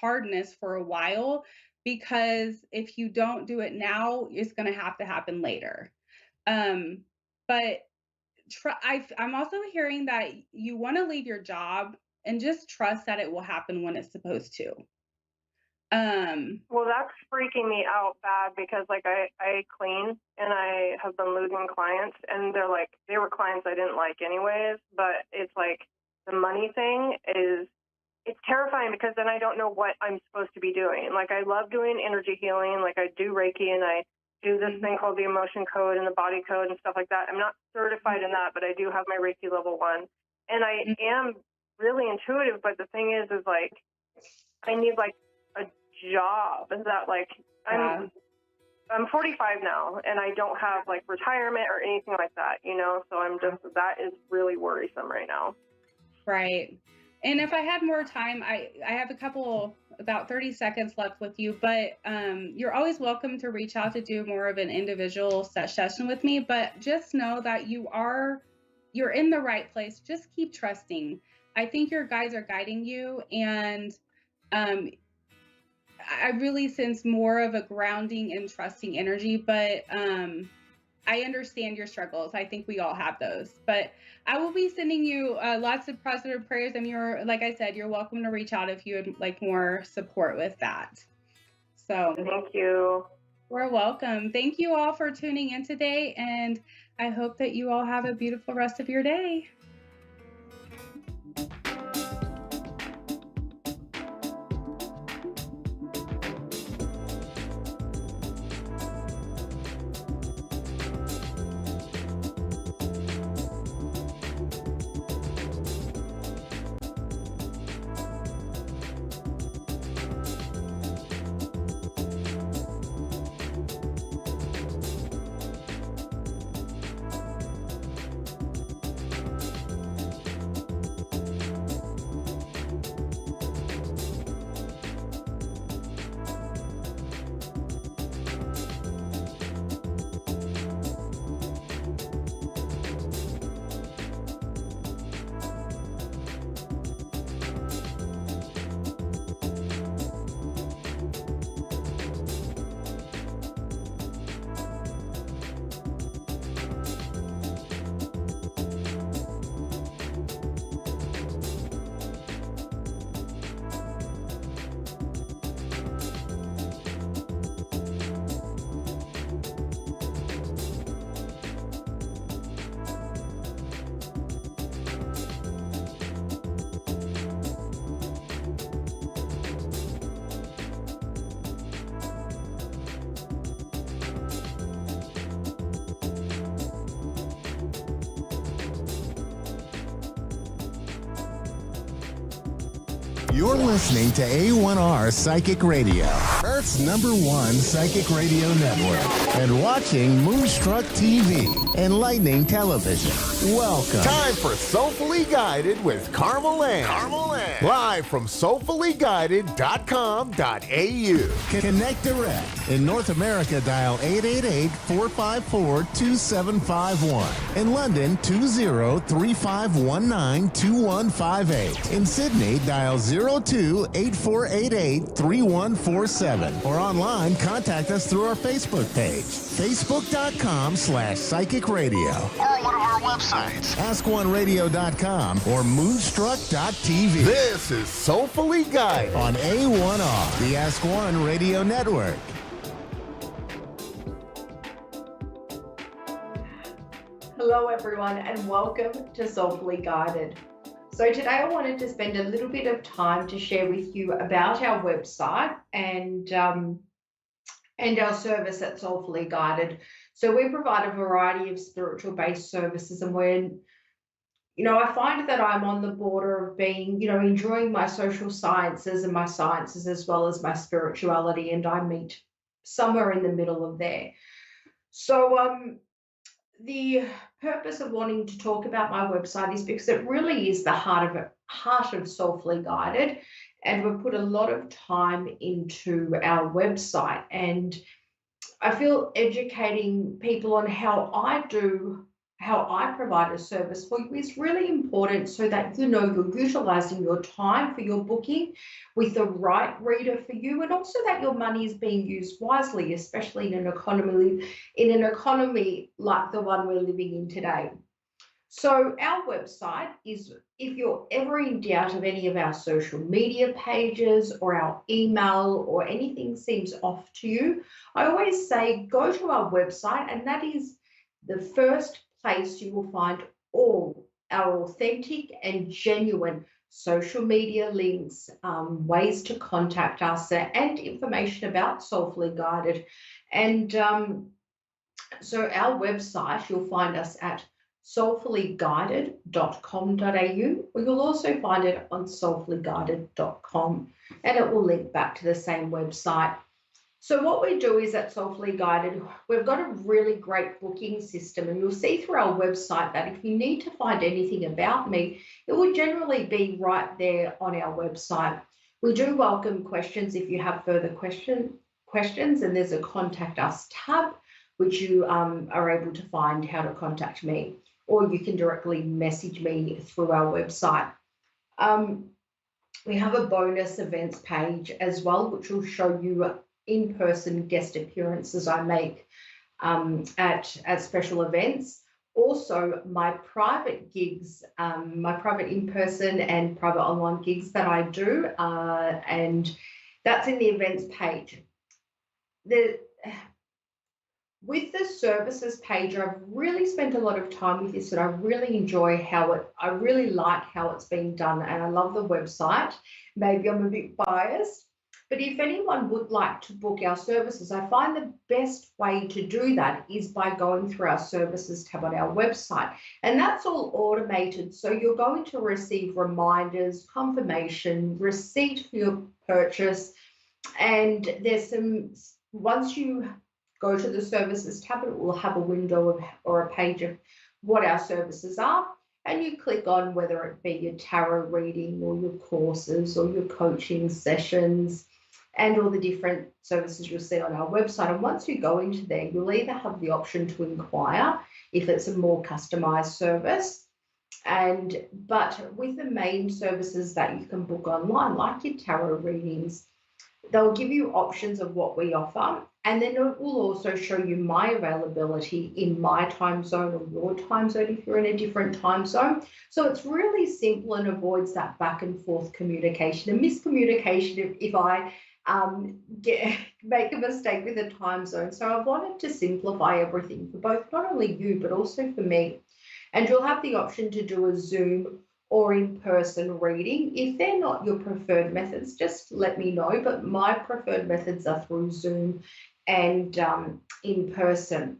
hardness for a while, because if you don't do it now, it's going to have to happen later. But I'm also hearing that you want to leave your job and just trust that it will happen when it's supposed to. Well, that's freaking me out bad, because like I clean and I have been losing clients, and they were clients I didn't like anyways, but it's like the money thing it's terrifying, because then I don't know what I'm supposed to be doing. Like, I love doing energy healing, like I do Reiki and I do this thing called the emotion code and the body code and stuff like that. I'm not certified in that, but I do have my Reiki level 1, and I am really intuitive, but the thing is like I need like a job, and that like I'm 45 now, and I don't have like retirement or anything like that, so I'm just, that is really worrisome right now. Right. And if I had more time, I have about 30 seconds left with you, but you're always welcome to reach out to do more of an individual session with me, but just know that you're in the right place. Just keep trusting. I think your guides are guiding you, and I really sense more of a grounding and trusting energy, but I understand your struggles. I think we all have those, but I will be sending you lots of positive prayers. And like I said, you're welcome to reach out if you would like more support with that. So thank you. You're welcome. Thank you all for tuning in today, and I hope that you all have a beautiful rest of your day. You're listening to A1R Psychic Radio, Earth's #1 psychic radio network, and watching Moonstruck TV, enlightening television. Welcome. Time for Soulfully Guided with Carmel Ann. Live from soulfullyguided.com.au. Connect direct. In North America, dial 888-454-2751. In London, 20-3519-2158. In Sydney, dial 0 202-8488-3147. Or online, contact us through our Facebook page, facebook.com/psychic radio. Or one of our websites, ask1radio.com or moonstruck.tv. This is Soulfully Guided on A1R, the Ask One Radio Network. Hello, everyone, and welcome to Soulfully Guided. So today I wanted to spend a little bit of time to share with you about our website and our service at Soulfully Guided. So we provide a variety of spiritual-based services, and I find that I'm on the border of being, enjoying my social sciences and my sciences as well as my spirituality, and I meet somewhere in the middle of there. So the purpose of wanting to talk about my website is because it really is the heart of Soulfully Guided, and we've put a lot of time into our website, and I feel educating people on how I provide a service for you is really important, so that you're utilizing your time for your booking with the right reader for you, and also that your money is being used wisely, especially in an economy like the one we're living in today. So our website is, if you're ever in doubt of any of our social media pages or our email or anything seems off to you, I always say go to our website, and that is the first place you will find all our authentic and genuine social media links, ways to contact us, and information about Soulfully Guided. And so our website, you'll find us at soulfullyguided.com.au, or you'll also find it on soulfullyguided.com, and it will link back to the same website. So what we do is at Soulfully Guided, we've got a really great booking system, and you'll see through our website that if you need to find anything about me, it will generally be right there on our website. We do welcome questions if you have further questions, and there's a Contact Us tab, which you are able to find how to contact me, or you can directly message me through our website. We have a bonus events page as well, which will show you in-person guest appearances I make at special events. Also, my private gigs, my private in-person and private online gigs that I do, and that's in the events page. With the services page, I've really spent a lot of time with this, and I really enjoy I really like how it's been done, and I love the website. Maybe I'm a bit biased, but if anyone would like to book our services, I find the best way to do that is by going through our services tab on our website. And that's all automated. So you're going to receive reminders, confirmation, receipt for your purchase. And once you go to the services tab, it will have a window or a page of what our services are. And you click on whether it be your tarot reading or your courses or your coaching sessions, and all the different services you'll see on our website. And once you go into there, you'll either have the option to inquire if it's a more customized service, but with the main services that you can book online, like your tarot readings, they'll give you options of what we offer, and then it will also show you my availability in my time zone or your time zone if you're in a different time zone. So it's really simple and avoids that back and forth communication and miscommunication if I make a mistake with a time zone. So I wanted to simplify everything for both not only you but also for me. And you'll have the option to do a Zoom or in-person reading. If they're not your preferred methods, just let me know. But my preferred methods are through Zoom and in person.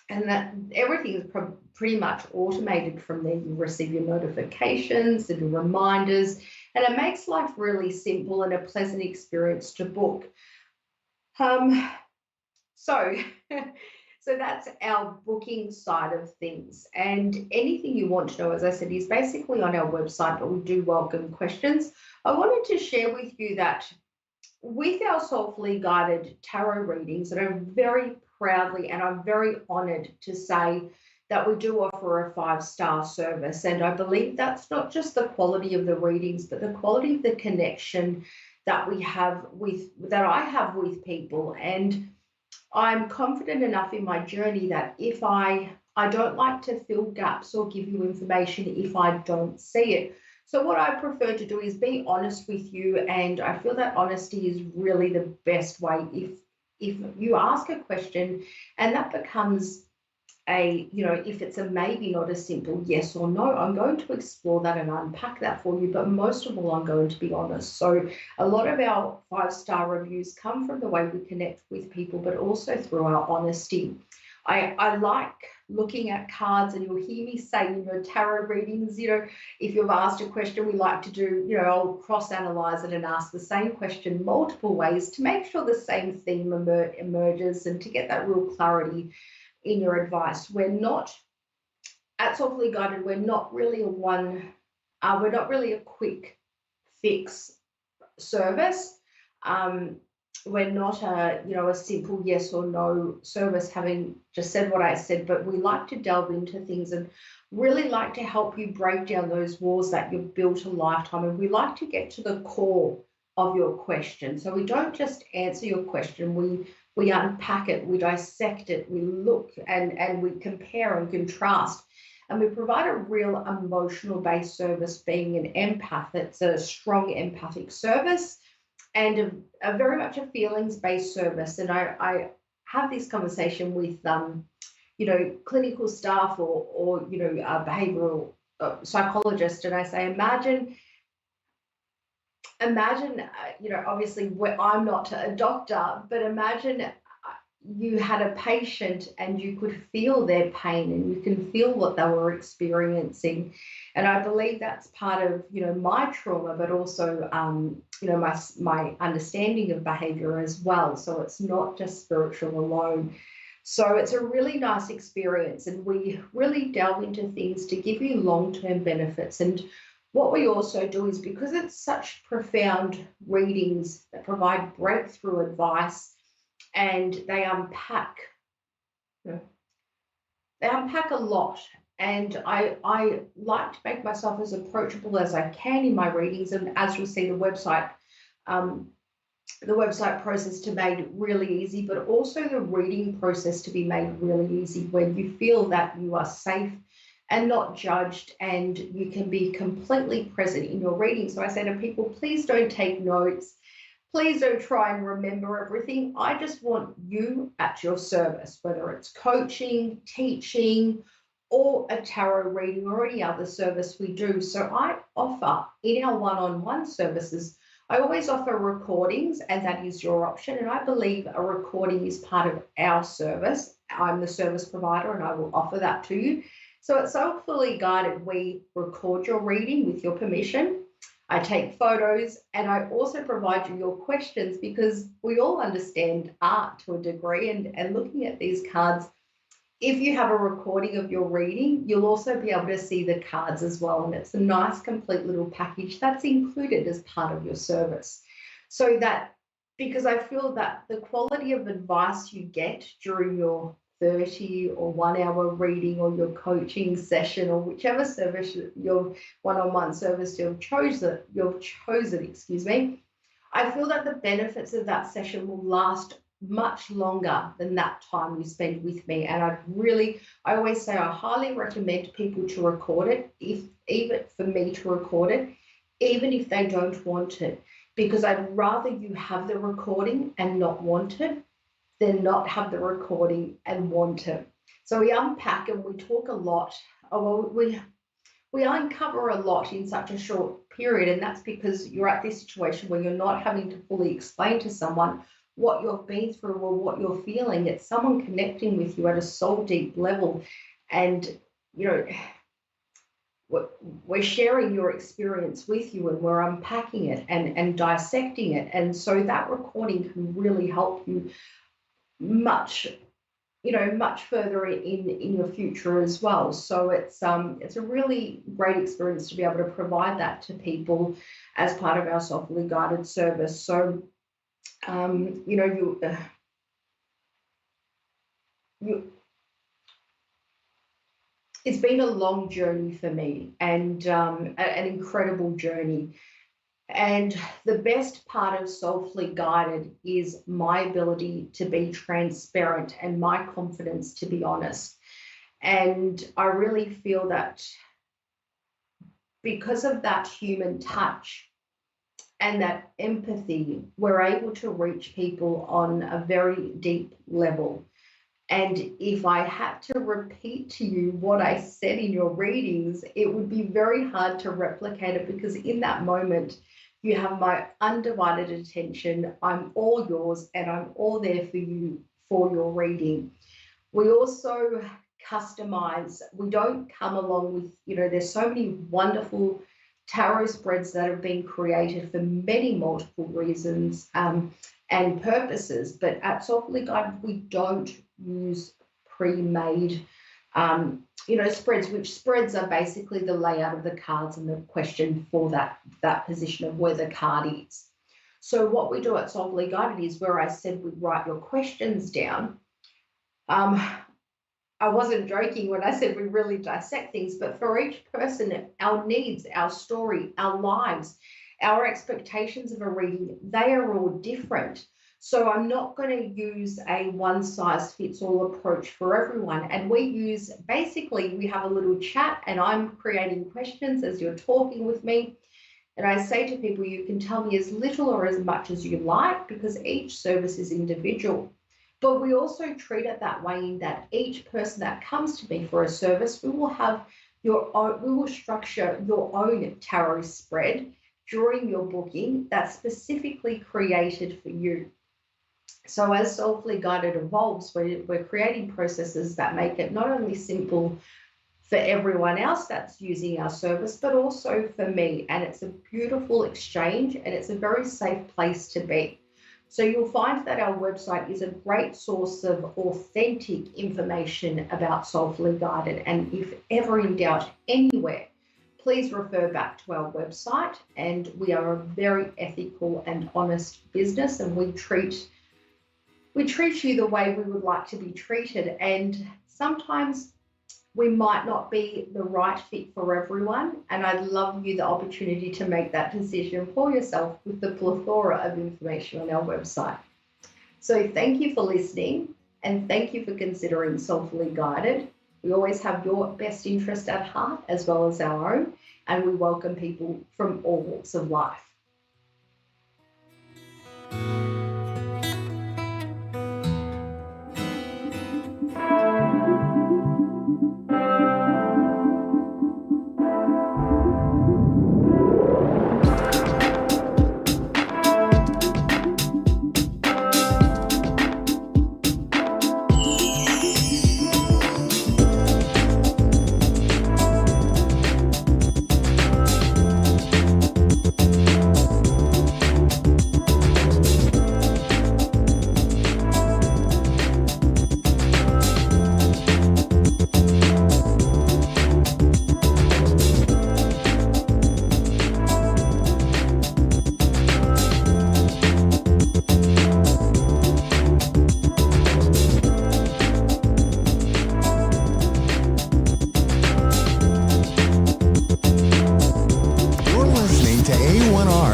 And that everything is pretty much automated from there. You receive your notifications and your reminders, and it makes life really simple and a pleasant experience to book. So that's our booking side of things. And anything you want to know, as I said, is basically on our website, but we do welcome questions. I wanted to share with you that with our Soulfully Guided tarot readings, that I'm very proudly and I'm very honoured to say that we do offer a 5-star service. And I believe that's not just the quality of the readings, but the quality of the connection that I have with people. And I'm confident enough in my journey that if I don't like to fill gaps or give you information if I don't see it. So what I prefer to do is be honest with you, and I feel that honesty is really the best way. If you ask a question and that becomes if it's a maybe, not a simple yes or no, I'm going to explore that and unpack that for you. But most of all, I'm going to be honest. So a lot of our 5-star reviews come from the way we connect with people, but also through our honesty. I like looking at cards, and you'll hear me say, tarot readings, if you've asked a question, we like to do, I'll cross-analyze it and ask the same question multiple ways to make sure the same theme emerges and to get that real clarity in your advice. We're not, at Softly Guided, we're not really a quick fix service. We're not a simple yes or no service, having just said what I said, but we like to delve into things and really like to help you break down those walls that you've built a lifetime. And we like to get to the core of your question. So we don't just answer your question, we unpack it, we dissect it, we look and we compare and contrast. And we provide a real emotional-based service, being an empath. It's a strong empathic service and a very much a feelings-based service. And I have this conversation with, clinical staff or behavioural psychologists, and I say, imagine, obviously I'm not a doctor, but imagine you had a patient and you could feel their pain and you can feel what they were experiencing. And I believe that's part of, my trauma, but also, my understanding of behavior as well. So it's not just spiritual alone. So it's a really nice experience, and we really delve into things to give you long-term benefits. And what we also do is, because it's such profound readings that provide breakthrough advice, and they unpack a lot. And I like to make myself as approachable as I can in my readings. And as you'll see, the website process to made it really easy, but also the reading process to be made really easy, where you feel that you are safe and not judged, and you can be completely present in your reading. So I say to people, please don't take notes. Please don't try and remember everything. I just want you at your service, whether it's coaching, teaching, or a tarot reading or any other service we do. So I offer, in our one-on-one services, I always offer recordings, and that is your option. And I believe a recording is part of our service. I'm the service provider, and I will offer that to you. So at Soulfully Guided, we record your reading with your permission. I take photos, and I also provide you your questions, because we all understand art to a degree, and looking at these cards, if you have a recording of your reading, you'll also be able to see the cards as well. And it's a nice, complete little package that's included as part of your service. So that, because I feel that the quality of advice you get during your 30 or 1 hour reading or your coaching session, or whichever service, your one-on-one service you've chosen, I feel that the benefits of that session will last much longer than that time you spend with me. And I always say I highly recommend people to record it, even for me to record it, even if they don't want it, because I'd rather you have the recording and not want it than not have the recording and want it. So we unpack and we talk a lot. We uncover a lot in such a short period, and that's because you're at this situation where you're not having to fully explain to someone what you've been through or what you're feeling. It's someone connecting with you at a soul deep level, and we're sharing your experience with you, and we're unpacking it and dissecting it. And so that recording can really help you much further in your future as well. So it's a really great experience to be able to provide that to people as part of our softly guided service. So it's been a long journey for me, and an incredible journey. And the best part of Soulfully Guided is my ability to be transparent and my confidence to be honest. And I really feel that because of that human touch and that empathy, we're able to reach people on a very deep level. And if I had to repeat to you what I said in your readings, it would be very hard to replicate it because in that moment, you have my undivided attention. I'm all yours and I'm all there for you for your reading. We also customize. We don't come along with, there's so many wonderful tarot spreads that have been created for many multiple reasons and purposes. But at Softly Guided, we don't use pre-made, spreads, which spreads are basically the layout of the cards and the question for that position of where the card is. So what we do at Softly Guided is where I said we write your questions down. I wasn't joking when I said we really dissect things, but for each person, our needs, our story, our lives, our expectations of a reading, they are all different. So I'm not going to use a one-size-fits-all approach for everyone. And we have a little chat and I'm creating questions as you're talking with me. And I say to people, you can tell me as little or as much as you like because each service is individual. But we also treat it that way in that each person that comes to me for a service, we will structure your own tarot spread during your booking that's specifically created for you. So as Soulfully Guided evolves, we're creating processes that make it not only simple for everyone else that's using our service, but also for me. And it's a beautiful exchange and it's a very safe place to be. So you'll find that our website is a great source of authentic information about Soulfully Guided. And if ever in doubt anywhere, please refer back to our website. And we are a very ethical and honest business, and we treat you the way we would like to be treated. And sometimes we might not be the right fit for everyone, and I'd love you the opportunity to make that decision for yourself with the plethora of information on our website. So thank you for listening, and thank you for considering Soulfully Guided. We always have your best interest at heart as well as our own, and we welcome people from all walks of life.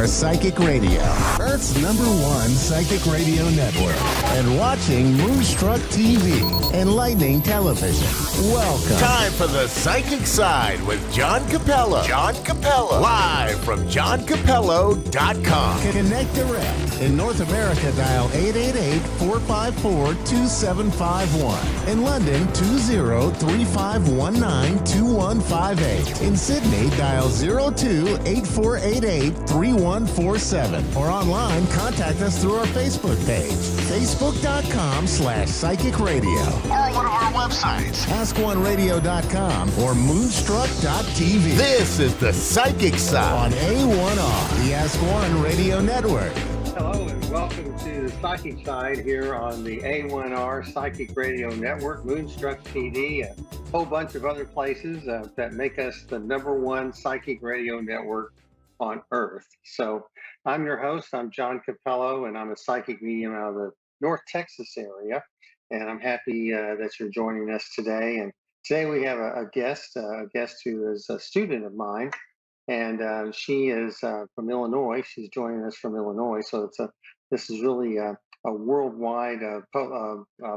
Psychic Radio, Earth's #1 psychic radio network, and watching Moonstruck TV, enlightening television. Welcome. Time for the Psychic Side with John Capello. John Capello. Live from johncapello.com. Connect direct. In North America, dial 888-454-2751. In London, 20-3519-2158. In Sydney, dial 02-8488-3147. Or online, contact us through our Facebook page, facebook.com/psychic radio. Or one of our websites, askoneradio.com or moonstruck.tv. This is the Psychic Side on A1R, the Ask One Radio Network. Hello and welcome to the Psychic Side here on the A1R Psychic Radio Network, Moonstruck TV, a whole bunch of other places that make us the #1 psychic radio network on Earth. So I'm your host. I'm John Capello, and I'm a psychic medium out of the North Texas area. And I'm happy that you're joining us today. And Today we have a guest who is a student of mine, and she is from Illinois. She's joining us from Illinois, so this is really a worldwide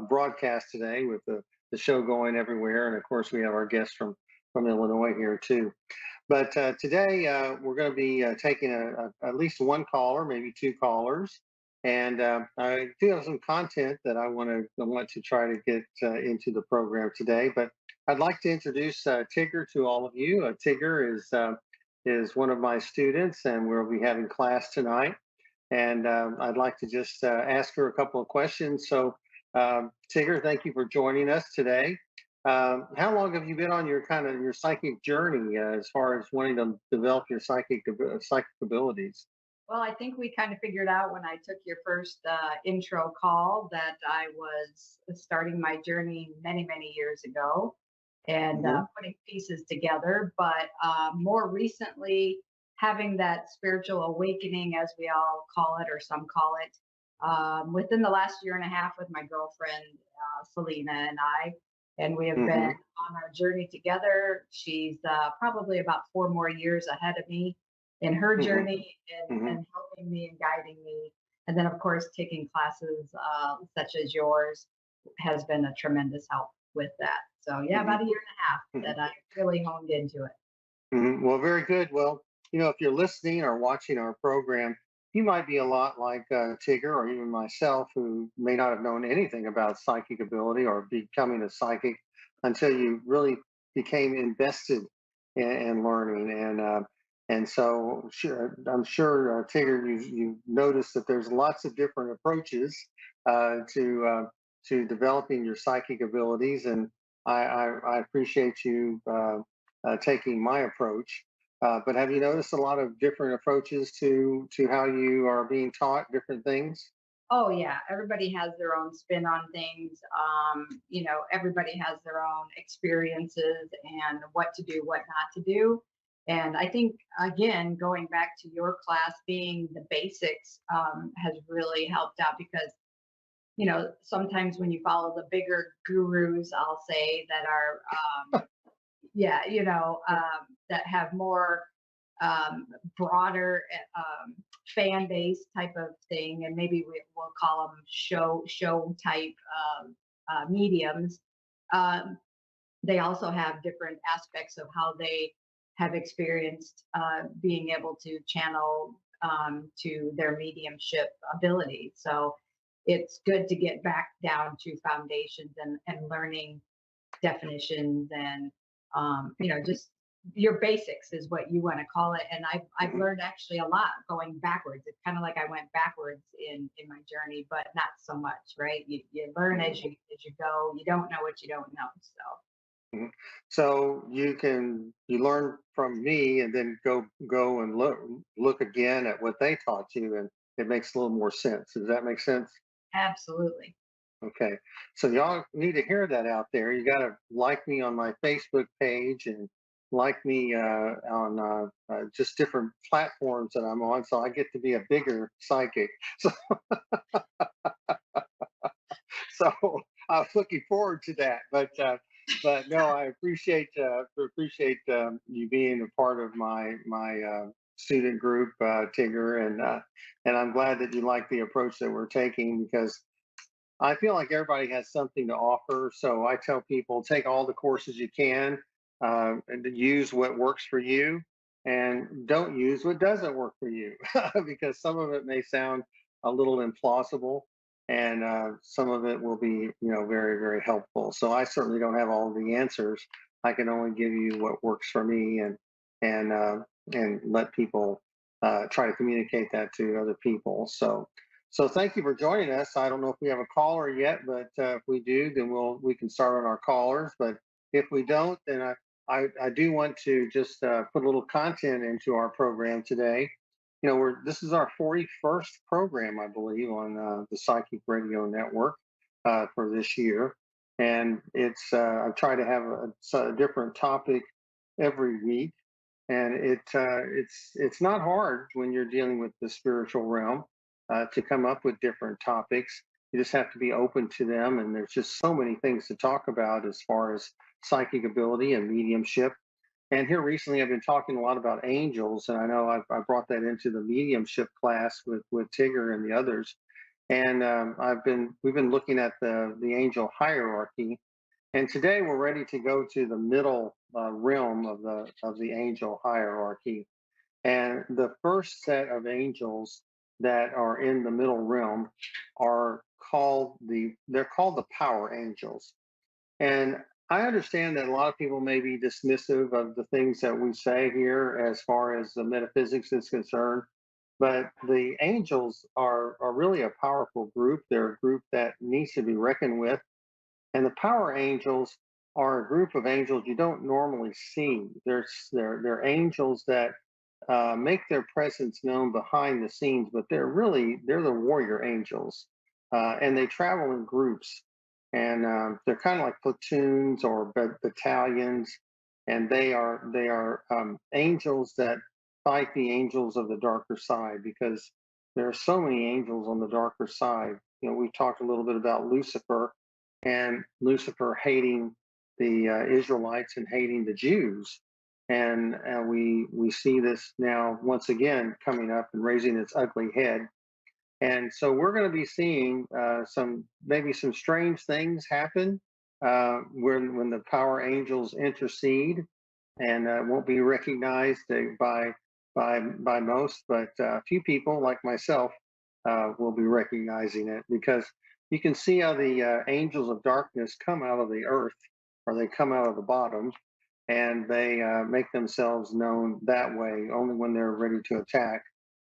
broadcast today with the show going everywhere, and of course we have our guest from Illinois here too. But today we're going to be taking at least one caller, maybe two callers, and I do have some content that I want to try to get into the program today. But I'd like to introduce Tigger to all of you. Tigger is one of my students, and we'll be having class tonight. And I'd like to just ask her a couple of questions. So, Tigger, thank you for joining us today. How long have you been on your psychic journey as far as wanting to develop your psychic abilities? Well, I think we kind of figured out when I took your first intro call that I was starting my journey many, many years ago and putting pieces together. But more recently, having that spiritual awakening, as we all call it, or some call it, within the last year and a half with my girlfriend, Selena, and we have been on our journey together. She's probably about 4 more years ahead of me in her journey and helping me and guiding me. And then, of course, taking classes such as yours has been a tremendous help with that. So, yeah, about a year and a half that I really honed into it. Well, very good. Well, if you're listening or watching our program, you might be a lot like Tigger or even myself, who may not have known anything about psychic ability or becoming a psychic until you really became invested in learning. And so I'm sure, Tigger, you've noticed that there's lots of different approaches to developing your psychic abilities. And I appreciate you taking my approach. But have you noticed a lot of different approaches to how you are being taught different things? Oh, yeah. Everybody has their own spin on things. Everybody has their own experiences and what to do, what not to do. And I think, again, going back to your class, being the basics has really helped out because, sometimes when you follow the bigger gurus, I'll say, that are, that have more broader fan base type of thing, and maybe we'll call them show type mediums. They also have different aspects of how they have experienced being able to channel to their mediumship ability. So it's good to get back down to foundations and learning definitions and just your basics is what you want to call it. And I've learned actually a lot going backwards. It's kind of like I went backwards in my journey, but not so much, right? You learn as you go. You don't know what you don't know. So. So you learn from me and then go and look again at what they taught you, and it makes a little more sense. Does that make sense? Absolutely. Okay. So y'all need to hear that out there. You got to like me on my Facebook page and like me on just different platforms that I'm on, so I get to be a bigger psychic. So I was looking forward to that, but no, I appreciate you being a part of my student group, Tigger, and I'm glad that you like the approach that we're taking, because I feel like everybody has something to offer. So I tell people, take all the courses you can, and use what works for you, and don't use what doesn't work for you, because some of it may sound a little implausible, and some of it will be, very, very helpful. So I certainly don't have all the answers. I can only give you what works for me, and let people try to communicate that to other people. So thank you for joining us. I don't know if we have a caller yet, but if we do, then we can start on our callers. But if we don't, then I do want to just put a little content into our program today. This is our 41st program, I believe, on the Psychic Radio Network for this year, and I try to have a different topic every week, and it's not hard when you're dealing with the spiritual realm. To come up with different topics. You just have to be open to them. And there's just so many things to talk about as far as psychic ability and mediumship. And here recently, I've been talking a lot about angels, and I know I brought that into the mediumship class with Tigger and the others. And we've been looking at the angel hierarchy, and today we're ready to go to the middle realm of the angel hierarchy. And the first set of angels that are in the middle realm are they're called the power angels. And I understand that a lot of people may be dismissive of the things that we say here as far as the metaphysics is concerned, but the angels are really a powerful group. They're a group that needs to be reckoned with. And the power angels are a group of angels you don't normally see. They're angels that make their presence known behind the scenes, but they're the warrior angels, and they travel in groups, and they're kind of like platoons or battalions, and they are angels that fight the angels of the darker side, because there are so many angels on the darker side. You know, we've talked a little bit about Lucifer, and Lucifer hating the Israelites and hating the Jews. And we see this now once again coming up and raising its ugly head. And so we're going to be seeing maybe some strange things happen when the power angels intercede, and won't be recognized by most, but a few people like myself will be recognizing it, because you can see how the angels of darkness come out of the earth, or they come out of the bottom, and they make themselves known that way only when they're ready to attack.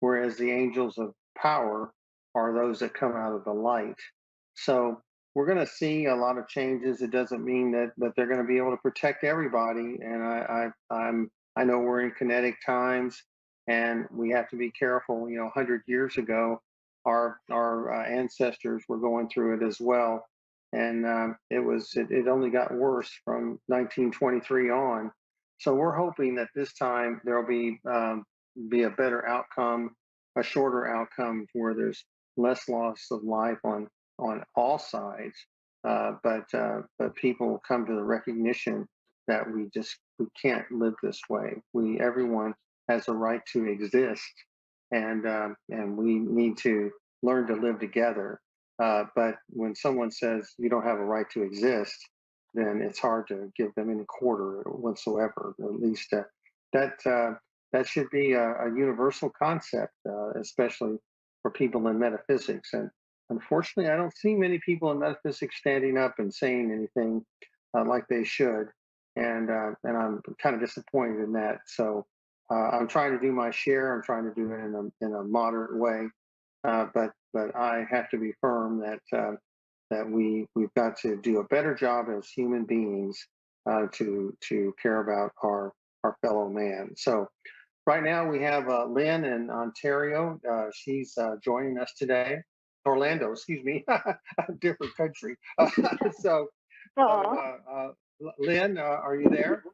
Whereas the angels of power are those that come out of the light. So we're going to see a lot of changes. It doesn't mean that they're going to be able to protect everybody. And I know we're in kinetic times, and we have to be careful. You know, 100 years ago, our ancestors were going through it as well, and it only got worse from 1923 on. So we're hoping that this time there'll be a better outcome, a shorter outcome, where there's less loss of life on all sides, but people come to the recognition that we can't live this way. Everyone has a right to exist, and we need to learn to live together. But when someone says you don't have a right to exist, then it's hard to give them any quarter whatsoever. At least that should be a universal concept, especially for people in metaphysics. And unfortunately, I don't see many people in metaphysics standing up and saying anything like they should, and I'm kind of disappointed in that. So I'm trying to do my share. I'm trying to do it in a moderate way, but I have to be firm that we've got to do a better job as human beings to care about our fellow man. So right now we have Lynn in Ontario. She's joining us today. Orlando, excuse me, a different country. So Lynn, are you there?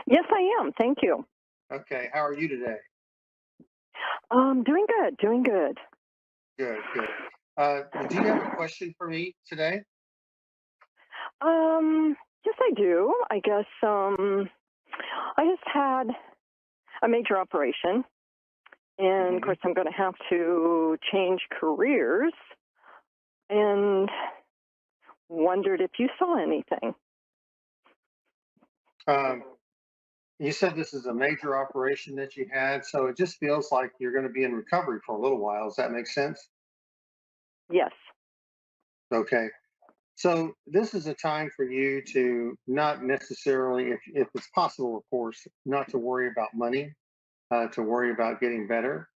Yes, I am. Thank you. Okay, how are you today? Doing good. Doing good. Good, good. Do you have a question for me today? Yes, I do. I guess I just had a major operation, and of course, I'm going to have to change careers, and wondered if you saw anything. You said this is a major operation that you had, so it just feels like you're going to be in recovery for a little while. Does that make sense? Yes. Okay. So this is a time for you to not necessarily, if it's possible, of course, not to worry about money, to worry about getting better.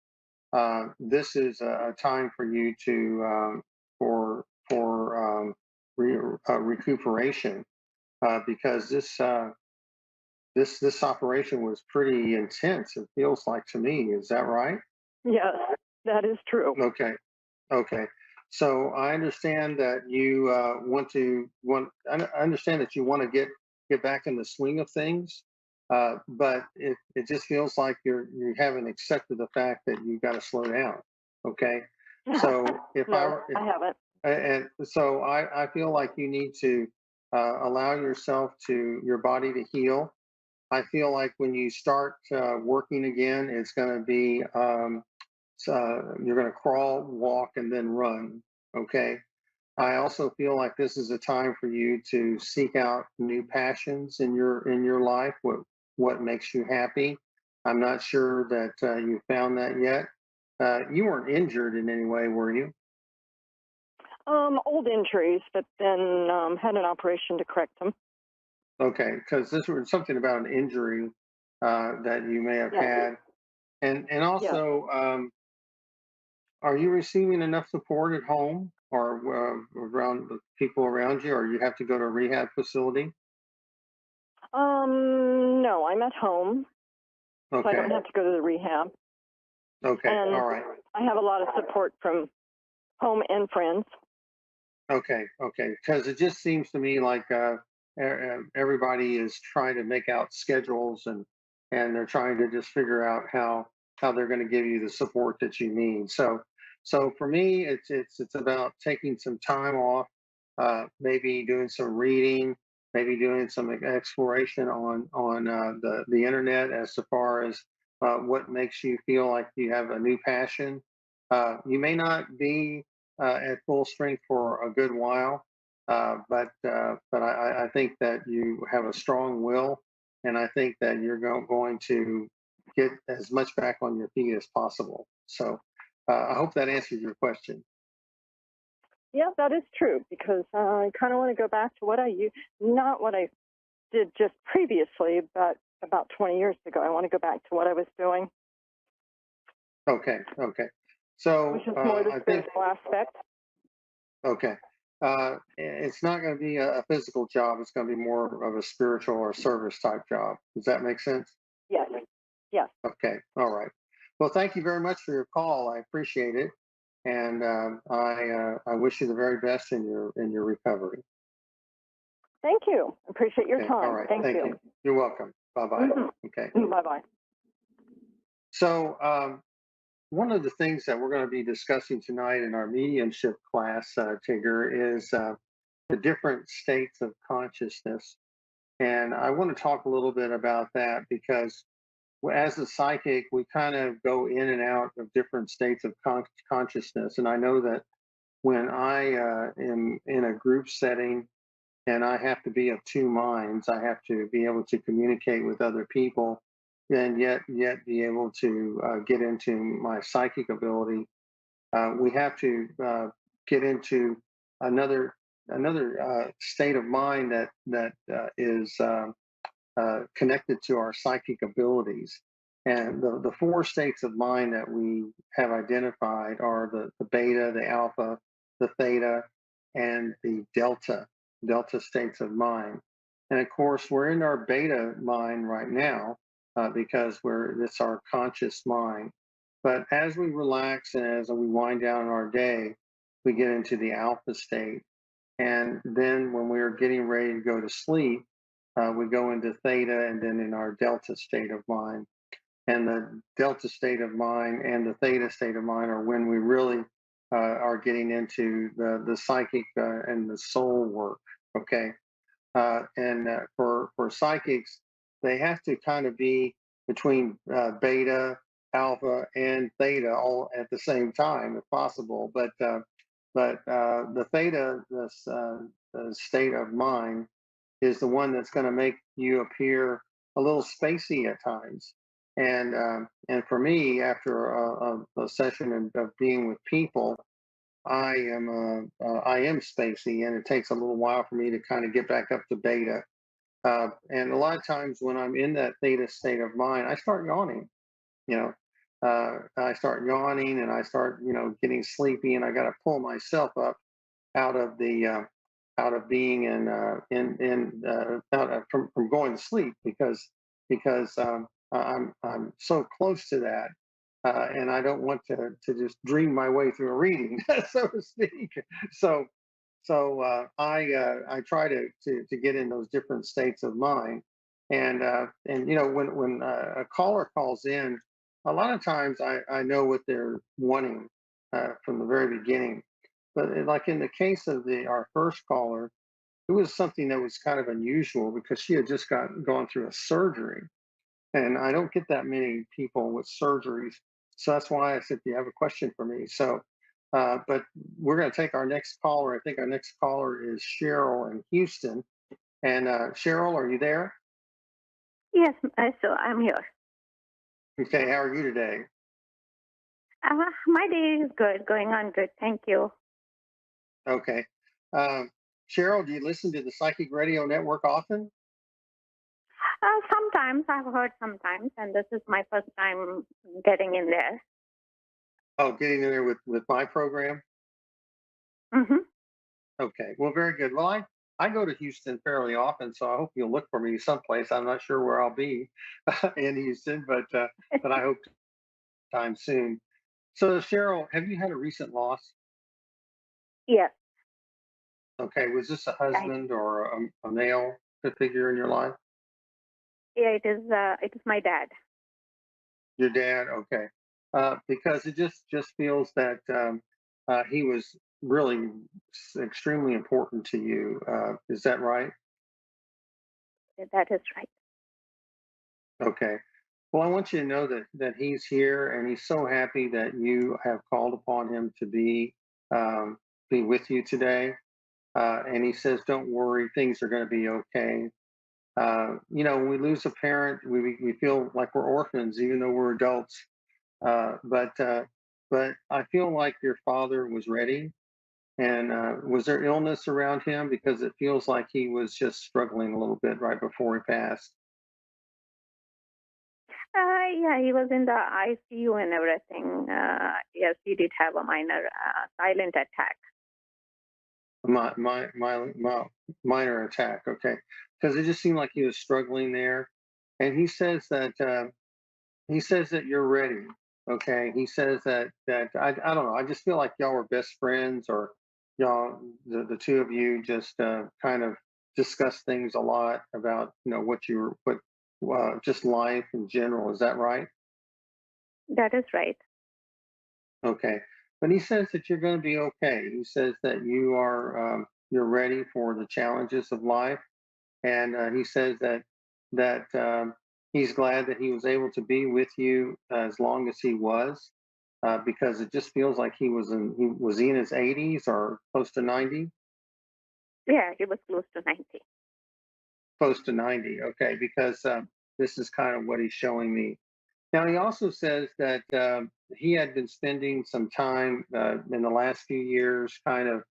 This is a time for you to for recuperation, because this operation was pretty intense. It feels like to me. Is that right? Yes, that is true. Okay. Okay. So I understand that you I understand that you want to get back in the swing of things, but it just feels like you haven't accepted the fact that you got to slow down. Okay. So I haven't. and so I feel like you need to allow your body to heal. I feel like when you start working again, it's going to be you're going to crawl, walk, and then run. Okay. I also feel like this is a time for you to seek out new passions in your life. What makes you happy? I'm not sure that you found that yet. You weren't injured in any way, were you? Old injuries, but then had an operation to correct them. Okay, because this was something about an injury that you may have had, and also, are you receiving enough support at home or around the people around you, or you have to go to a rehab facility? No, I'm at home, so I Okay. don't have to go to the rehab. Okay. And All right. I have a lot of support from home and friends. Okay. Okay. Because it just seems to me like everybody is trying to make out schedules and they're trying to just figure out how they're going to give you the support that you need. So for me, it's about taking some time off, maybe doing some reading, maybe doing some exploration on the internet as far as what makes you feel like you have a new passion. You may not be at full strength for a good while, but I think that you have a strong will, and I think that you're going to get as much back on your feet as possible. So I hope that answers your question. Yeah, that is true, because I kind of want to go back to what I used, not what I did just previously, but about 20 years ago. I want to go back to what I was doing. Okay, okay. So which is more the I think, spiritual aspect. okay. It's not going to be a physical job. It's going to be more of a spiritual or service type job. Does that make sense? Yes. Yes. Okay. All right. Well, thank you very much for your call. I appreciate it, and I wish you the very best in your recovery. Thank you. Appreciate your Okay. time. All right. Thank you. You're welcome. Bye bye. Okay. Bye bye. So one of the things that we're going to be discussing tonight in our mediumship class, Tigger, is the different states of consciousness. And I want to talk a little bit about that because as a psychic, we kind of go in and out of different states of consciousness. And I know that when I am in a group setting and I have to be of two minds, I have to be able to communicate with other people and yet be able to get into my psychic ability. We have to get into another state of mind that is connected to our psychic abilities. And the four states of mind that we have identified are the beta, the alpha, the theta, and the delta states of mind. And of course, we're in our beta mind right now because it's our conscious mind. But as we relax and as we wind down our day, we get into the alpha state. And then when we're getting ready to go to sleep, we go into theta and then in our delta state of mind. And the delta state of mind and the theta state of mind are when we really are getting into the psychic and the soul work. Okay. And for psychics, they have to kind of be between beta, alpha, and theta all at the same time, if possible. But the theta, the state of mind, is the one that's going to make you appear a little spacey at times. And for me, after a session of being with people, I am spacey, and it takes a little while for me to kind of get back up to beta. And a lot of times when I'm in that theta state of mind, I start yawning. You know, I start yawning, and I start getting sleepy, and I got to pull myself up out of the out of being from going to sleep because I'm so close to that. And I don't want to just dream my way through a reading, so to speak. So I try to get in those different states of mind, and when a caller calls in, a lot of times I know what they're wanting from the very beginning. But like in the case of our first caller, it was something that was kind of unusual because she had just gone through a surgery, and I don't get that many people with surgeries. So that's why I said, "Do you have a question for me?" So, but we're going to take our next caller. I think our next caller is Cheryl in Houston. And Cheryl, are you there? Yes, so I'm here. Okay, how are you today? My day is good, going on good. Thank you. Okay. Cheryl, do you listen to the Psychic Radio Network often? Sometimes I've heard sometimes, and this is my first time getting in there. Oh, getting in there with my program? Mm-hmm. Okay, well, very good. Well, I go to Houston fairly often, so I hope you'll look for me someplace. I'm not sure where I'll be in Houston, but I hope time soon. So, Cheryl, have you had a recent loss? Yes. Okay, was this a husband or a male figure in your life? Yeah, it is my dad. Your dad, okay. Because it just feels that he was really extremely important to you. Is that right? That is right. Okay. Well, I want you to know that he's here, and he's so happy that you have called upon him to be with you today. And he says, "Don't worry, things are going to be okay." When we lose a parent, we feel like we're orphans, even though we're adults. But I feel like your father was ready. And was there illness around him? Because it feels like he was just struggling a little bit right before he passed. Yeah, he was in the ICU and everything. Yes, he did have a minor silent attack. My minor attack, okay, because it just seemed like he was struggling there, and he says that you're ready, okay. He says that I don't know. I just feel like y'all were best friends, or y'all the two of you just kind of discuss things a lot about just life in general. Is that right? That is right. Okay. But he says that you're going to be okay. He says that you're ready for the challenges of life, and he says that he's glad that he was able to be with you as long as he was, because it just feels like he was in his 80s or close to 90. Yeah, he was close to 90. Close to 90. Okay, because this is kind of what he's showing me. Now, he also says that he had been spending some time in the last few years kind of,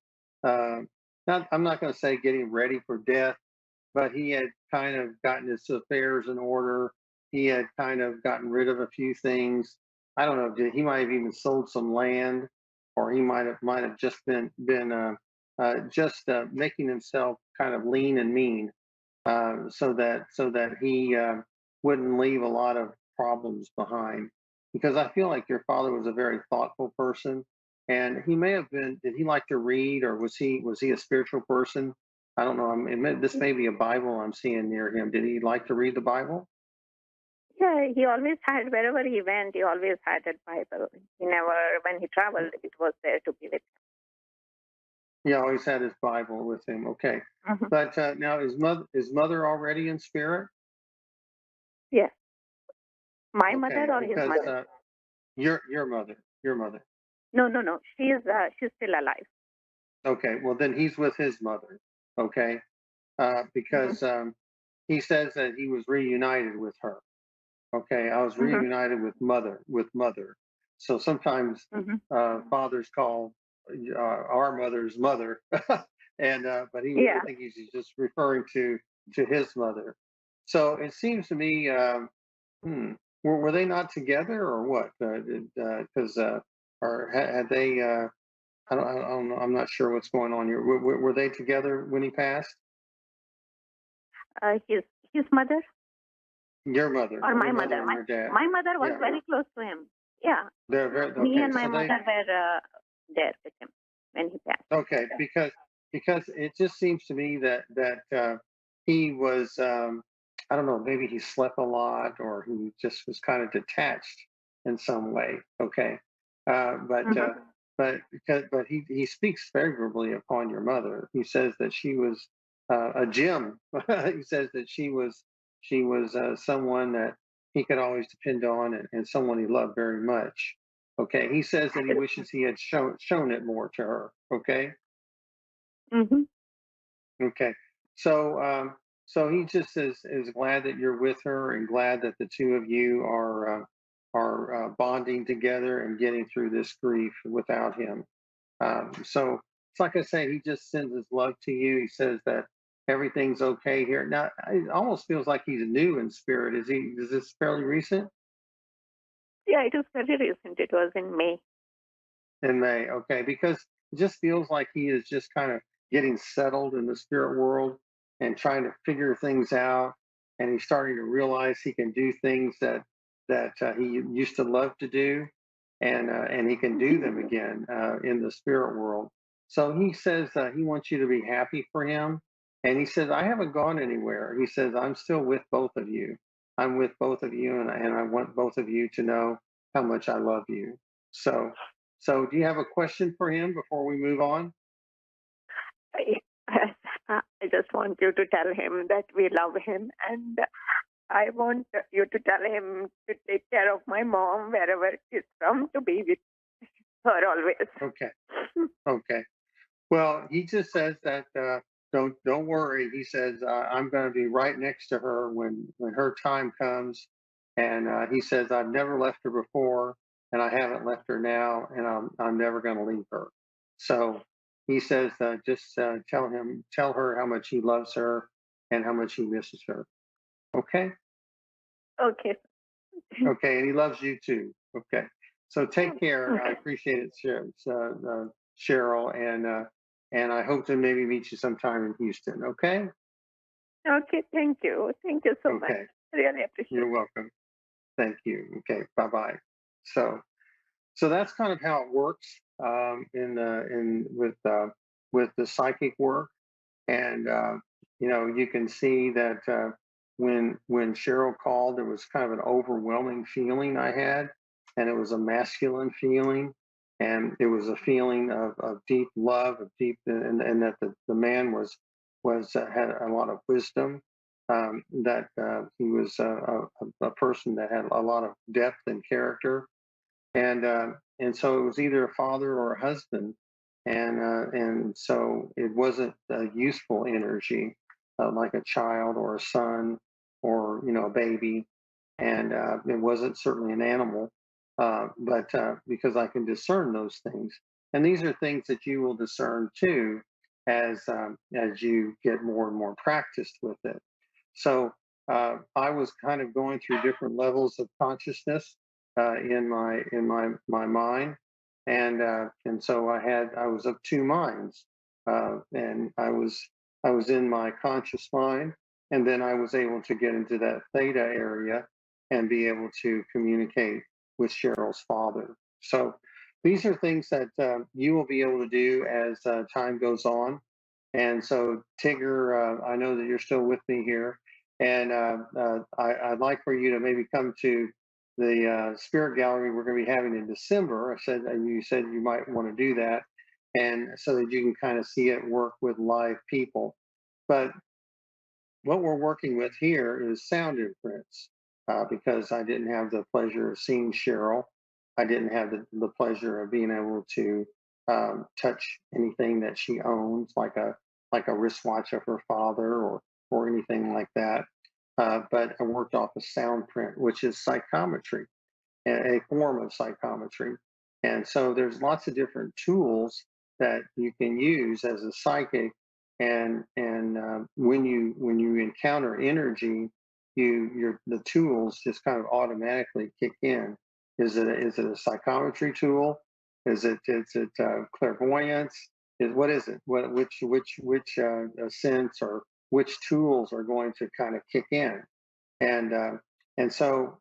I'm not going to say getting ready for death, but he had kind of gotten his affairs in order. He had kind of gotten rid of a few things. I don't know, he might have even sold some land, or he might have just been making himself kind of lean and mean, so that he wouldn't leave a lot of problems behind. Because I feel like your father was a very thoughtful person, and he may have been. Did he like to read, or was he a spiritual person? I don't know. This may be a Bible I'm seeing near him. Did he like to read the Bible? Yeah, he always had, wherever he went, he always had that Bible. He never, when he traveled, it was there to be with him. He always had his Bible with him. Okay, but now is mother already in spirit? Yes. My Okay, mother or his because mother? your mother, your mother. No. She's still alive. Okay, well then he's with his mother. Okay, because he says that he was reunited with her. Okay, I was reunited with mother. So sometimes fathers call our mother's mother, and but I think he's just referring to his mother. So it seems to me, were they not together or what? Because or had they? I don't know. I'm not sure what's going on here. Were they together when he passed? His mother. Your mother. Or my your mother. and your dad. My mother was very close to him. Yeah. Me and my mother were there with him when he passed. Okay, because it just seems to me that he was I don't know, maybe he slept a lot, or he just was kind of detached in some way. Okay, but he speaks favorably upon your mother. He says that she was a gem. He says that she was someone that he could always depend on, and someone he loved very much. Okay, he says that he wishes he had shown it more to her. Okay. Mm-hmm. Okay. So so he just is glad that you're with her, and glad that the two of you are bonding together and getting through this grief without him. So it's like I say, he just sends his love to you. He says that everything's okay here. Now it almost feels like he's new in spirit. Is he? Is this fairly recent? Yeah, it was very recent. It was in May. In May, okay, because it just feels like he is just kind of getting settled in the spirit world and trying to figure things out, and he's starting to realize he can do things that he used to love to do, and he can do them again in the spirit world. So he says he wants you to be happy for him, and he says, I haven't gone anywhere. He says, I'm still with both of you. I'm with both of you, and I want both of you to know how much I love you. So so, do you have a question for him before we move on? I just want you to tell him that we love him, and I want you to tell him to take care of my mom wherever she's from, to be with her always. Okay. Okay. Well, he just says that don't worry. He says I'm going to be right next to her when her time comes, and he says I've never left her before, and I haven't left her now, and I'm never going to leave her. So he says just tell her how much he loves her and how much he misses her. Okay. Okay. Okay, and he loves you too. Okay, so take care. I appreciate it, Cheryl, and I hope to maybe meet you sometime in Houston. Okay. Okay, thank you. Thank you so much. Okay. Really appreciate it. You're welcome. Thank you. Okay. Bye bye. So that's kind of how it works in with the psychic work, and you can see that when Cheryl called, there was kind of an overwhelming feeling I had, and it was a masculine feeling, and it was a feeling of deep love, of deep, and that the man was had a lot of wisdom. That he was a person that had a lot of depth and character, and so it was either a father or a husband, and so it wasn't a useful energy like a child or a son or a baby, and it wasn't certainly an animal, but because I can discern those things, and these are things that you will discern too as you get more and more practiced with it. So I was kind of going through different levels of consciousness in my mind, and so I was of two minds, and I was in my conscious mind, and then I was able to get into that theta area and be able to communicate with Cheryl's father. So these are things that you will be able to do as time goes on. And so, Tigger, I know that you're still with me here, and I'd like for you to maybe come to the spirit gallery we're going to be having in December. You said you might want to do that, and so that you can kind of see it work with live people. But what we're working with here is sound imprints, because I didn't have the pleasure of seeing Cheryl. I didn't have the pleasure of being able to touch anything that she owns, like a wristwatch of her father or anything like that. But I worked off a sound print, which is psychometry, a form of psychometry. And so there's lots of different tools that you can use as a psychic. And when you encounter energy, the tools just kind of automatically kick in. Is it a psychometry tool? Is it clairvoyance? What is it? Which sense or which tools are going to kind of kick in? And so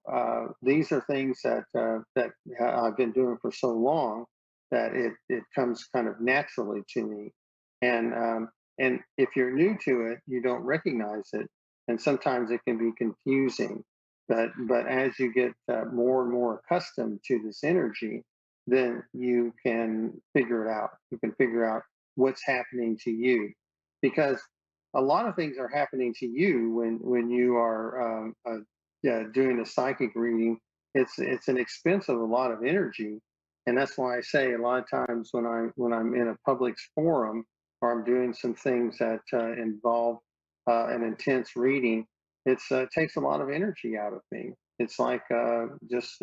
these are things that I've been doing for so long that it comes kind of naturally to me. And if you're new to it, you don't recognize it, and sometimes it can be confusing. But as you get more and more accustomed to this energy, then you can figure it out. You can figure out what's happening to you, because a lot of things are happening to you when you are doing a psychic reading. It's an expense of a lot of energy, and that's why I say a lot of times when I'm in a public forum or I'm doing some things that involve an intense reading, it takes a lot of energy out of me. It's like just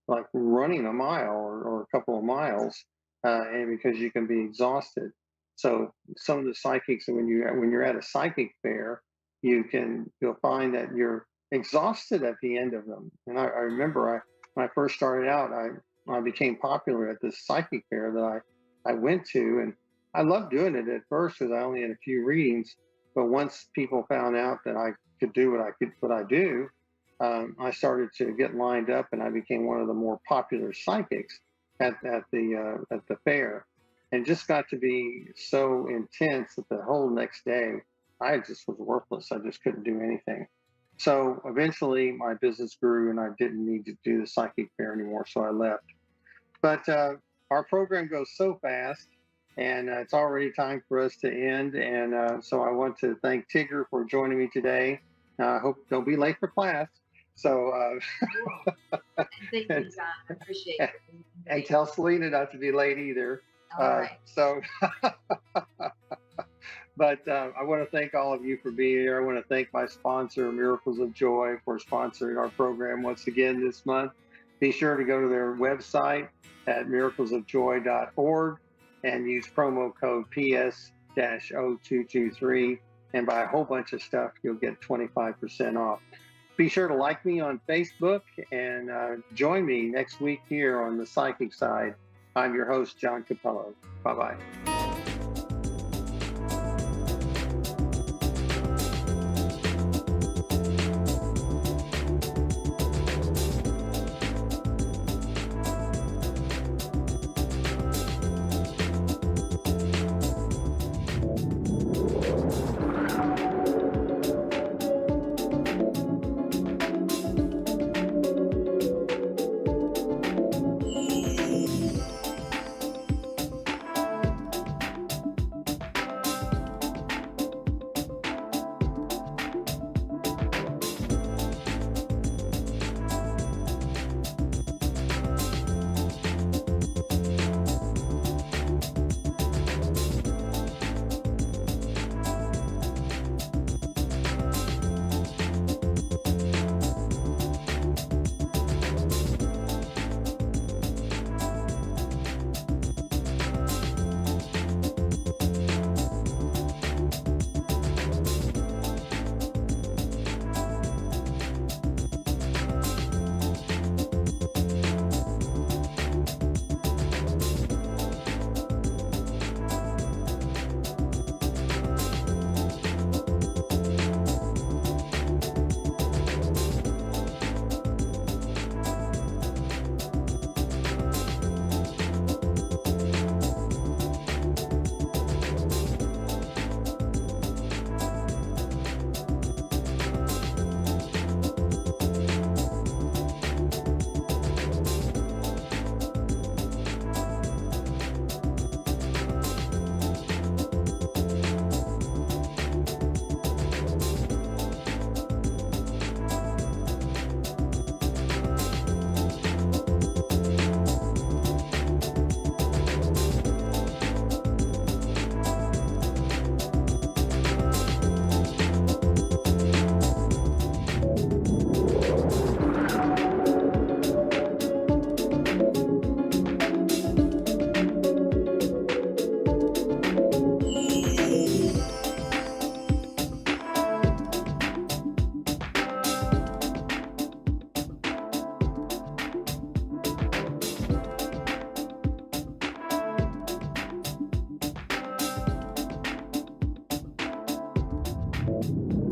like running a mile or a couple of miles, and because you can be exhausted. So some of the psychics, when you're at a psychic fair, you'll find that you're exhausted at the end of them. And I remember when I first started out, I became popular at this psychic fair that I went to, and I loved doing it at first because I only had a few readings. But once people found out that I could do what I do, I started to get lined up, and I became one of the more popular psychics at the fair, and just got to be so intense that the whole next day I just was worthless. I just couldn't do anything. So eventually my business grew, and I didn't need to do the psychic fair anymore, so I left. But our program goes so fast, and it's already time for us to end. And so I want to thank Tigger for joining me today. I hope don't be late for class. So Thank you, John. I appreciate it. And tell Selena not to be late either. All right. So, but I want to thank all of you for being here. I want to thank my sponsor, Miracles of Joy, for sponsoring our program once again this month. Be sure to go to their website at miraclesofjoy.org and use promo code PS-0223 and buy a whole bunch of stuff. You'll get 25% off. Be sure to like me on Facebook and join me next week here on the Psychic Side. I'm your host, John Capello. Bye-bye.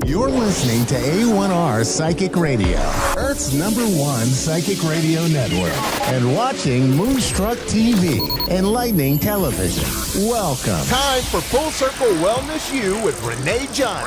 You're listening to A1R Psychic Radio, Earth's #1 psychic radio network, and watching Moonstruck TV, enlightening television. Welcome. Time for Full Circle Wellness U with Renee John.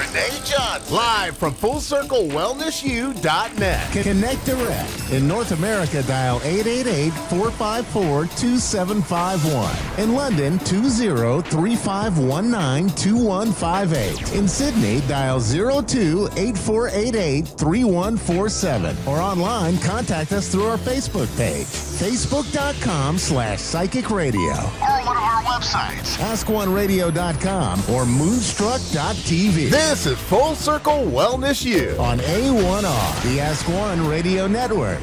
Live from FullCircleWellnessU.net. Connect direct. In North America, dial 888-454-2751. In London, 20-3519-2158. In Sydney, dial 02-8488-3147. Or online, contact us through our Facebook page, facebook.com/psychic radio. Or one of our websites. AskOneRadio.com or Moonstruck.tv. This is Full Circle Wellness U on A1R, the Ask One Radio Network.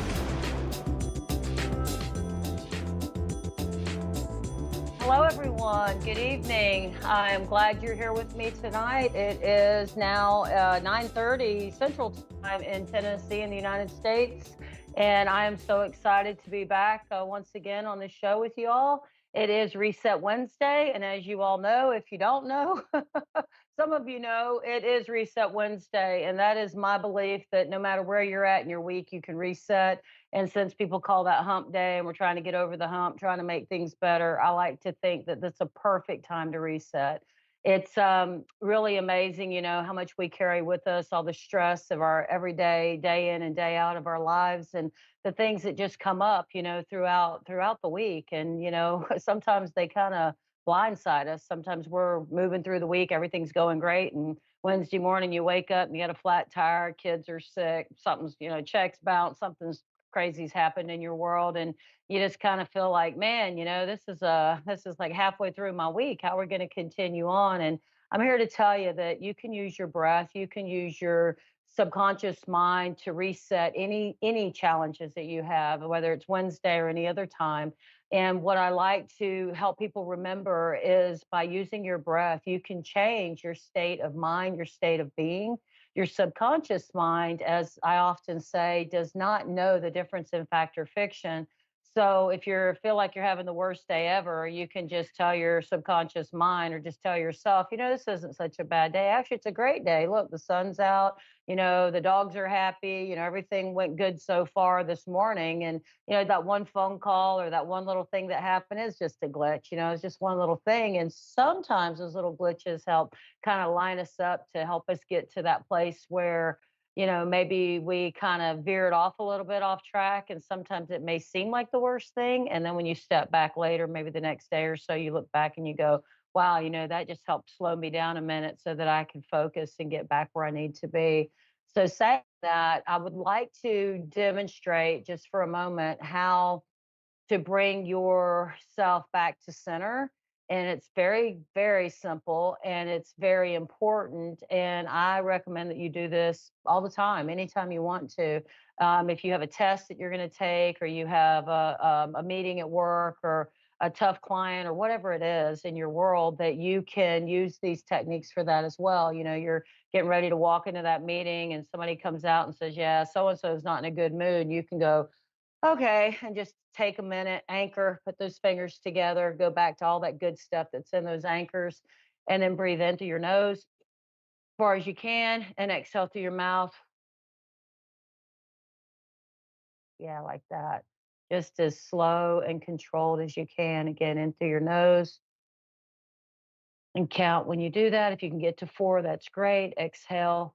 Hello, everyone. Good evening. I'm glad you're here with me tonight. It is now 9:30 Central Time in Tennessee in the United States, and I am so excited to be back once again on the show with you all. It is Reset Wednesday, and as you all know, if you don't know, some of you know, it is Reset Wednesday, and that is my belief that no matter where you're at in your week, you can reset. And since people call that hump day and we're trying to get over the hump, trying to make things better, I like to think that that's a perfect time to reset. It's really amazing, you know, how much we carry with us, all the stress of our everyday, day in and day out of our lives, and the things that just come up, you know, throughout the week. And, you know, sometimes they kind of blindside us. Sometimes we're moving through the week, everything's going great, and Wednesday morning you wake up and you got a flat tire, kids are sick, something's, you know, checks bounce, something's crazy's happened in your world, and you just kind of feel like, man, you know, this is like halfway through my week. How are we going to continue on? And I'm here to tell you that you can use your breath, you can use your subconscious mind to reset any challenges that you have, whether it's Wednesday or any other time. And what I like to help people remember is by using your breath, you can change your state of mind, your state of being. Your subconscious mind, as I often say, does not know the difference in fact or fiction. So if you feel like you're having the worst day ever, you can just tell your subconscious mind or just tell yourself, you know, this isn't such a bad day. Actually, it's a great day. Look, the sun's out, you know, the dogs are happy, you know, everything went good so far this morning. And, you know, that one phone call or that one little thing that happened is just a glitch, you know, it's just one little thing. And sometimes those little glitches help kind of line us up to help us get to that place where, you know, maybe we kind of veered off a little bit off track. And sometimes it may seem like the worst thing. And then when you step back later, maybe the next day or so, you look back and you go, wow, you know, that just helped slow me down a minute so that I can focus and get back where I need to be. So saying that, I would like to demonstrate just for a moment how to bring yourself back to center. And it's very, very simple and it's very important. And I recommend that you do this all the time, anytime you want to. If you have a test that you're going to take, or you have a meeting at work, or a tough client, or whatever it is in your world, that you can use these techniques for that as well. You know, you're getting ready to walk into that meeting and somebody comes out and says, yeah, so and so is not in a good mood. You can go, okay, and just take a minute, anchor, put those fingers together, go back to all that good stuff that's in those anchors, and then breathe into your nose as far as you can and exhale through your mouth. Yeah, like that. Just as slow and controlled as you can. Again, in through your nose. And count when you do that. If you can get to 4, that's great. Exhale.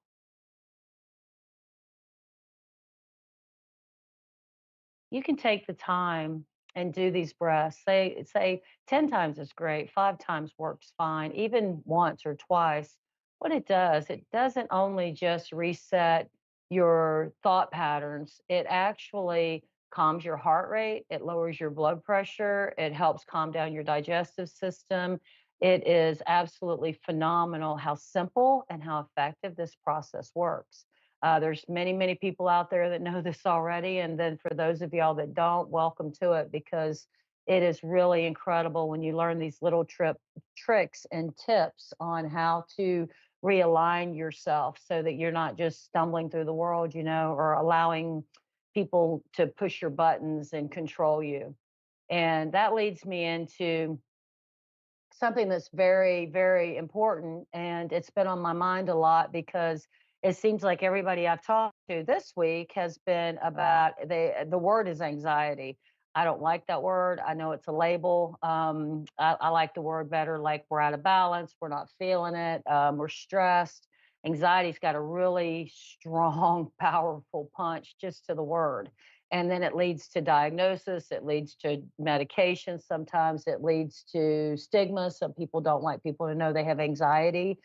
You can take the time and do these breaths. Say 10 times is great, 5 times works fine, even once or twice. What it doesn't only just reset your thought patterns, it actually calms your heart rate, it lowers your blood pressure, it helps calm down your digestive system. It is absolutely phenomenal how simple and how effective this process works. There's many, many people out there that know this already. And then for those of y'all that don't, welcome to it, because it is really incredible when you learn these little tricks and tips on how to realign yourself so that you're not just stumbling through the world, you know, or allowing people to push your buttons and control you. And that leads me into something that's very, very important. And it's been on my mind a lot because it seems like everybody I've talked to this week has been about the word is anxiety. I don't like that word. I know it's a label. I like the word better, like we're out of balance, we're not feeling it, we're stressed. Anxiety's got a really strong, powerful punch just to the word. And then it leads to diagnosis, it leads to medication, sometimes it leads to stigma. Some people don't like people to know they have anxiety.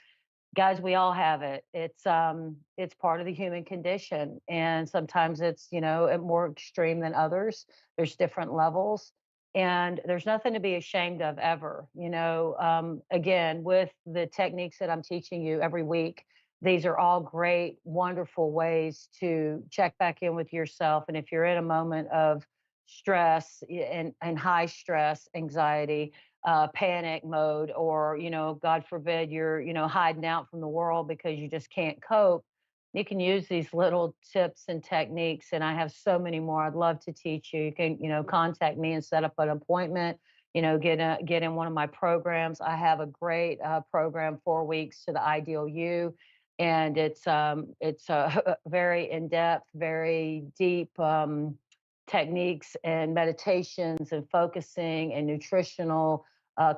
Guys, we all have it. It's part of the human condition, and sometimes it's, more extreme than others. There's different levels, and there's nothing to be ashamed of ever. Again, with the techniques that I'm teaching you every week, these are all great, wonderful ways to check back in with yourself. And if you're in a moment of stress and high stress, anxiety, panic mode, or God forbid you're hiding out from the world because you just can't cope, you can use these little tips and techniques, and I have so many more I'd love to teach you. You can contact me and set up an appointment, get in one of my programs. I have a great program, 4 weeks to the ideal you, and it's very in-depth, very deep techniques and meditations and focusing and nutritional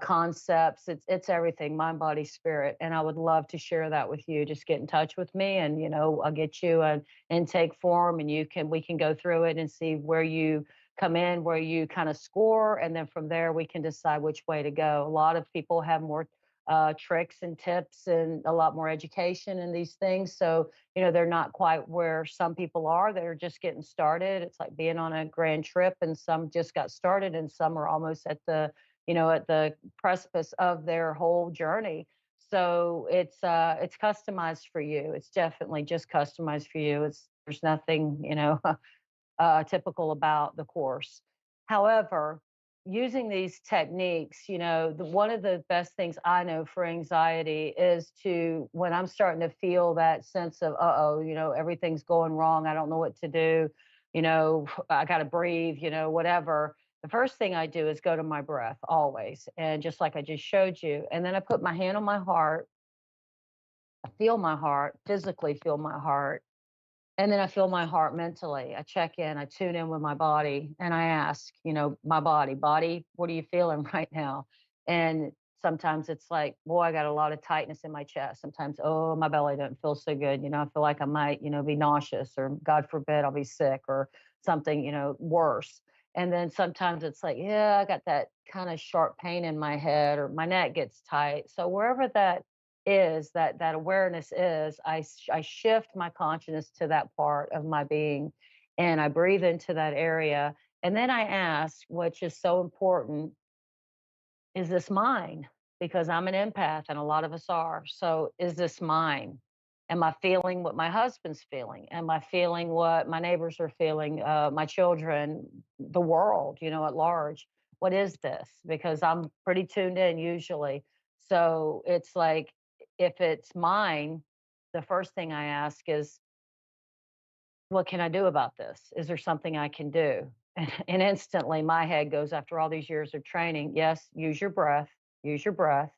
concepts. It's everything, mind, body, spirit. And I would love to share that with you. Just get in touch with me, and I'll get you an intake form, and we can go through it and see where you come in, where you kind of score, and then from there we can decide which way to go. A lot of people have more tricks and tips and a lot more education in these things. So, they're not quite where some people are. They're just getting started. It's like being on a grand trip, and some just got started and some are almost at the precipice of their whole journey. So it's customized for you. It's definitely just customized for you. There's nothing, typical about the course. However, using these techniques, one of the best things I know for anxiety is when I'm starting to feel that sense of, uh-oh, everything's going wrong. I don't know what to do. I got to breathe, whatever. The first thing I do is go to my breath always. And just like I just showed you, and then I put my hand on my heart. I feel my heart, physically feel my heart. And then I feel my heart mentally. I check in, I tune in with my body, and I ask, my body, what are you feeling right now? And sometimes it's like, boy, I got a lot of tightness in my chest. Sometimes, oh, my belly doesn't feel so good. I feel like I might, be nauseous, or God forbid I'll be sick or something, worse. And then sometimes it's like, yeah, I got that kind of sharp pain in my head, or my neck gets tight. So wherever that is, that awareness is, I shift my consciousness to that part of my being, and I breathe into that area, and then I ask, which is so important, is this mine? Because I'm an empath, and a lot of us are. So is this mine? Am I feeling what my husband's feeling? Am I feeling what my neighbors are feeling, my children, the world, at large? What is this? Because I'm pretty tuned in usually. So it's like, if it's mine, the first thing I ask is, what can I do about this? Is there something I can do? And instantly my head goes, after all these years of training, yes, use your breath, use your breath.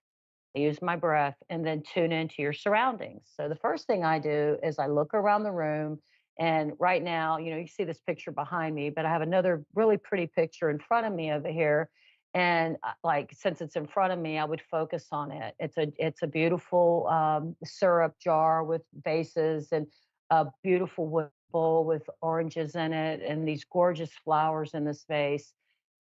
I use my breath, and then tune into your surroundings. So the first thing I do is I look around the room, and right now, you see this picture behind me, but I have another really pretty picture in front of me over here. And like, since it's in front of me, I would focus on it. It's a beautiful syrup jar with vases, and a beautiful wood bowl with oranges in it, and these gorgeous flowers in this vase.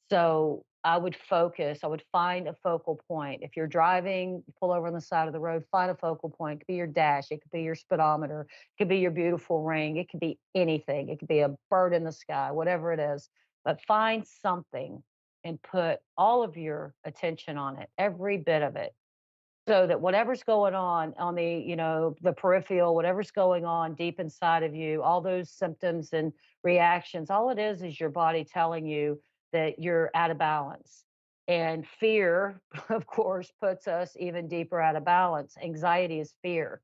So I would focus, I would find a focal point. If you're driving, pull over on the side of the road, find a focal point. It could be your dash, it could be your speedometer, it could be your beautiful ring, it could be anything. It could be a bird in the sky, whatever it is. But find something and put all of your attention on it, every bit of it. So that whatever's going on the, the peripheral, whatever's going on deep inside of you, all those symptoms and reactions, all it is your body telling you that you're out of balance. And fear, of course, puts us even deeper out of balance. Anxiety is fear.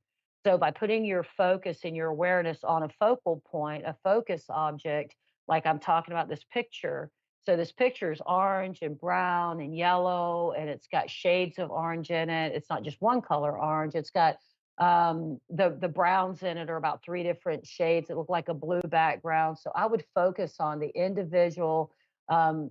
So by putting your focus and your awareness on a focal point, a focus object, like I'm talking about this picture. So this picture is orange and brown and yellow, and it's got shades of orange in it. It's not just one color orange. It's got The browns in it are about 3 different shades. It looked like a blue background. So I would focus on the individual um,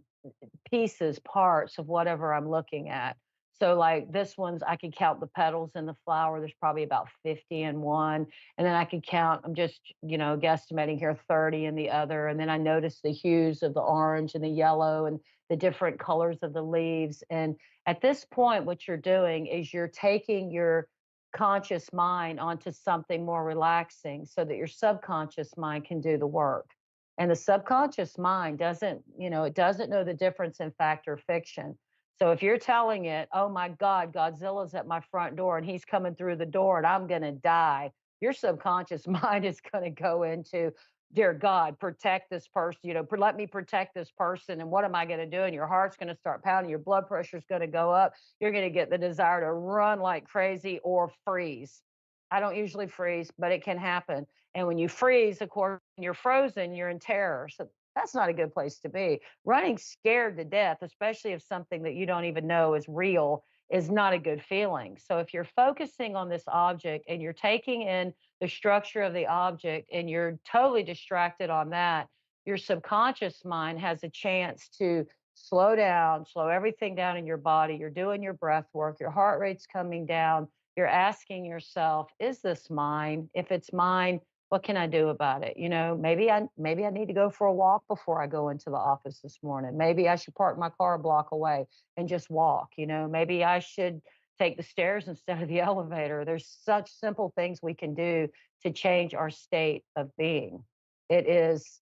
pieces, parts of whatever I'm looking at. So like this one's, I could count the petals in the flower. There's probably about 50 in one. And then I could count, I'm just, guesstimating here, 30 in the other. And then I noticed the hues of the orange and the yellow and the different colors of the leaves. And at this point, what you're doing is you're taking your conscious mind onto something more relaxing so that your subconscious mind can do the work. And the subconscious mind doesn't, it doesn't know the difference in fact or fiction. So if you're telling it, oh my God, Godzilla's at my front door and he's coming through the door and I'm going to die, your subconscious mind is going to go into, dear God, protect this person, let me protect this person. And what am I going to do? And your heart's going to start pounding, your blood pressure's going to go up. You're going to get the desire to run like crazy or freeze. I don't usually freeze, but it can happen. And when you freeze, of course, when you're frozen, you're in terror. So that's not a good place to be. Running scared to death, especially if something that you don't even know is real, is not a good feeling. So if you're focusing on this object and you're taking in the structure of the object and you're totally distracted on that, your subconscious mind has a chance to slow down, slow everything down in your body. You're doing your breath work, your heart rate's coming down. You're asking yourself, is this mine? If it's mine, what can I do about it? Maybe I need to go for a walk before I go into the office this morning. Maybe I should park my car a block away and just walk. Maybe I should take the stairs instead of the elevator. There's such simple things we can do to change our state of being. It is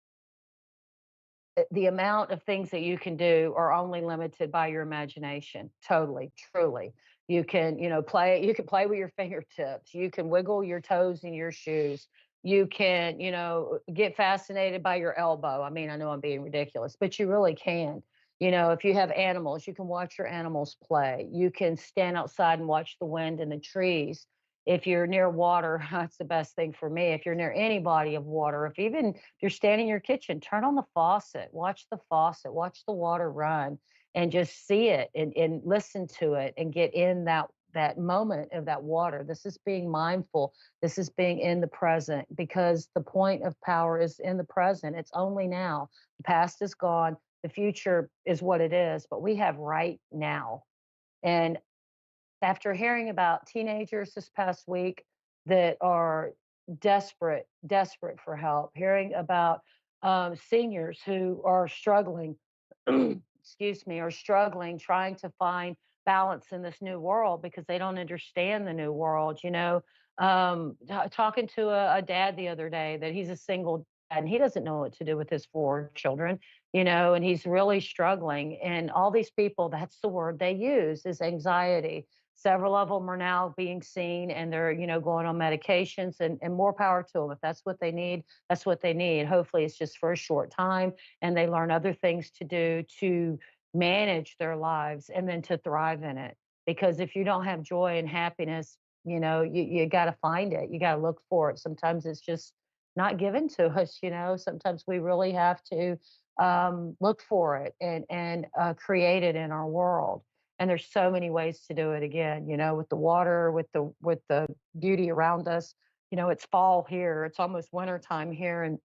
the amount of things that you can do are only limited by your imagination. Totally, truly. You can play with your fingertips. You can wiggle your toes in your shoes. You can, get fascinated by your elbow. I mean, I know I'm being ridiculous, but you really can. If you have animals, you can watch your animals play. You can stand outside and watch the wind in the trees. If you're near water, that's the best thing for me. If you're near any body of water, if you're standing in your kitchen, turn on the faucet, watch the water run and just see it and listen to it and get in that moment of that water. This is being mindful. This is being in the present, because the point of power is in the present. It's only now. The past is gone. The future is what it is, but we have right now. And after hearing about teenagers this past week that are desperate for help, hearing about seniors who are struggling, excuse me, are struggling, trying to find balance in this new world because they don't understand the new world. Talking to a dad the other day that he's a single dad and he doesn't know what to do with his 4 children, and he's really struggling. And all these people, that's the word they use, is anxiety. Several of them are now being seen and they're, going on medications, and more power to them. If that's what they need, that's what they need. Hopefully it's just for a short time and they learn other things to do to manage their lives and then to thrive in it. Because if you don't have joy and happiness, you got to find it. You got to look for it. Sometimes it's just not given to us. Sometimes we really have to look for it and create it in our world. And there's so many ways to do it again, with the water, with the beauty around us. It's fall here. It's almost winter time here in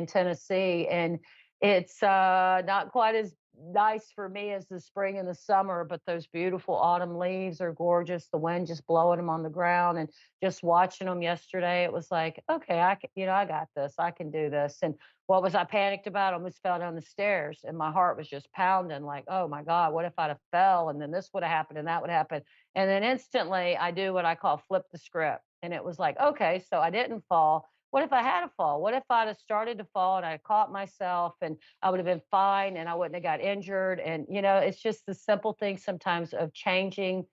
Tennessee. And it's not quite as nice for me as the spring and the summer, but those beautiful autumn leaves are gorgeous. The wind just blowing them on the ground, and just watching them yesterday, it was like, okay, I got this. I can do this. And what was I panicked about? I almost fell down the stairs, and my heart was just pounding like, oh my God, what if I'd have fell? And then this would have happened and that would happen. And then instantly I do what I call flip the script. And it was like, okay, so I didn't fall. What if I had a fall? What if I'd have started to fall and I caught myself and I would have been fine and I wouldn't have got injured? And, it's just the simple things sometimes of changing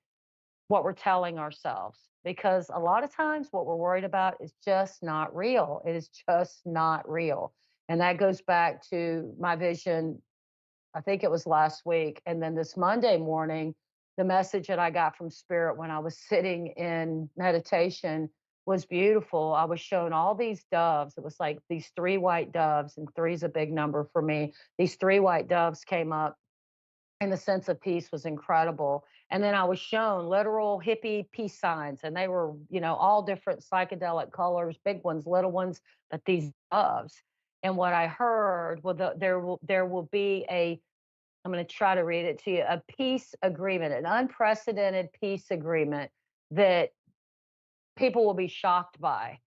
what we're telling ourselves, because a lot of times what we're worried about is just not real. It is just not real. And that goes back to my vision. I think it was last week. And then this Monday morning, the message that I got from Spirit when I was sitting in meditation was beautiful. I was shown all these doves. It was like these 3 white doves, and 3 is a big number for me. These 3 white doves came up, and the sense of peace was incredible. And then I was shown literal hippie peace signs, and they were, all different psychedelic colors, big ones, little ones, but these doves. And what I heard, well, there will be a, I'm going to try to read it to you, a peace agreement, an unprecedented peace agreement that people will be shocked by.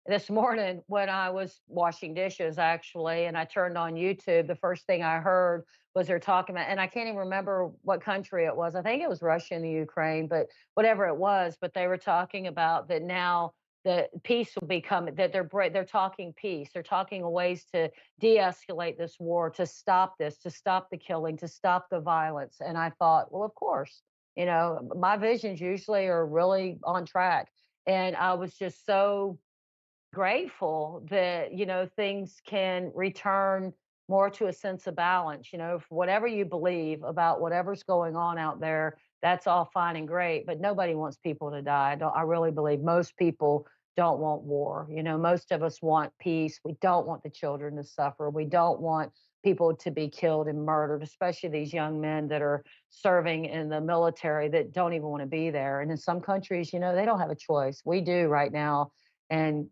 This morning, when I was washing dishes, actually, and I turned on YouTube, the first thing I heard was they're talking about, and I can't even remember what country it was. I think it was Russia and the Ukraine, but whatever it was. But they were talking about that now the peace will be coming. That they're talking peace. They're talking ways to de-escalate this war, to stop this, to stop the killing, to stop the violence. And I thought, well, of course, my visions usually are really on track. And I was just so grateful that, things can return more to a sense of balance. For whatever you believe about whatever's going on out there, that's all fine and great, but nobody wants people to die. I really believe most people don't want war. Most of us want peace. We don't want the children to suffer. We don't want people to be killed and murdered, especially these young men that are serving in the military that don't even want to be there. And in some countries, they don't have a choice. We do right now. And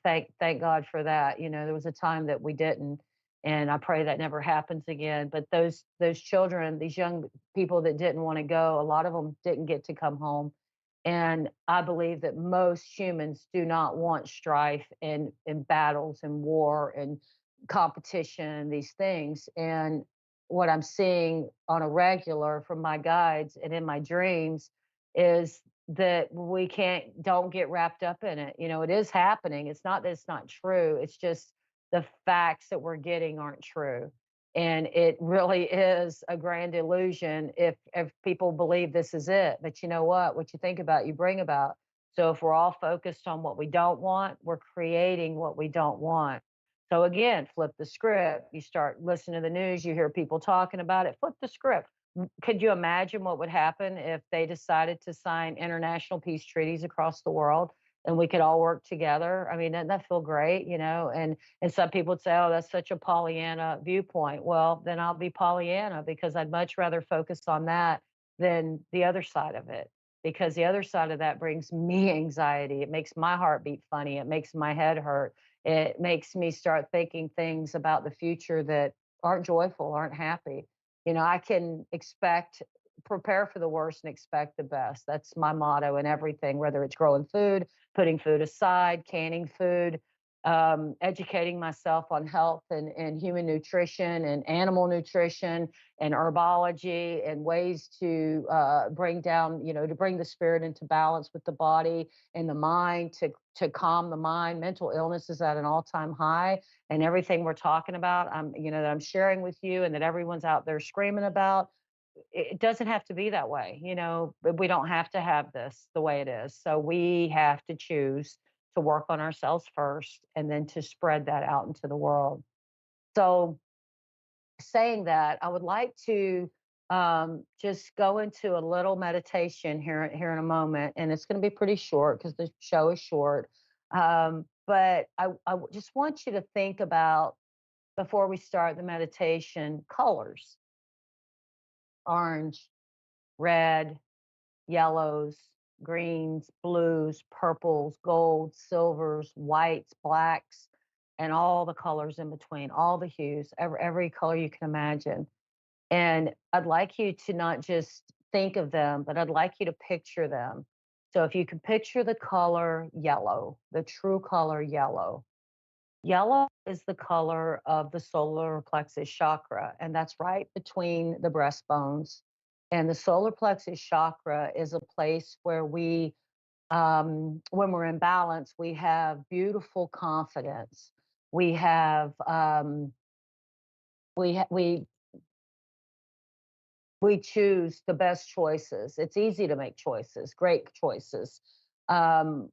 thank God for that. There was a time that we didn't, and I pray that never happens again. But those children, these young people that didn't want to go, a lot of them didn't get to come home. And I believe that most humans do not want strife and battles and war and competition, these things. And what I'm seeing on a regular from my guides and in my dreams is that don't get wrapped up in it. It is happening. It's not that it's not true. It's just the facts that we're getting aren't true. And it really is a grand illusion if people believe this is it. But you know what you think about, you bring about. So if we're all focused on what we don't want, we're creating what we don't want. So again, flip the script. You start listening to the news, you hear people talking about it, flip the script. Could you imagine what would happen if they decided to sign international peace treaties across the world and we could all work together? I mean, doesn't that feel great? And some people would say, oh, that's such a Pollyanna viewpoint. Well, then I'll be Pollyanna because I'd much rather focus on that than the other side of it. Because the other side of that brings me anxiety. It makes my heart beat funny. It makes my head hurt. It makes me start thinking things about the future that aren't joyful, aren't happy. I can prepare for the worst and expect the best. That's my motto in everything, whether it's growing food, putting food aside, canning food, educating myself on health and human nutrition and animal nutrition and herbology and ways to bring down, to bring the spirit into balance with the body and the mind, to calm the mind. Mental illness is at an all-time high, and everything we're talking about, that I'm sharing with you and that everyone's out there screaming about, it doesn't have to be that way. But we don't have to have this the way it is. So we have to choose to work on ourselves first and then to spread that out into the world. So saying that, I would like to just go into a little meditation here in a moment, and it's going to be pretty short because the show is short. But I just want you to think about, before we start the meditation, colors: orange, red, yellows, greens, blues, purples, golds, silvers, whites, blacks, and all the colors in between, all the hues, every color you can imagine. And I'd like you to not just think of them, but I'd like you to picture them. So if you can picture the color yellow, the true color yellow. Yellow is the color of the solar plexus chakra, and that's right between the breastbones. And the solar plexus chakra is a place where when we're in balance, we have beautiful confidence. We have, we choose the best choices. It's easy to make choices, great choices.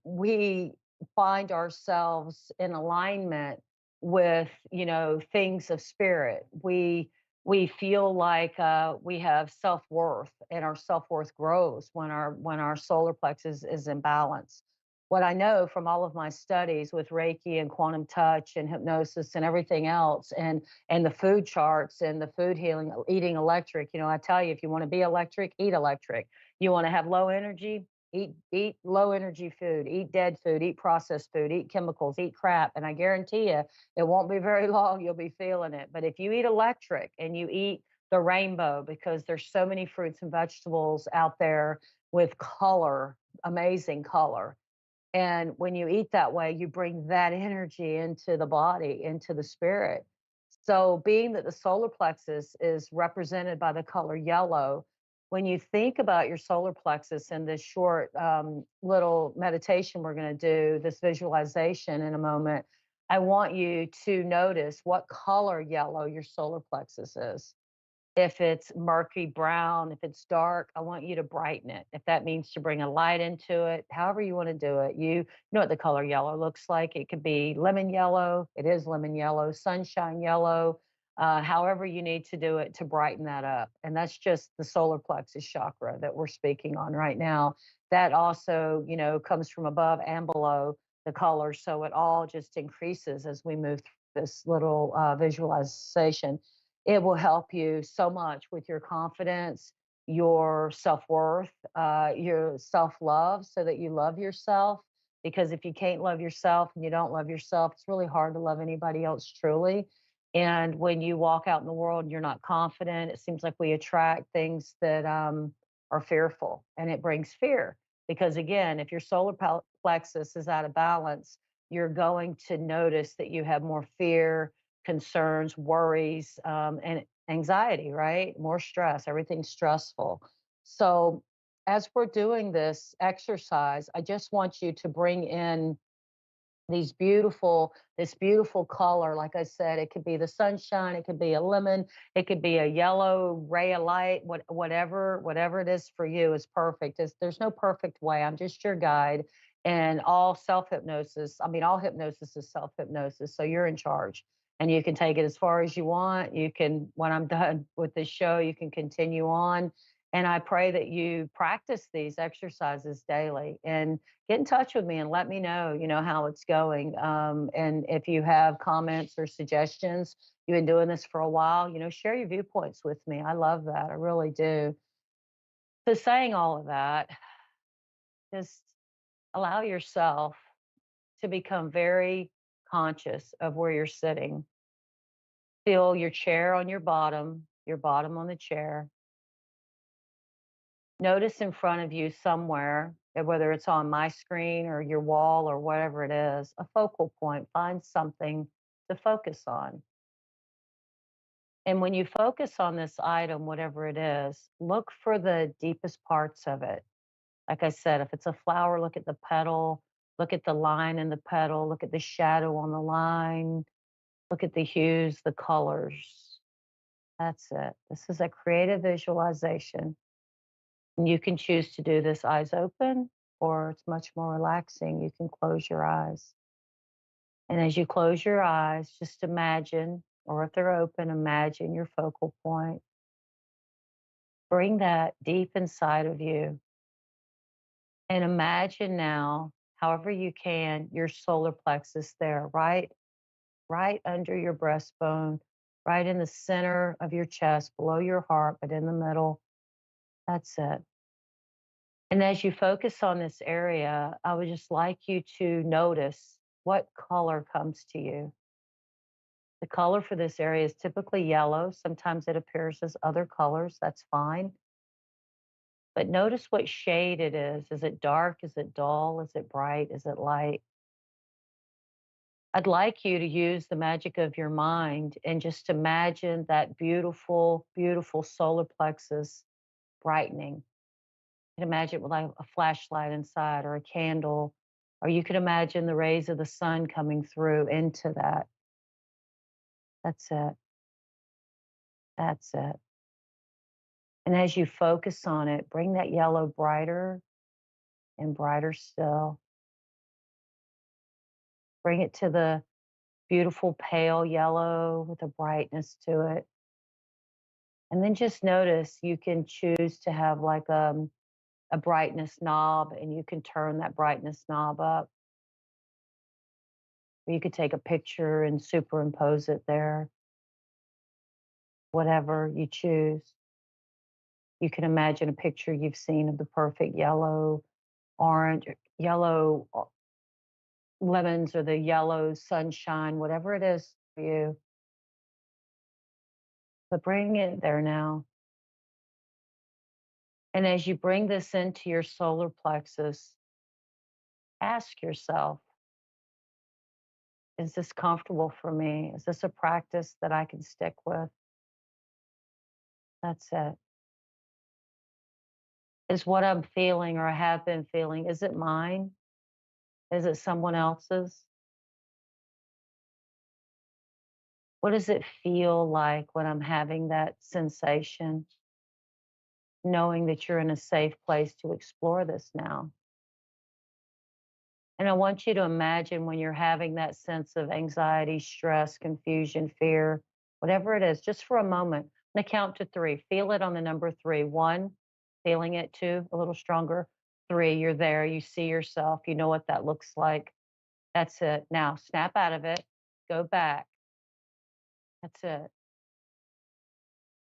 We find ourselves in alignment with, things of spirit. We feel like we have self-worth, and our self-worth grows when our solar plexus is in balance. What I know from all of my studies with Reiki and quantum touch and hypnosis and everything else, and the food charts and the food healing, eating electric, I tell you, if you want to be electric, eat electric. You want to have low energy? Eat low energy food, eat dead food, eat processed food, eat chemicals, eat crap. And I guarantee you, it won't be very long, you'll be feeling it. But if you eat electric and you eat the rainbow, because there's so many fruits and vegetables out there with color, amazing color. And when you eat that way, you bring that energy into the body, into the spirit. So, being that the solar plexus is represented by the color yellow, when you think about your solar plexus in this short little meditation we're going to do, this visualization in a moment, I want you to notice what color yellow your solar plexus is. If it's murky brown, if it's dark, I want you to brighten it. If that means to bring a light into it, however you want to do it, you know what the color yellow looks like. It could be lemon yellow. It is lemon yellow, sunshine yellow, however you need to do it to brighten that up. And that's just the solar plexus chakra that we're speaking on right now. That also, comes from above and below the color. So it all just increases as we move through this little visualization. It will help you so much with your confidence, your self-worth, your self-love, so that you love yourself. Because if you can't love yourself and you don't love yourself, it's really hard to love anybody else truly. And when you walk out in the world and you're not confident, it seems like we attract things that are fearful, and it brings fear. Because again, if your solar plexus is out of balance, you're going to notice that you have more fear, concerns, worries, and anxiety, right? More stress, everything's stressful. So, as we're doing this exercise, I just want you to bring in this beautiful color. Like I said, it could be the sunshine, it could be a lemon, it could be a yellow ray of light. Whatever it is for you is perfect. There's no perfect way. I'm just your guide. And all self-hypnosis, I mean, all hypnosis is self-hypnosis, so you're in charge. And you can take it as far as you want. You can, when I'm done with this show, you can continue on. And I pray that you practice these exercises daily and get in touch with me and let me know, how it's going. And if you have comments or suggestions, you've been doing this for a while, share your viewpoints with me. I love that. I really do. So, saying all of that, just allow yourself to become very conscious of where you're sitting. Feel your chair on your bottom on the chair. Notice in front of you somewhere, whether it's on my screen or your wall or whatever it is, a focal point. Find something to focus on. And when you focus on this item, whatever it is, look for the deepest parts of it. Like I said, if it's a flower, look at the petal, look at the line in the petal, look at the shadow on the line, look at the hues, the colors. That's it. This is a creative visualization. And you can choose to do this eyes open, or it's much more relaxing. You can close your eyes. And as you close your eyes, just imagine, or if they're open, imagine your focal point. Bring that deep inside of you. And imagine now, however you can, your solar plexus there, right under your breastbone, right in the center of your chest, below your heart, but in the middle. That's it. And as you focus on this area, I would just like you to notice what color comes to you. The color for this area is typically yellow. Sometimes it appears as other colors. That's fine. But notice what shade it is. Is it dark? Is it dull? Is it bright? Is it light? I'd like you to use the magic of your mind and just imagine that beautiful, beautiful solar plexus brightening. You can imagine it with like a flashlight inside or a candle, or you could imagine the rays of the sun coming through into that. That's it. That's it. And as you focus on it, bring that yellow brighter and brighter still. Bring it to the beautiful pale yellow with a brightness to it. And then just notice you can choose to have like a brightness knob, and you can turn that brightness knob up. Or you could take a picture and superimpose it there, whatever you choose. You can imagine a picture you've seen of the perfect yellow, orange, yellow lemons or the yellow sunshine, whatever it is for you. But bring it there now. And as you bring this into your solar plexus, ask yourself, is this comfortable for me? Is this a practice that I can stick with? That's it. Is what I'm feeling or I have been feeling, is it mine? Is it someone else's? What does it feel like when I'm having that sensation? Knowing that you're in a safe place to explore this now. And I want you to imagine when you're having that sense of anxiety, stress, confusion, fear, whatever it is, just for a moment. I'm going to count to 3. Feel it on the number 3. 1, feeling it. 2, a little stronger. 3, you're there. You see yourself. You know what that looks like. That's it. Now, snap out of it. Go back. That's it.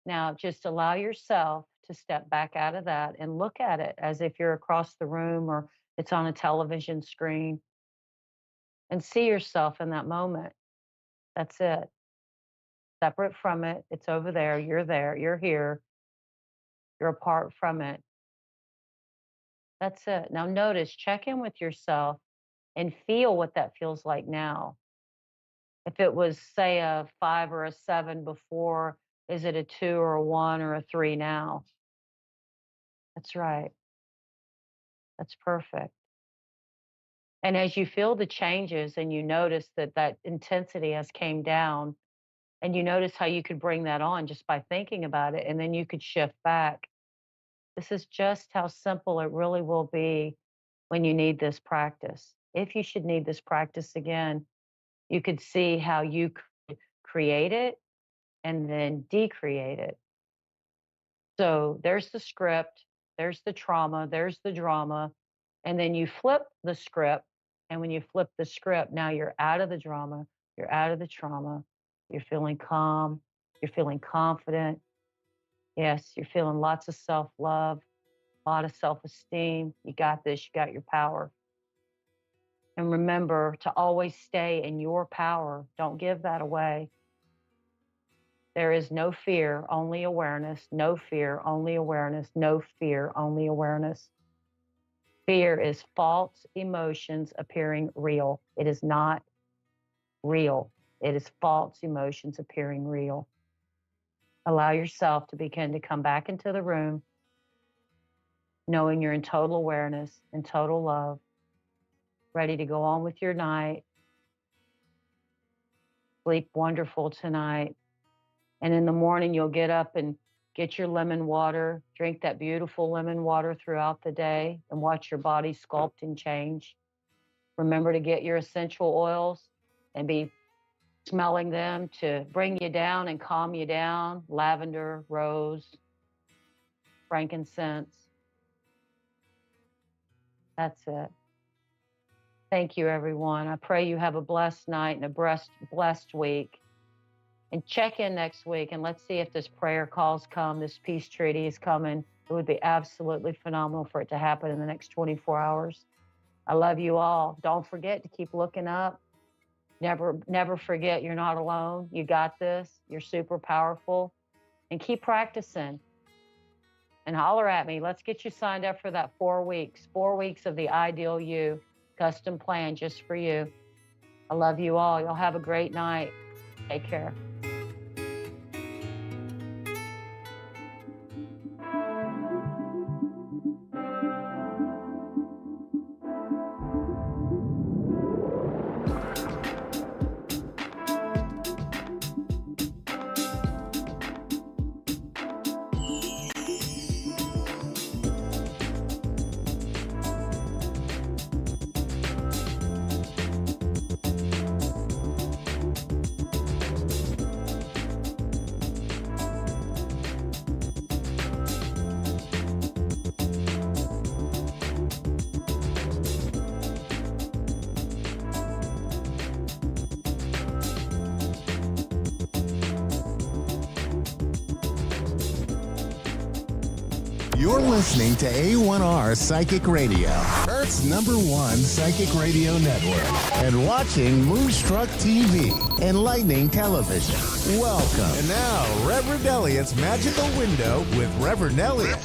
Now, just allow yourself to step back out of that and look at it as if you're across the room or it's on a television screen and see yourself in that moment. That's it. Separate from it. It's over there. You're here. You're apart from it. That's it. Now notice, check in with yourself and feel what that feels like now. If it was, say, a 5 or a 7 before, is it a 2 or a 1 or a 3 now? That's right. That's perfect. And as you feel the changes and you notice that that intensity has came down, and you notice how you could bring that on just by thinking about it, and then you could shift back. This is just how simple it really will be when you need this practice. If you should need this practice again, you could see how you could create it and then decreate it. So there's the script, there's the trauma, there's the drama, and then you flip the script. And when you flip the script, now you're out of the drama, you're out of the trauma, you're feeling calm, you're feeling confident. Yes, you're feeling lots of self love, a lot of self esteem. You got this, you got your power. And remember to always stay in your power. Don't give that away. There is no fear, only awareness. No fear, only awareness. No fear, only awareness. Fear is false emotions appearing real. It is not real. It is false emotions appearing real. Allow yourself to begin to come back into the room, knowing you're in total awareness and total love, ready to go on with your night. Sleep wonderful tonight. And in the morning, you'll get up and get your lemon water, drink that beautiful lemon water throughout the day, and watch your body sculpt and change. Remember to get your essential oils and be smelling them to bring you down and calm you down. Lavender, rose, frankincense. That's it. Thank you, everyone. I pray you have a blessed night and a blessed week. And check in next week and let's see if this prayer calls come, this peace treaty is coming. It would be absolutely phenomenal for it to happen in the next 24 hours. I love you all. Don't forget to keep looking up. Never forget you're not alone. You got this. You're super powerful. And keep practicing. And holler at me. Let's get you signed up for that 4 weeks. 4 weeks of the Ideal You custom plan just for you. I love you all. Y'all have a great night. Take care. You're listening to A1R Psychic Radio, Earth's #1 psychic radio network, and watching Moonstruck TV, enlightening television. Welcome. And now, Reverend Elliot's Magical Window with Reverend Elliot.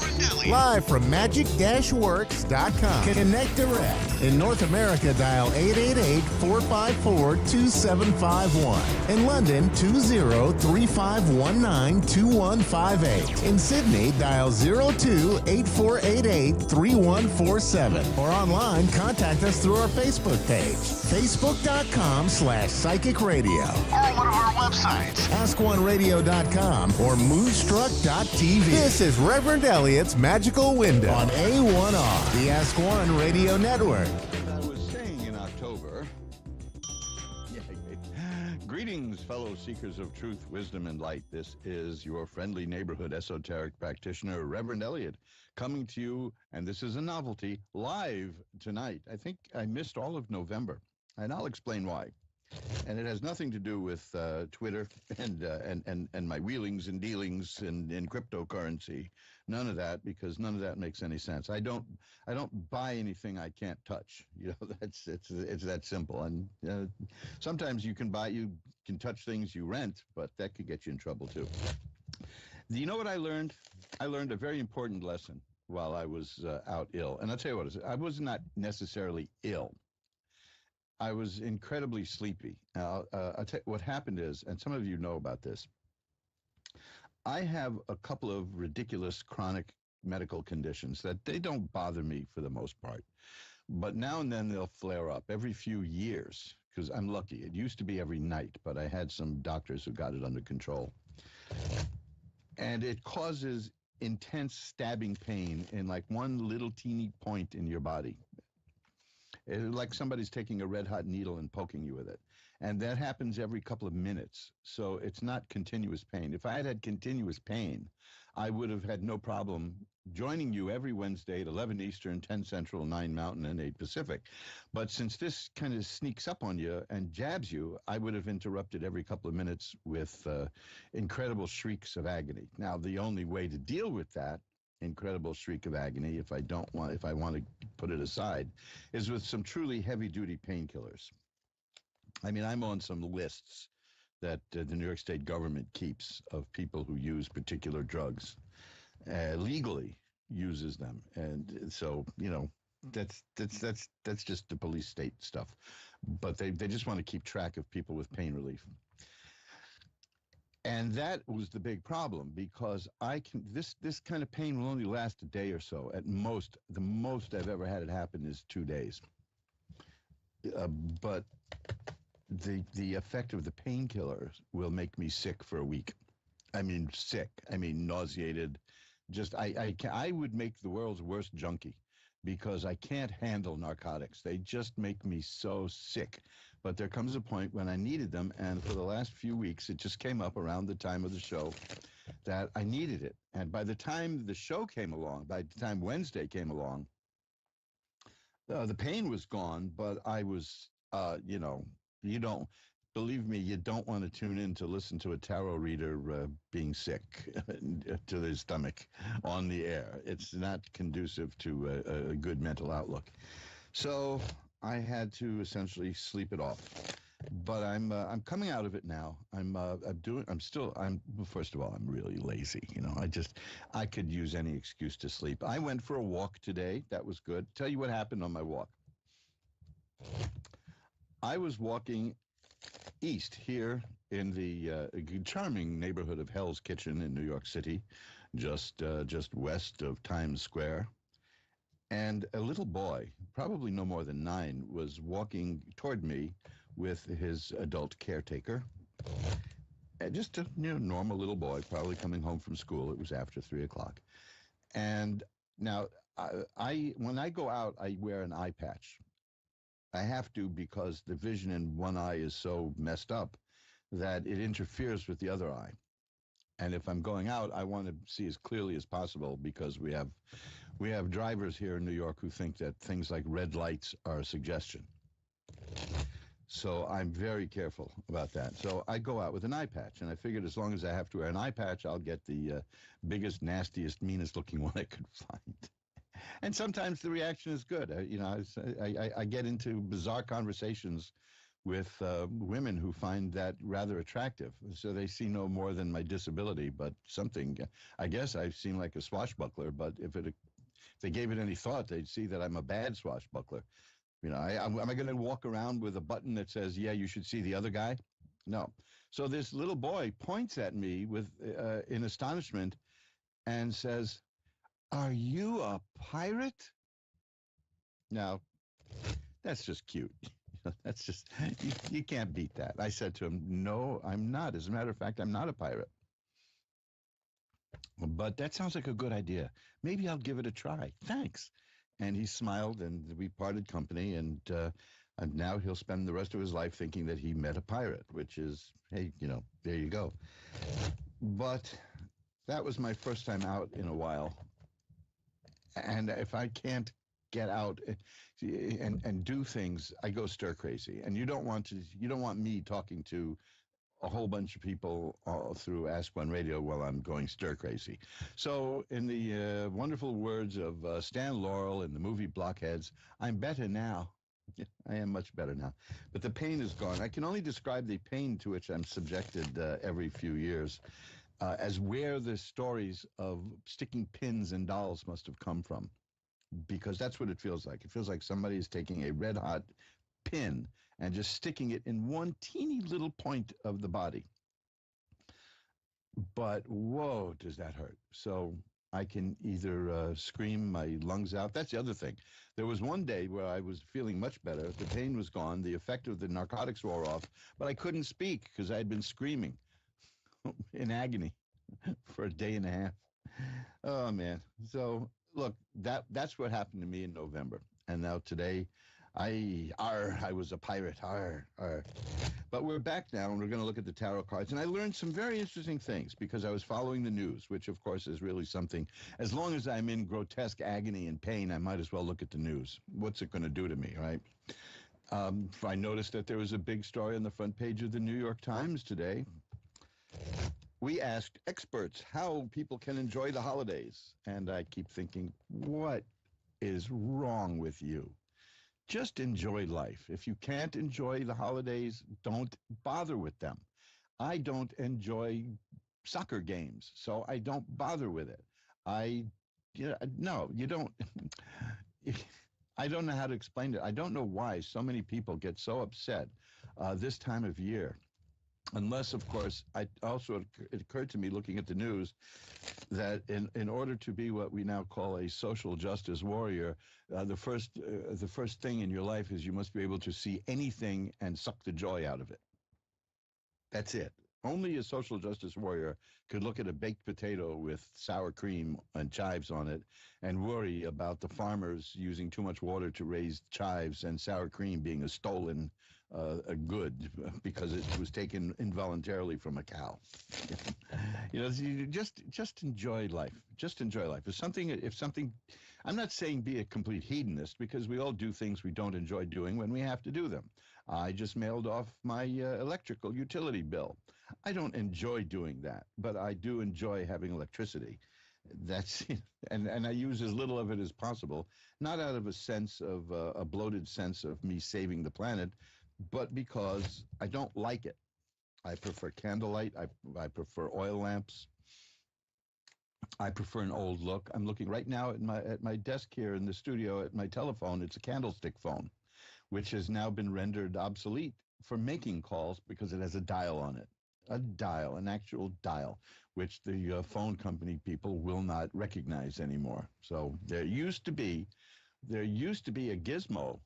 Live from magic-works.com. Connect direct. In North America, dial 888-454-2751. In London, 20-3519-2158. In Sydney, dial 02-8488-3147. Or online, contact us through our Facebook page, facebook.com/psychic radio. Or one of our websites, askoneradio.com or moonstruck.tv. This is Reverend Elliot's Magical Window on A1R, the Ask One Radio Network. As I was saying in October, greetings, fellow seekers of truth, wisdom, and light. This is your friendly neighborhood esoteric practitioner, Reverend Elliot, coming to you, and this is a novelty, live tonight. I think I missed all of November, and I'll explain why. And it has nothing to do with Twitter and my wheelings and dealings in cryptocurrency. None of that, because none of that makes any sense. I don't buy anything I can't touch. You know, it's that simple. And sometimes you can touch things you rent, but that could get you in trouble too. You know what I learned? I learned a very important lesson while I was out ill. And I'll tell you what, I was not necessarily ill. I was incredibly sleepy. I'll tell you what happened is, and some of you know about this, I have a couple of ridiculous chronic medical conditions that they don't bother me for the most part. But now and then they'll flare up every few years, because I'm lucky. It used to be every night, but I had some doctors who got it under control. And it causes intense stabbing pain in like one little teeny point in your body. It's like somebody's taking a red-hot needle and poking you with it. And that happens every couple of minutes, so it's not continuous pain. If I had continuous pain, I would have had no problem joining you every Wednesday at 11 Eastern, 10 Central, 9 Mountain, and 8 Pacific. But since this kind of sneaks up on you and jabs you, I would have interrupted every couple of minutes with incredible shrieks of agony. Now, the only way to deal with that incredible shriek of agony, if I want to put it aside, is with some truly heavy-duty painkillers. I mean, I'm on some lists that the New York State government keeps of people who use particular drugs, legally uses them, and so that's just the police state stuff. But they just want to keep track of people with pain relief. And that was the big problem, because this kind of pain will only last a day or so at most. The most I've ever had it happen is 2 days. But the effect of the painkillers will make me sick for a week. I mean sick. I mean nauseated. Just I would make the world's worst junkie, because I can't handle narcotics. They just make me so sick. But there comes a point when I needed them, and for the last few weeks, it just came up around the time of the show that I needed it. And by the time the show came along, by the time Wednesday came along, the pain was gone, but I was, you don't, believe me, you don't want to tune in to listen to a tarot reader being sick to their stomach on the air. It's not conducive to a good mental outlook. So I had to essentially sleep it off. But I'm coming out of it now. First of all, I'm really lazy. I could use any excuse to sleep. I went for a walk today. That was good. Tell you what happened on my walk. I was walking east here in the charming neighborhood of Hell's Kitchen in New York City, just west of Times Square. And a little boy, probably no more than 9, was walking toward me with his adult caretaker. Just a normal little boy, probably coming home from school. It was after 3 o'clock. And now, when I go out, I wear an eye patch. I have to, because the vision in one eye is so messed up that it interferes with the other eye. And if I'm going out, I want to see as clearly as possible, because we have drivers here in New York who think that things like red lights are a suggestion. So I'm very careful about that. So I go out with an eye patch, and I figured as long as I have to wear an eye patch, I'll get the biggest, nastiest, meanest looking one I could find. And sometimes the reaction is good. I get into bizarre conversations with women who find that rather attractive. So they see no more than my disability, but something. I guess I seem like a swashbuckler, but if they gave it any thought, they'd see that I'm a bad swashbuckler. Am I going to walk around with a button that says, yeah, you should see the other guy? No. So this little boy points at me with in astonishment and says, "Are you a pirate?" Now, that's just cute. That's just, you can't beat that. I said to him, "No, I'm not. As a matter of fact, I'm not a pirate. But that sounds like a good idea. Maybe I'll give it a try. Thanks." And he smiled, and we parted company, and now he'll spend the rest of his life thinking that he met a pirate, which is, hey, there you go. But that was my first time out in a while. And if I can't get out and do things, I go stir crazy. And you don't want me talking to a whole bunch of people through Ask One Radio while I'm going stir crazy. So in the wonderful words of Stan Laurel in the movie Blockheads, I'm better now. I am much better now. But the pain is gone. I can only describe the pain to which I'm subjected every few years as where the stories of sticking pins in dolls must have come from. Because that's what it feels like. It feels like somebody is taking a red-hot pin and just sticking it in one teeny little point of the body. But whoa, does that hurt. So I can either scream my lungs out. That's the other thing. There was one day where I was feeling much better. The pain was gone. The effect of the narcotics wore off. But I couldn't speak because I had been screaming in agony for a day and a half. Oh, man. So, look, that's what happened to me in November. And now today, I was a pirate. But we're back now, and we're going to look at the tarot cards. And I learned some very interesting things because I was following the news, which, of course, is really something. As long as I'm in grotesque agony and pain, I might as well look at the news. What's it going to do to me, right? I noticed that there was a big story on the front page of the New York Times today. We asked experts how people can enjoy the holidays. And I keep thinking, what is wrong with you? Just enjoy life. If you can't enjoy the holidays, don't bother with them. I don't enjoy soccer games, so I don't bother with it. No, you don't. I don't know how to explain it. I don't know why so many people get so upset this time of year. Unless, of course, it occurred to me looking at the news that in order to be what we now call a social justice warrior, the first thing in your life is you must be able to see anything and suck the joy out of it. That's it. Only a social justice warrior could look at a baked potato with sour cream and chives on it and worry about the farmers using too much water to raise chives and sour cream being a stolen good because it was taken involuntarily from a cow. You just enjoy life. Just enjoy life. If something, I'm not saying be a complete hedonist because we all do things we don't enjoy doing when we have to do them. I just mailed off my electrical utility bill. I don't enjoy doing that, but I do enjoy having electricity. That's and I use as little of it as possible, not out of a sense of a bloated sense of me saving the planet, but because I don't like it. I prefer candlelight. I prefer oil lamps. I prefer an old look. I'm looking right now at my desk here in the studio at my telephone. It's a candlestick phone, which has now been rendered obsolete for making calls because it has a dial on it. A dial, an actual dial, which the phone company people will not recognize anymore. So there used to be a gizmo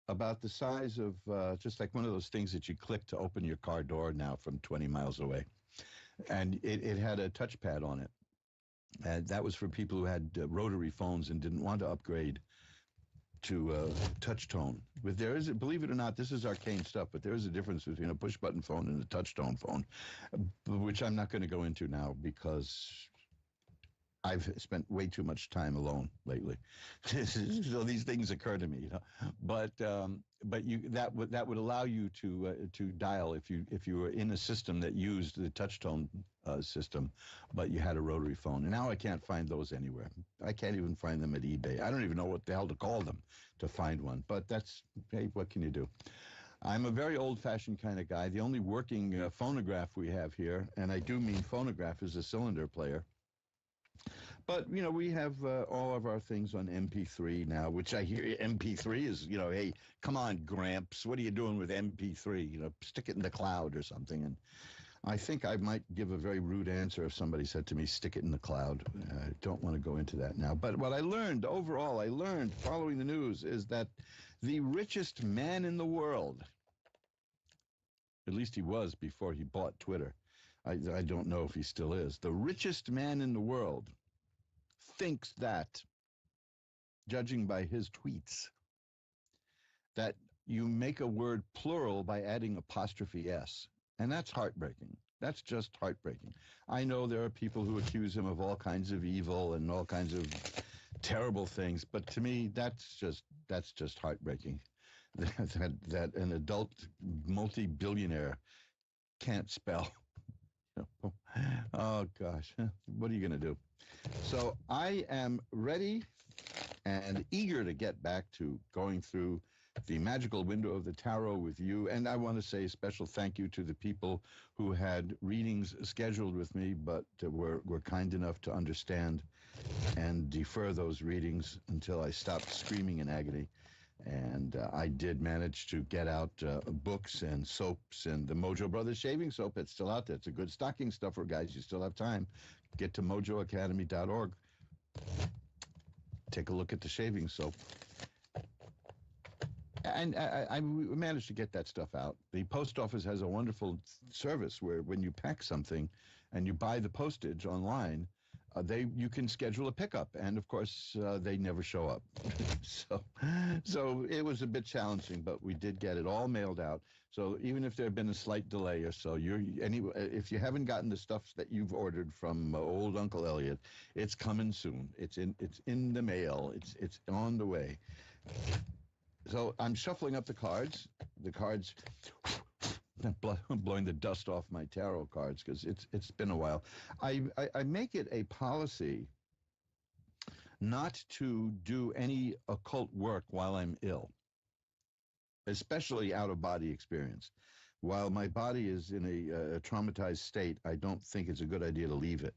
about the size of just like one of those things that you click to open your car door now from 20 miles away. And it had a touchpad on it. And that was for people who had rotary phones and didn't want to upgrade to touch tone. But there is, believe it or not, this is arcane stuff, but there is a difference between a push button phone and a touch tone phone, which I'm not going to go into now because I've spent way too much time alone lately, so these things occur to me, you know. But that would allow you to dial if you were in a system that used the touch tone system, but you had a rotary phone. And now I can't find those anywhere. I can't even find them at eBay. I don't even know what the hell to call them to find one. But that's, hey, what can you do? I'm a very old-fashioned kind of guy. The only working phonograph we have here, and I do mean phonograph, is a cylinder player. But, you know, we have all of our things on MP3 now, which I hear MP3 is, you know, hey, come on, Gramps, what are you doing with MP3? You know, stick it in the cloud or something. And I think I might give a very rude answer if somebody said to me, stick it in the cloud. I don't want to go into that now. But what I learned, overall, following the news, is that the richest man in the world, at least he was before he bought Twitter, I don't know if he still is, the richest man in the world thinks that, judging by his tweets, that you make a word plural by adding apostrophe S. And that's heartbreaking. That's just heartbreaking. I know there are people who accuse him of all kinds of evil and all kinds of terrible things, but to me, that's just heartbreaking. That an adult multi-billionaire can't spell. Oh, gosh. What are you going to do? So I am ready and eager to get back to going through the magical window of the tarot with you. And I want to say a special thank you to the people who had readings scheduled with me, but were kind enough to understand and defer those readings until I stopped screaming in agony. And I did manage to get out books and soaps and the Mojo Brothers shaving soap. It's still out there. It's a good stocking stuffer, guys. You still have time. Get to mojoacademy.org. Take a look at the shaving soap. And I managed to get that stuff out. The post office has a wonderful service where when you pack something and you buy the postage online, you can schedule a pickup, and of course they never show up. so it was a bit challenging, but we did get it all mailed out. So even if there had been a slight delay or so, if you haven't gotten the stuff that you've ordered from old Uncle Elliot, it's coming soon. It's in the mail. It's on the way. So I'm shuffling up the cards. The cards. Blowing the dust off my tarot cards because it's been a while. I make it a policy not to do any occult work while I'm ill, especially out-of-body experience. While my body is in a traumatized state, I don't think it's a good idea to leave it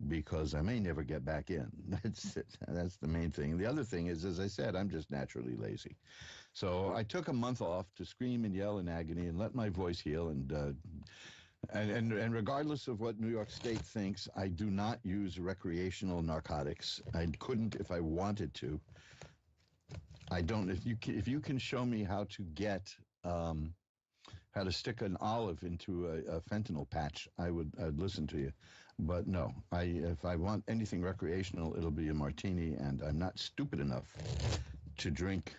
because I may never get back in. That's the main thing. The other thing is, as I said, I'm just naturally lazy. So I took a month off to scream and yell in agony and let my voice heal. And regardless of what New York State thinks, I do not use recreational narcotics. I couldn't if I wanted to. I don't. If you can show me how to get how to stick an olive into a fentanyl patch, I'd listen to you. But no, if I want anything recreational, it'll be a martini, and I'm not stupid enough to drink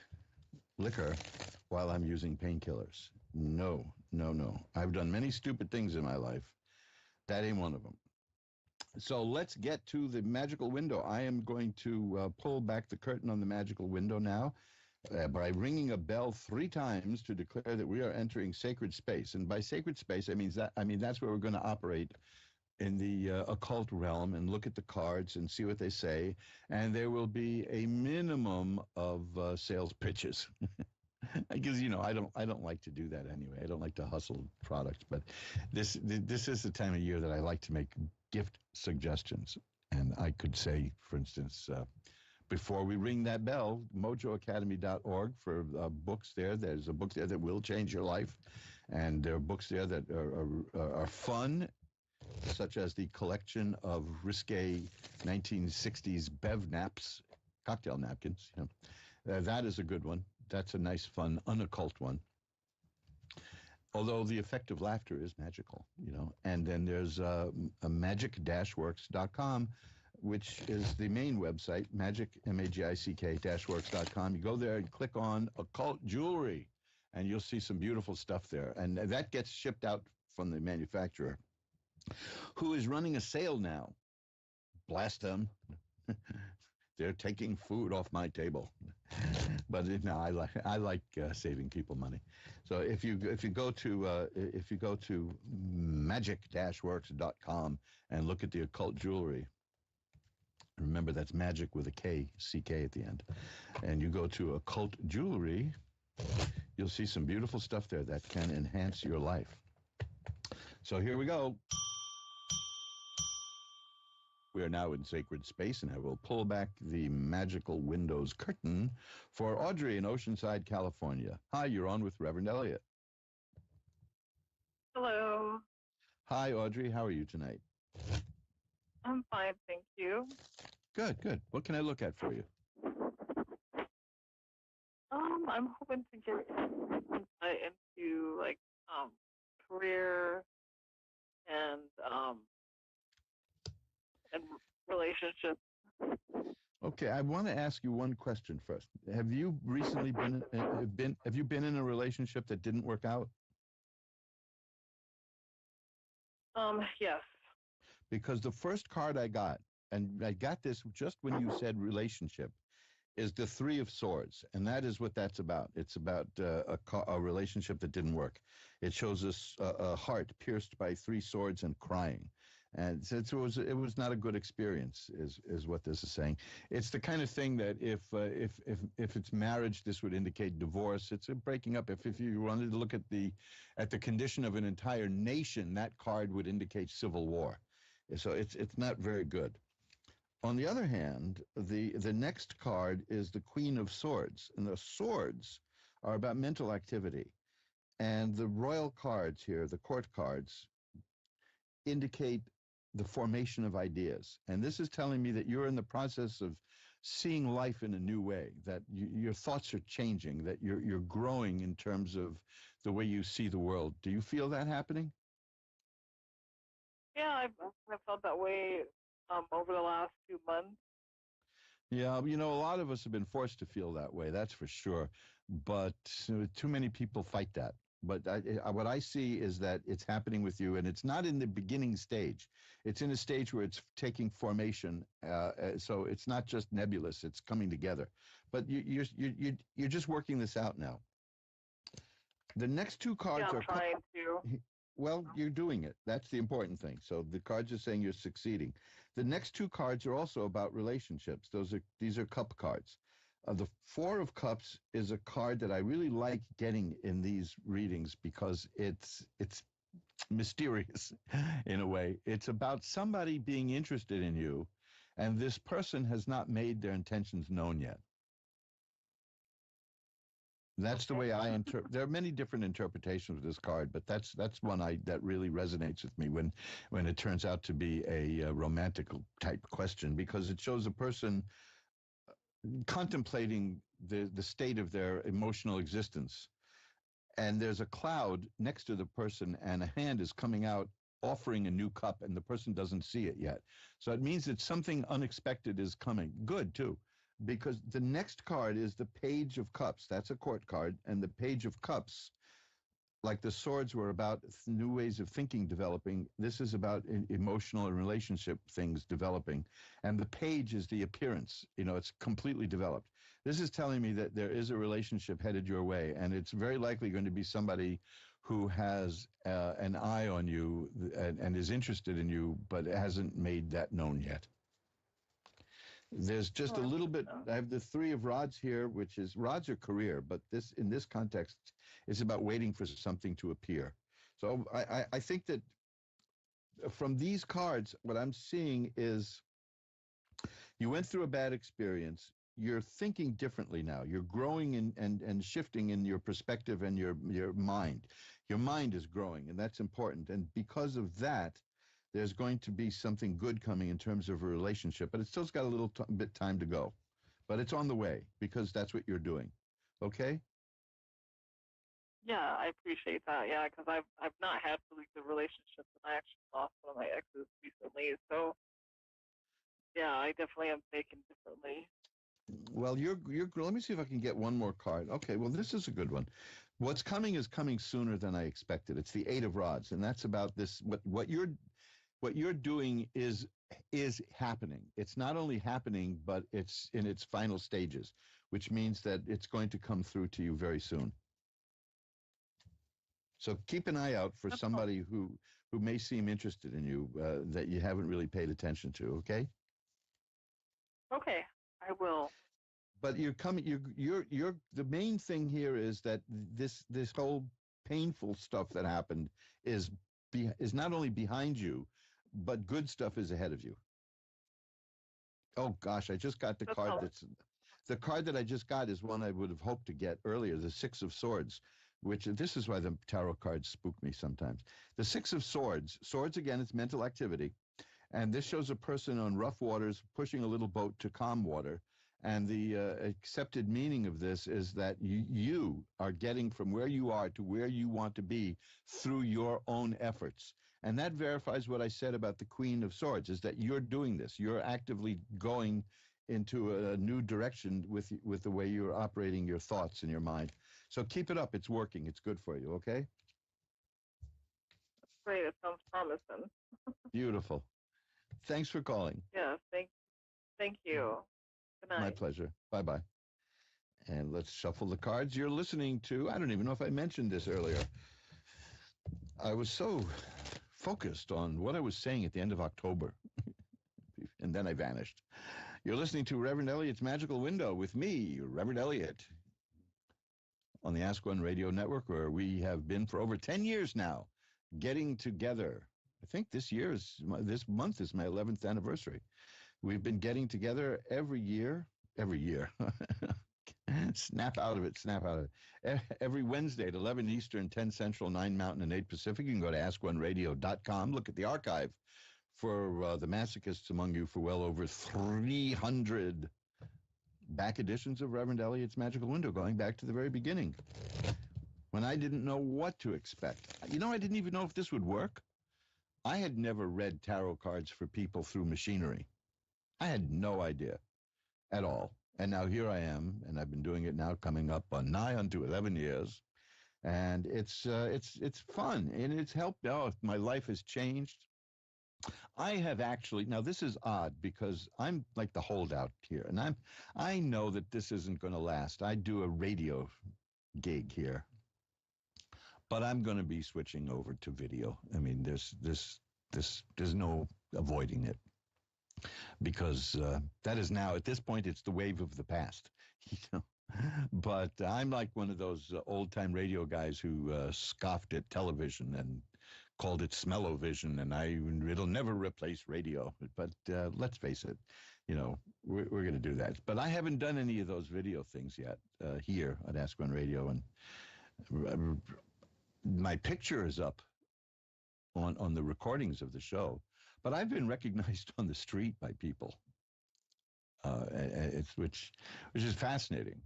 liquor while I'm using painkillers. No. I've done many stupid things in my life. That ain't one of them. So let's get to the magical window. I am going to pull back the curtain on the magical window now by ringing a bell 3 times to declare that we are entering sacred space. And by sacred space, I mean that's where we're going to operate in the occult realm and look at the cards and see what they say. And there will be a minimum of sales pitches. Because I don't like to do that anyway. I don't like to hustle products, but this is the time of year that I like to make gift suggestions. And I could say, for instance, before we ring that bell, mojoacademy.org for books there. There's a book there that will change your life, and there are books there that are fun, such as the collection of risque 1960s Bev naps, cocktail napkins. That is a good one. That's a nice, fun, unoccult one. Although the effect of laughter is magical, And then there's magic-works.com, which is the main website, magic-works.com. You go there and click on occult jewelry, and you'll see some beautiful stuff there. And that gets shipped out from the manufacturer, who is running a sale now. blast them. They're taking food off my table. But no, I like saving people money. So if you go to magic-works.com and look at the occult jewelry, remember that's magic with a K, CK at the end, and you go to occult jewelry, you'll see some beautiful stuff there that can enhance your life. So here we go. We are now in sacred space, and I will pull back the magical windows curtain for Audrey in Oceanside, California. Hi, you're on with Reverend Elliot. Hello. Hi, Audrey. How are you tonight? I'm fine, thank you. Good, good. What can I look at for you? I'm hoping to get insight into career and relationships. Okay, I want to ask you one question first. Have you recently been in a relationship that didn't work out? Yes. Because the first card I got, and I got this just when you said relationship, is the Three of Swords, and that is what that's about. It's about a relationship that didn't work. It shows us a heart pierced by three swords and crying. And so it was not a good experience, is what this is saying. It's the kind of thing that if it's marriage, this would indicate divorce. It's a breaking up. If you wanted to look at the condition of an entire nation, that card would indicate civil war. So it's not very good. On the other hand, the next card is the Queen of Swords, and the swords are about mental activity. And the royal cards here, the court cards, indicate the formation of ideas. And this is telling me that you're in the process of seeing life in a new way, that your thoughts are changing, that you're growing in terms of the way you see the world. Do you feel that happening? Yeah, I've felt that way over the last few months. Yeah, a lot of us have been forced to feel that way, that's for sure. But too many people fight that. But what I see is that it's happening with you, and it's not in the beginning stage. It's in a stage where it's taking formation. So it's not just nebulous; it's coming together. But you're just working this out now. The next two cards I'm are trying to. Well, you're doing it. That's the important thing. So the cards are saying you're succeeding. The next two cards are also about relationships. These are cup cards. The Four of Cups is a card that I really like getting in these readings because it's mysterious in a way. It's about somebody being interested in you, and this person has not made their intentions known yet. That's the way I interpret. There are many different interpretations of this card, but that's one that really resonates with me when it turns out to be a romantic type question, because it shows a person contemplating the state of their emotional existence. And there's a cloud next to the person, and a hand is coming out offering a new cup, and the person doesn't see it yet. So it means that something unexpected is coming. Good, too. Because the next card is the Page of Cups. That's a court card. And the Page of Cups, like the swords were about new ways of thinking developing, this is about emotional and relationship things developing. And the page is the appearance. It's completely developed. This is telling me that there is a relationship headed your way, and it's very likely going to be somebody who has an eye on you and is interested in you, but hasn't made that known yet. There's just a little bit. I have the Three of Rods here, which is rods are career, but in this context is about waiting for something to appear. So I think that from these cards, what I'm seeing is you went through a bad experience. You're thinking differently now. You're growing and shifting in your perspective and your mind. Your mind is growing, and that's important. And because of that, there's going to be something good coming in terms of a relationship, but it still's got a little bit time to go. But it's on the way, because that's what you're doing. Okay? Yeah, I appreciate that. Yeah, because I've not had really good relationships, and I actually lost one of my exes recently. So, yeah, I definitely am thinking differently. Well, you're. Let me see if I can get one more card. Okay, well, this is a good one. What's coming is coming sooner than I expected. It's the Eight of Rods, and that's about this. What you're doing is is happening. It's not only happening, but it's in its final stages, which means that it's going to come through to you very soon. So keep an eye out for somebody who may seem interested in you that you haven't really paid attention to. Okay. Okay, I will. But you're coming. You're. The main thing here is that this whole painful stuff that happened is not only behind you, but good stuff is ahead of you. Oh gosh, I just got the card. The card that I just got is one I would have hoped to get earlier. The Six of Swords. Which this is why the tarot cards spook me sometimes. The Six of Swords. Swords, again, it's mental activity. And this shows a person on rough waters pushing a little boat to calm water. And the accepted meaning of this is that you are getting from where you are to where you want to be through your own efforts. And that verifies what I said about the Queen of Swords, is that you're doing this. You're actively going into a new direction with the way you're operating your thoughts in your mind. So keep it up. It's working. It's good for you, okay? Great. It sounds promising. Beautiful. Thanks for calling. Yeah, thank you. Good night. My pleasure. Bye-bye. And let's shuffle the cards. You're listening to, I don't even know if I mentioned this earlier. I was so focused on what I was saying at the end of October, and then I vanished. You're listening to Reverend Elliot's Magical Window with me, Reverend Elliot, on the Ask One Radio Network, where we have been for over 10 years now, getting together. I think this month is my 11th anniversary. We've been getting together every year. Snap out of it. Every Wednesday at 11 Eastern, 10 Central, 9 Mountain, and 8 Pacific. You can go to askoneradio.com. Look at the archive for the masochists among you for well over 300 back editions of Reverend Elliot's Magical Window, going back to the very beginning, when I didn't know what to expect. You know, I didn't even know if this would work. I had never read tarot cards for people through machinery. I had no idea at all. And now here I am, and I've been doing it now coming up on nigh unto 11 years. And it's fun, and it's helped. Oh, my life has changed. I have actually, now this is odd because I'm like the holdout here, and I know that this isn't going to last. I do a radio gig here, but I'm going to be switching over to video. I mean, there's no avoiding it, because that is now, at this point, it's the wave of the past, you know. But I'm like one of those old-time radio guys who scoffed at television and called it smell-o-vision, and it'll never replace radio. But let's face it, you know, we're going to do that. But I haven't done any of those video things yet here at Ask One Radio, and my picture is up on the recordings of the show. But I've been recognized on the street by people, which is fascinating.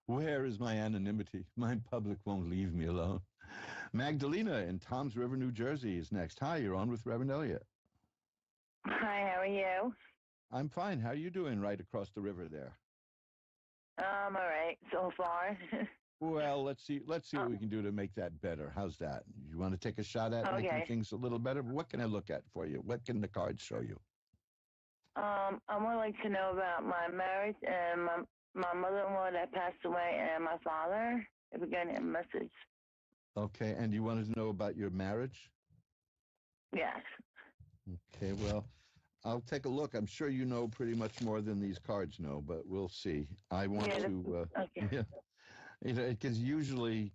Where is my anonymity? My public won't leave me alone. Magdalena in Toms River, New Jersey is next. Hi, you're on with Reverend Elliot. Hi, how are you? I'm fine. How are you doing right across the river there? All right, so far. Well, let's see what we can do to make that better. How's that? You want to take a shot at making things a little better? What can I look at for you? What can the cards show you? I would like to know about my marriage and my mother-in-law that passed away and my father. If we get a message. Okay, and you wanted to know about your marriage? Yes. Okay, well, I'll take a look. I'm sure you know pretty much more than these cards know, but we'll see. I want to... okay. Yeah. You know, because usually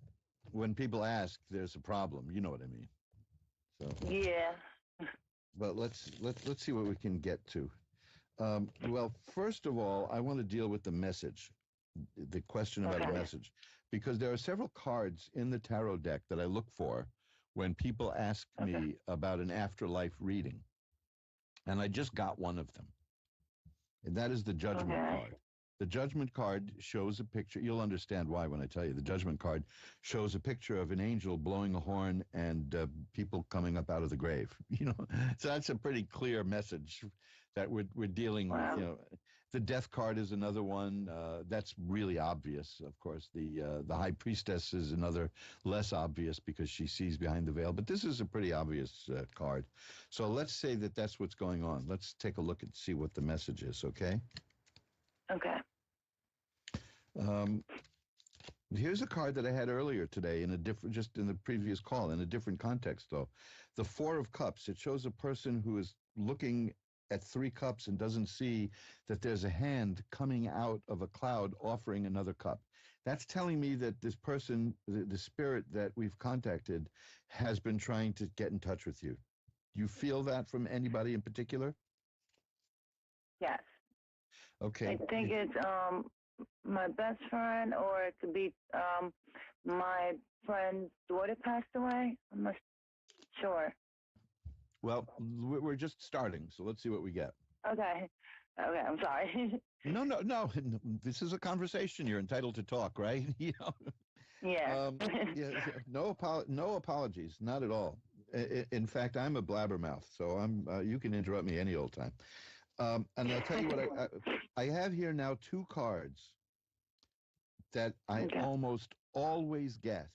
when people ask, there's a problem. You know what I mean? So yeah. But let's see what we can get to. Well, first of all, I want to deal with the message, the question about a message, because there are several cards in the tarot deck that I look for when people ask me about an afterlife reading, and I just got one of them, and that is the Judgment card. The Judgment card shows a picture. You'll understand why when I tell you. The Judgment card shows a picture of an angel blowing a horn and people coming up out of the grave. You know, so that's a pretty clear message that we're dealing with. You know, The death card is another one that's really obvious. Of course, the high priestess is another less obvious because she sees behind the veil. But this is a pretty obvious card. So let's say that that's what's going on. Let's take a look and see what the message is. Okay. Okay. Here's a card that I had earlier today in a different, just in the previous call, in a different context, though. The Four of Cups. It shows a person who is looking at 3 cups and doesn't see that there's a hand coming out of a cloud offering another cup. That's telling me that this person, the spirit that we've contacted, has been trying to get in touch with you. Do you feel that from anybody in particular? Yes. Okay. I think it's my best friend, or it could be my friend's daughter passed away. I'm not sure. Well, we're just starting, so let's see what we get. Okay. Okay, I'm sorry. No. This is a conversation. You're entitled to talk, right? You know. Yeah. Yeah. No apologies, not at all. In fact, I'm a blabbermouth, so you can interrupt me any old time. And I'll tell you what I have here now 2 cards that I almost always get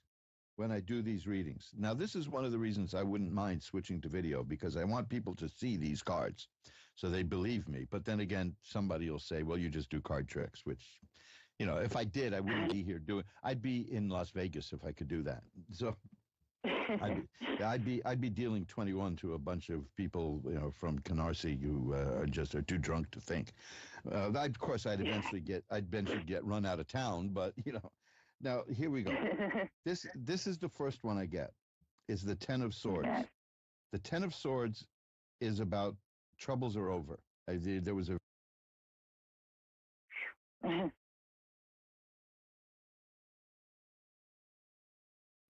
when I do these readings. Now, this is one of the reasons I wouldn't mind switching to video, because I want people to see these cards so they believe me. But then again, somebody will say, well, you just do card tricks, which, you know, if I did, I wouldn't be here I'd be in Las Vegas if I could do that. So I'd be dealing 21 to a bunch of people, you know, from Canarsie who are too drunk to think. Of course, I'd eventually get run out of town, but you know. Now here we go. This is the first one I get. Is the 10 of Swords. Okay. The 10 of Swords is about troubles are over. There was a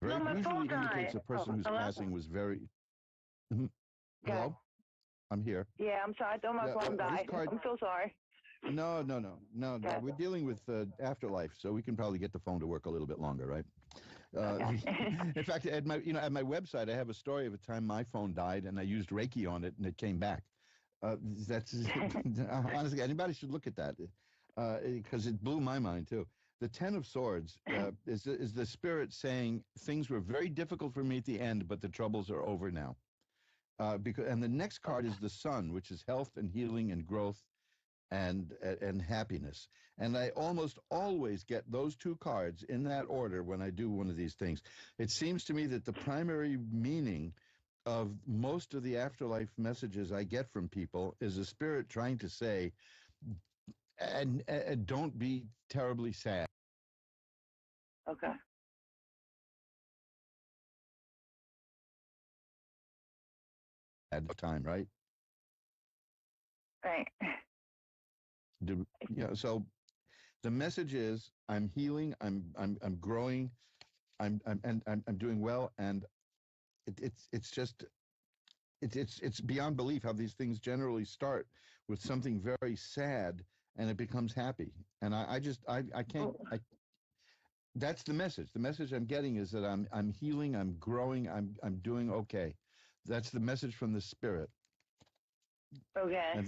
usually indicates a person who's passing was very. Hello, I'm here. Yeah, I'm sorry. I thought my phone died. I'm so sorry. No. We're dealing with afterlife, so we can probably get the phone to work a little bit longer, right? In fact, at my website, I have a story of a time my phone died and I used Reiki on it and it came back. That's honestly, anybody should look at that because it blew my mind too. The 10 of Swords is the spirit saying things were very difficult for me at the end, but the troubles are over now. And the next card is the Sun, which is health and healing and growth and happiness. And I almost always get those 2 cards in that order when I do one of these things. It seems to me that the primary meaning of most of the afterlife messages I get from people is a spirit trying to say, and don't be terribly sad. Okay. At the time, right? Right. So the message is I'm healing, I'm growing, I'm doing well, and it's beyond belief how these things generally start with something very sad and it becomes happy. And I can't. That's the message. The message I'm getting is that I'm healing, I'm growing, I'm doing okay. That's the message from the spirit. Okay.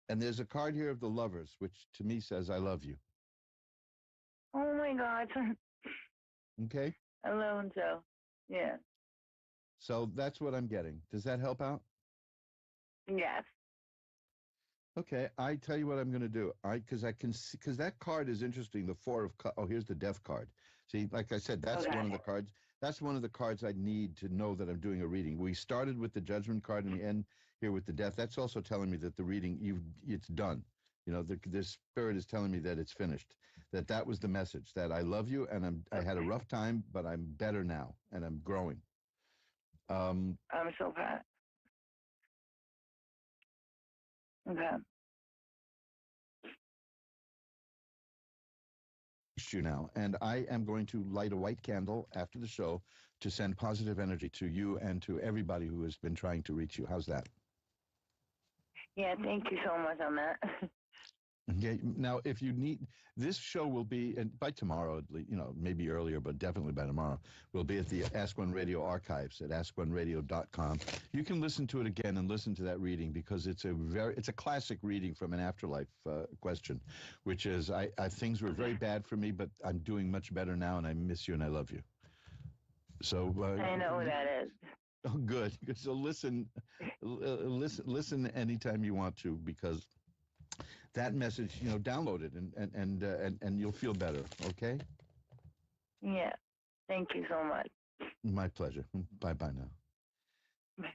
And there's a card here of the Lovers, which to me says I love you. Oh my God. Okay. I love him so. Yeah. So that's what I'm getting. Does that help out? Yes. Okay, I tell you what I'm going to do. Because that card is interesting. The 4 of Cups. Oh, here's the Death card. See, like I said, that's one of the cards. That's one of the cards I need to know that I'm doing a reading. We started with the Judgment card and we end here with the Death. That's also telling me that the reading it's done. You know, the spirit is telling me that it's finished. That was the message. That I love you and I had a rough time, but I'm better now and I'm growing. I'm so glad. Okay. You now, and I am going to light a white candle after the show to send positive energy to you and to everybody who has been trying to reach you. How's that? Yeah, thank you so much on that. Okay. Now, if you need, this show will be, and by tomorrow, at least, maybe earlier, but definitely by tomorrow, will be at the Ask One Radio archives at askoneradio.com. You can listen to it again and listen to that reading because it's a classic reading from an afterlife question, which is, things were very bad for me, but I'm doing much better now, and I miss you and I love you. So I know what that is. Oh, good. So listen anytime you want to, because that message, download it and you'll feel better. Okay. Yeah. Thank you so much. My pleasure. Bye now. Bye.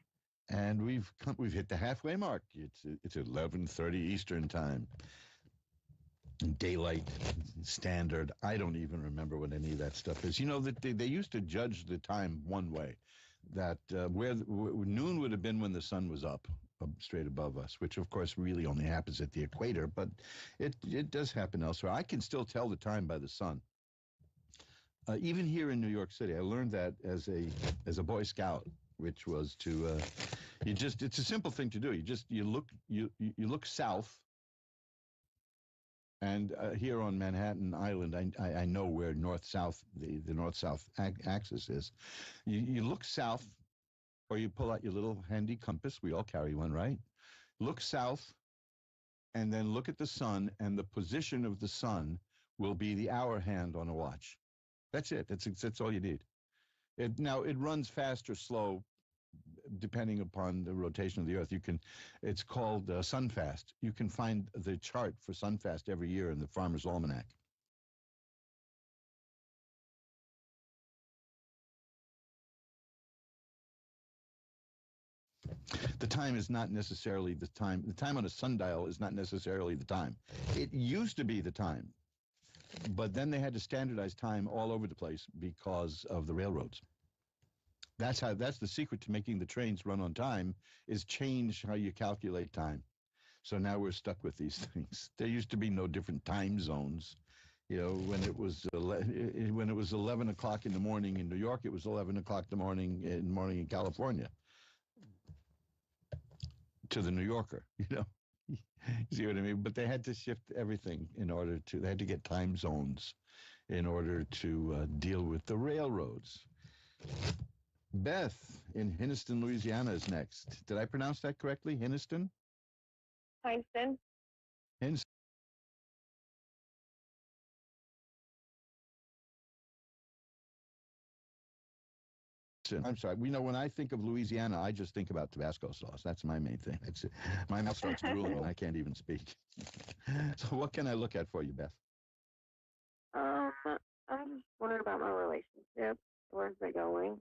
And we've hit the halfway mark. It's 11:30 Eastern time. Daylight standard. I don't even remember what any of that stuff is. That they used to judge the time one way. That where noon would have been when the sun was up straight above us, which of course really only happens at the equator, but it does happen elsewhere. I can still tell the time by the sun. Even here in New York City, I learned that as a Boy Scout, which was to it's a simple thing to do. You look south. And here on Manhattan Island, I know where north-south, the north-south axis is. You look south, or you pull out your little handy compass. We all carry one, right? Look south, and then look at the sun, and the position of the sun will be the hour hand on a watch. That's it. That's all you need. Now, it runs fast or slow, depending upon the rotation of the Earth. It's called Sunfast. You can find the chart for Sunfast every year in the Farmer's Almanac. The time is not necessarily the time. The time on a sundial is not necessarily the time. It used to be the time, but then they had to standardize time all over the place because of the railroads. That's the secret to making the trains run on time, is change how you calculate time. So now we're stuck with these things. There used to be no different time zones. When it was 11 o'clock in the morning in New York, it was 11 o'clock in the morning in California. To the New Yorker, You see what I mean? But they had to shift everything they had to get time zones in order to deal with the railroads. Beth in Hinniston, Louisiana is next. Did I pronounce that correctly? Hinniston? Hinniston. Hinniston. I'm sorry. When I think of Louisiana, I just think about Tabasco sauce. That's my main thing. My mouth starts drooling and I can't even speak. So what can I look at for you, Beth? I'm just wondering about my relationship. Where's it going?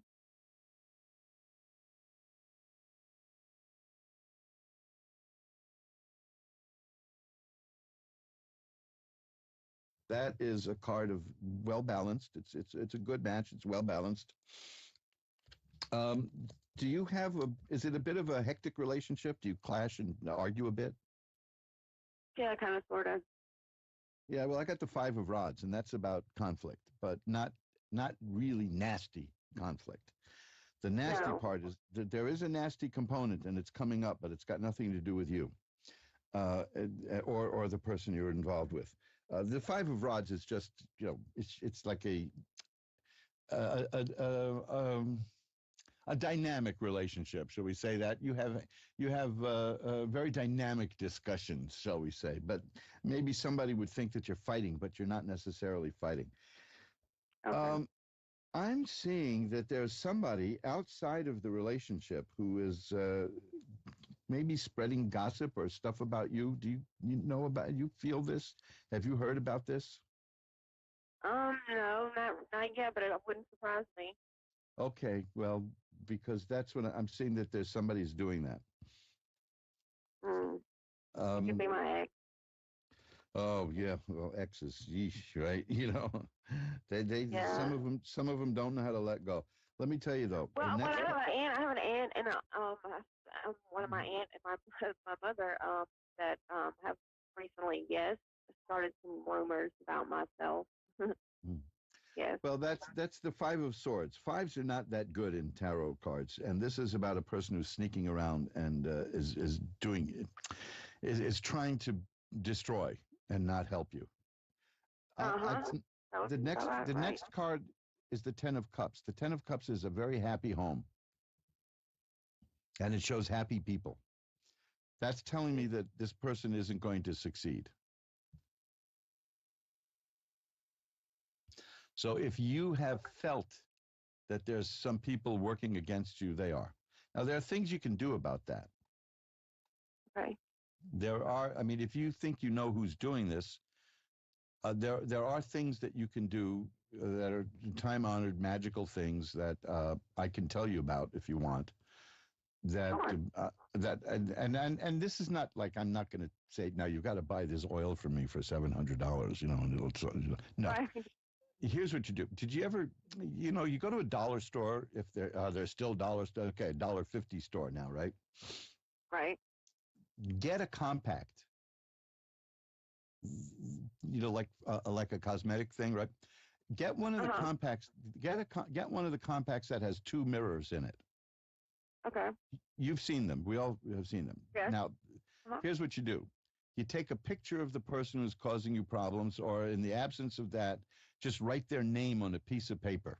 That is a card of well-balanced. It's a good match. It's well-balanced. Do you have is it a bit of a hectic relationship? Do you clash and argue a bit? Yeah, kind of, sort of. Yeah, well, I got the 5 of rods, and that's about conflict, but not really nasty conflict. The nasty part is that there is a nasty component, and it's coming up, but it's got nothing to do with you or the person you're involved with. The 5 of rods is just, it's like a dynamic relationship, shall we say that? You have very dynamic discussions, shall we say, but maybe somebody would think that you're fighting, but you're not necessarily fighting. Okay. I'm seeing that there's somebody outside of the relationship who is maybe spreading gossip or stuff about you. Do you know about, you feel this? Have you heard about this? No, not yet, but it wouldn't surprise me. Okay, well, because that's when I'm seeing that there's somebody's doing that. It could be my ex. Oh yeah, well, exes, yeesh, right? They some of them don't know how to let go. Let me tell you though. Well, I have an aunt, and one of my aunt and my mother that have recently started some rumors about myself. Yes. Well, that's the 5 of swords. 5s are not that good in tarot cards, and this is about a person who's sneaking around and is trying to destroy. and not help you. The next card is the Ten of Cups. The Ten of Cups is a very happy home, and it shows happy people. That's telling me that this person isn't going to succeed. So if you have felt that there's some people working against you, they are. Now, there are things you can do about that. Okay. There are, I mean, if you think you know who's doing this, there are things that you can do that are time-honored magical things that I can tell you about if you want. And this is not like, I'm not going to say, now you've got to buy this oil from me for $700, you know, and no. Right. Here's what you do. Did you ever, you know, you go to a dollar store, if there's still dollar store, okay, $1.50 store now, right? Right. Get a compact, you know, like a cosmetic thing, right? Get one of the compacts, get one of the compacts that has 2 mirrors in it. Okay. You've seen them. We all have seen them. Yes. Now, here's what you do. You take a picture of the person who's causing you problems, or in the absence of that, just write their name on a piece of paper.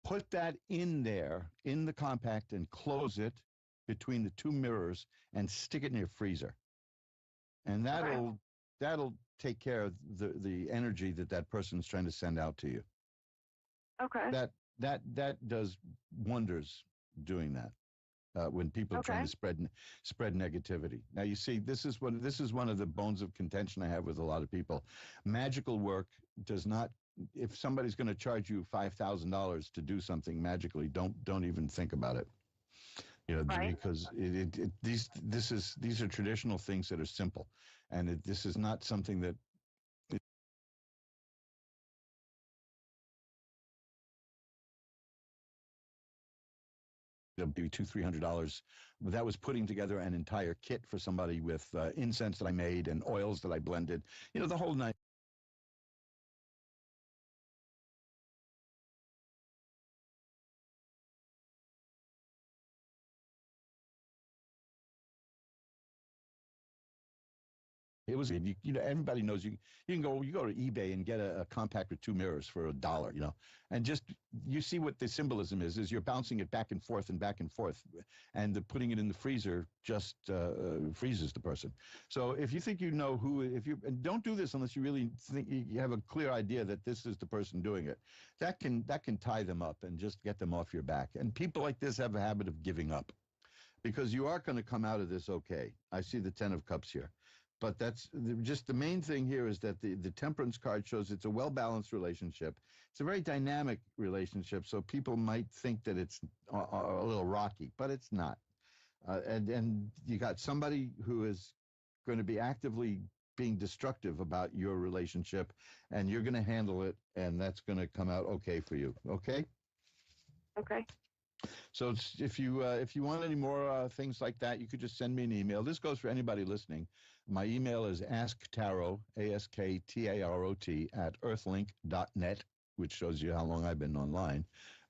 Put that in there, in the compact, and close it between the 2 mirrors and stick it in your freezer. And that'll take care of the energy that person's trying to send out to you. Okay. That does wonders doing that. When people are trying to spread negativity. Now, you see, this is one of the bones of contention I have with a lot of people. Magical work does not. If somebody's going to charge you $5,000 to do something magically, don't even think about it. You know, because these are traditional things that are simple, and this is not something that. Be $200-300. That was putting together an entire kit for somebody with incense that I made and oils that I blended. You know, the whole night. It was, you know, everybody knows you can go to eBay and get a compact with 2 mirrors for $1, you know, and just, you see what the symbolism is you're bouncing it back and forth, and putting it in the freezer just freezes the person. So if you think you know who, and don't do this unless you really think you have a clear idea that this is the person doing it. That can tie them up and just get them off your back. And people like this have a habit of giving up, because you are going to come out of this okay. I see the 10 of Cups here. But that's just the main thing here is that the Temperance card shows it's a well-balanced relationship. It's a very dynamic relationship, so people might think that it's a little rocky, but it's not. And you got somebody who is going to be actively being destructive about your relationship, and you're going to handle it, and that's going to come out okay for you. Okay? Okay. So if you want any more things like that, you could just send me an email. This goes for anybody listening. My email is asktarot, ASKTAROT, @earthlink.net, which shows you how long I've been online,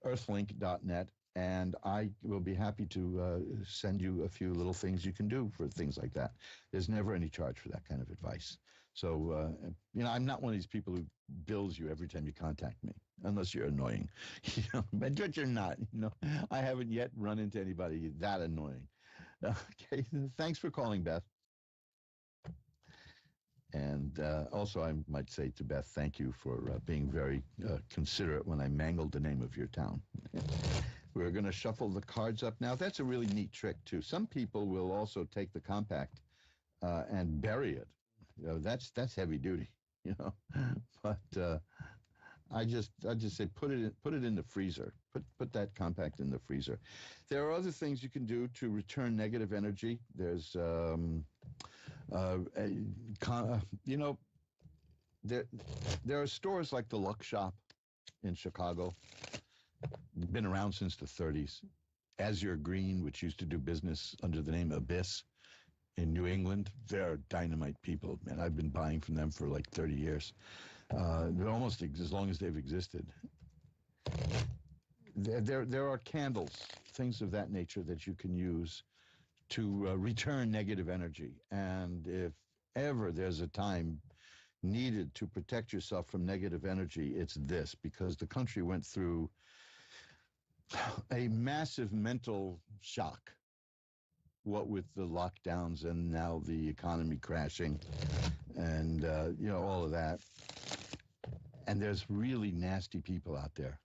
earthlink.net, and I will be happy to send you a few little things you can do for things like that. There's never any charge for that kind of advice. So, you know, I'm not one of these people who bills you every time you contact me, unless you're annoying. You know, but you're not. You know, I haven't yet run into anybody that annoying. Okay, thanks for calling, Beth. And also, I might say to Beth, thank you for being very considerate when I mangled the name of your town. We're going to shuffle the cards up now. That's a really neat trick, too. Some people will also take the compact and bury it. You know, that's heavy duty, you know. But I just say put it in the freezer. Put that compact in the freezer. There are other things you can do to return negative energy. There's you know, there are stores like the Luck Shop in Chicago, been around since the 30s. Azure Green, which used to do business under the name Abyss in New England. They're dynamite people, man. I've been buying from them for like 30 years. They're almost as long as they've existed. There are candles, things of that nature that you can use to return negative energy. And if ever there's a time needed to protect yourself from negative energy, it's this, because the country went through a massive mental shock, what with the lockdowns and now the economy crashing and, all of that. And there's really nasty people out there.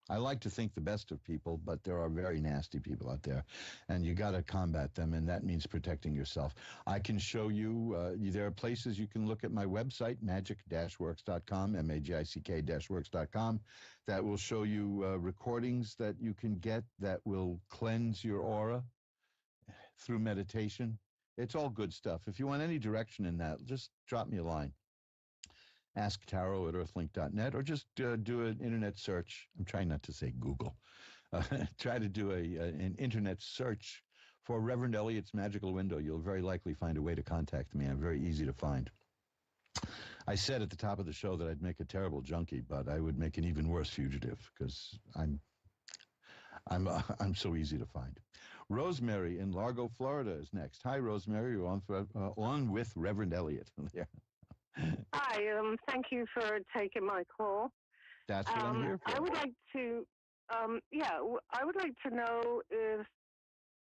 I like to think the best of people, but there are very nasty people out there, and you got to combat them, and that means protecting yourself. I can show you, there are places you can look at my website, magic-works.com, magic-works.com, that will show you recordings that you can get that will cleanse your aura through meditation. It's all good stuff. If you want any direction in that, just drop me a line. Ask Tarot at earthlink.net, or just do an internet search. I'm trying not to say Google. Try to do an internet search for Reverend Elliot's Magical Window. You'll very likely find a way to contact me. I'm very easy to find. I said at the top of the show that I'd make a terrible junkie, but I would make an even worse fugitive because I'm so easy to find. Rosemary in Largo, Florida is next. Hi, Rosemary. You're on with Reverend Elliot. There. Hi, thank you for taking my call. That's what I'm here for. I would like to, I would like to know if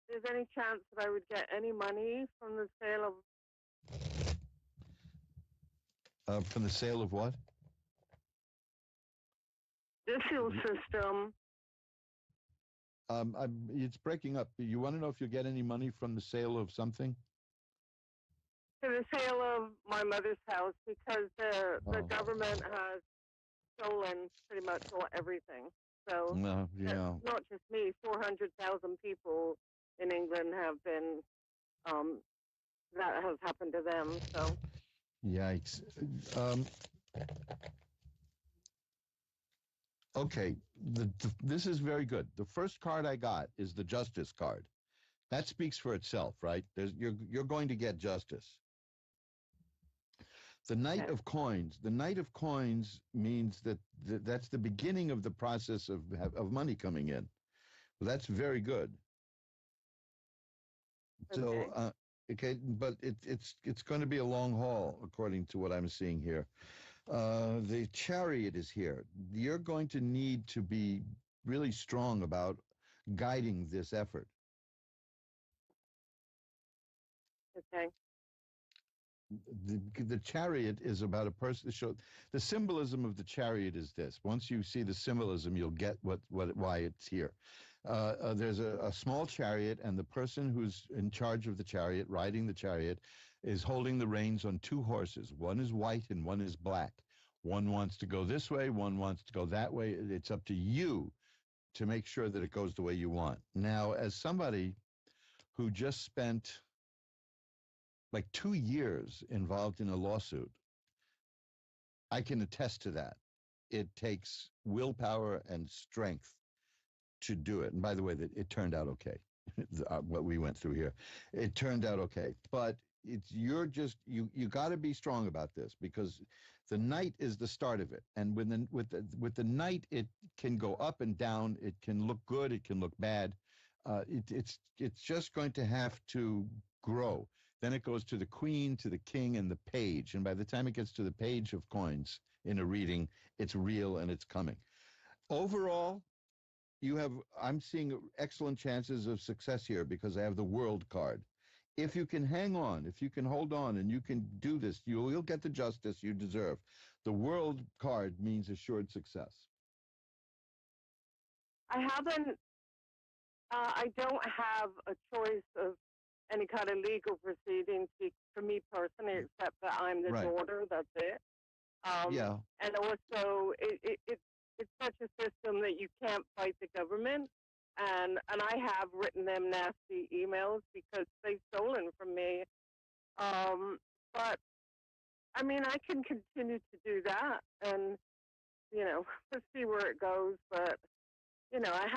there's any chance that I would get any money from the sale of... From the sale of what? The fuel system. It's breaking up. You want to know if you get any money from the sale of something? To the sale of my mother's house, because the government has stolen pretty much everything. So not just me, 400,000 people in England have been, that has happened to them. So. Yikes. Okay, this is very good. The first card I got is the Justice card. That speaks for itself, right? You're going to get justice. The Knight of Coins. The Knight of Coins means that's the beginning of the process of money coming in. Well, that's very good. So, but it's going to be a long haul, according to what I'm seeing here. The Chariot is here. You're going to need to be really strong about guiding this effort. Okay. The Chariot is about a person. The symbolism of the Chariot is this. Once you see the symbolism, you'll get why it's here. There's a small chariot, and the person who's in charge of the chariot, riding the chariot, is holding the reins on two horses. One is white and one is black. One wants to go this way, one wants to go that way. It's up to you to make sure that it goes the way you want. Now, as somebody who just spent like 2 years involved in a lawsuit, I can attest to that. It takes willpower and strength to do it. And by the way, it turned out okay. What we went through here, it turned out okay. But you got to be strong about this, because the Knight is the start of it. And with the Knight, it can go up and down. It can look good. It can look bad. It's just going to have to grow. Then it goes to the Queen, to the King, and the Page. And by the time it gets to the Page of Coins in a reading, it's real and it's coming. Overall, I'm seeing excellent chances of success here, because I have the World card. If you can hang on, if you can hold on, and you can do this, you'll get the justice you deserve. The World card means assured success. I don't have a choice of any kind of legal proceedings for me personally, except that I'm the daughter. That's it. And also, it's such a system that you can't fight the government. And I have written them nasty emails because they've stolen from me. But I mean, I can continue to do that, and let's see where it goes. But I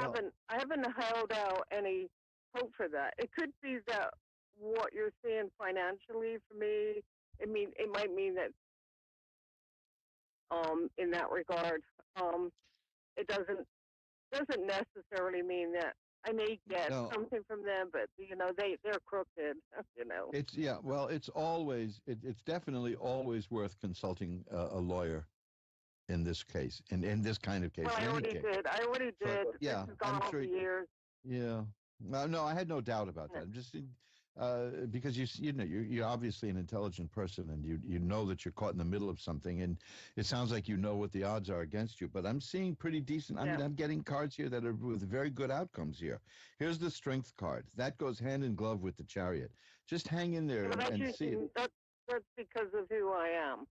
haven't held out any hope for that. It could be that what you're seeing financially for me, it might mean that in that regard, it doesn't necessarily mean that I may get something from them, but they're crooked. It's well, it's always it's definitely always worth consulting a lawyer in this case, in this kind of case. Well, I already did. Yeah, I'm sure. Years. Yeah. No, I had no doubt about that. I'm just because you're obviously an intelligent person, and you know that you're caught in the middle of something, and it sounds like you know what the odds are against you. But I'm seeing pretty decent. I mean, I'm getting cards here that are with very good outcomes here. Here's the Strength card that goes hand in glove with the Chariot. Just hang in there and see it. That's because of who I am.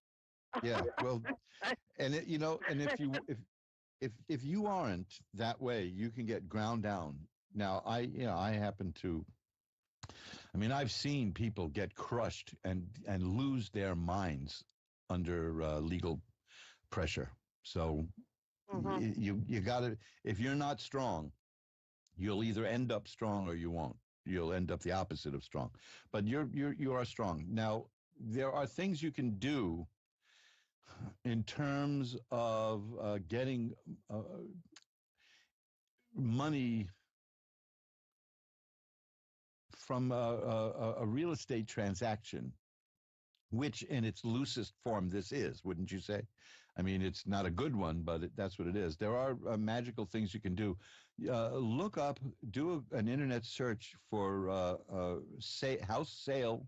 Yeah, well, and if you aren't that way, you can get ground down. Now, I happen to. I mean, I've seen people get crushed and lose their minds under legal pressure. So you got to, if you're not strong, you'll either end up strong or you won't. You'll end up the opposite of strong. But you are strong. Now, there are things you can do in terms of getting money from a real estate transaction, which in its loosest form this is, wouldn't you say? I mean, it's not a good one, but that's what it is. There are magical things you can do. Look up, do an internet search for house sale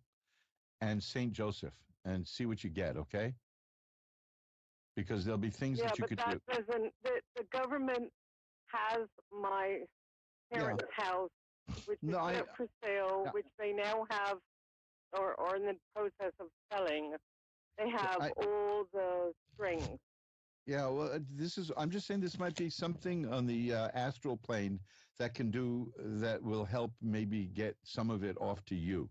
and St. Joseph and see what you get, okay? Because there'll be things that you could do. The government has my parents' house, which is up for sale, which they now have, or are in the process of selling. They have all the strings. Yeah, well, I'm just saying this might be something on the astral plane that will help maybe get some of it off to you.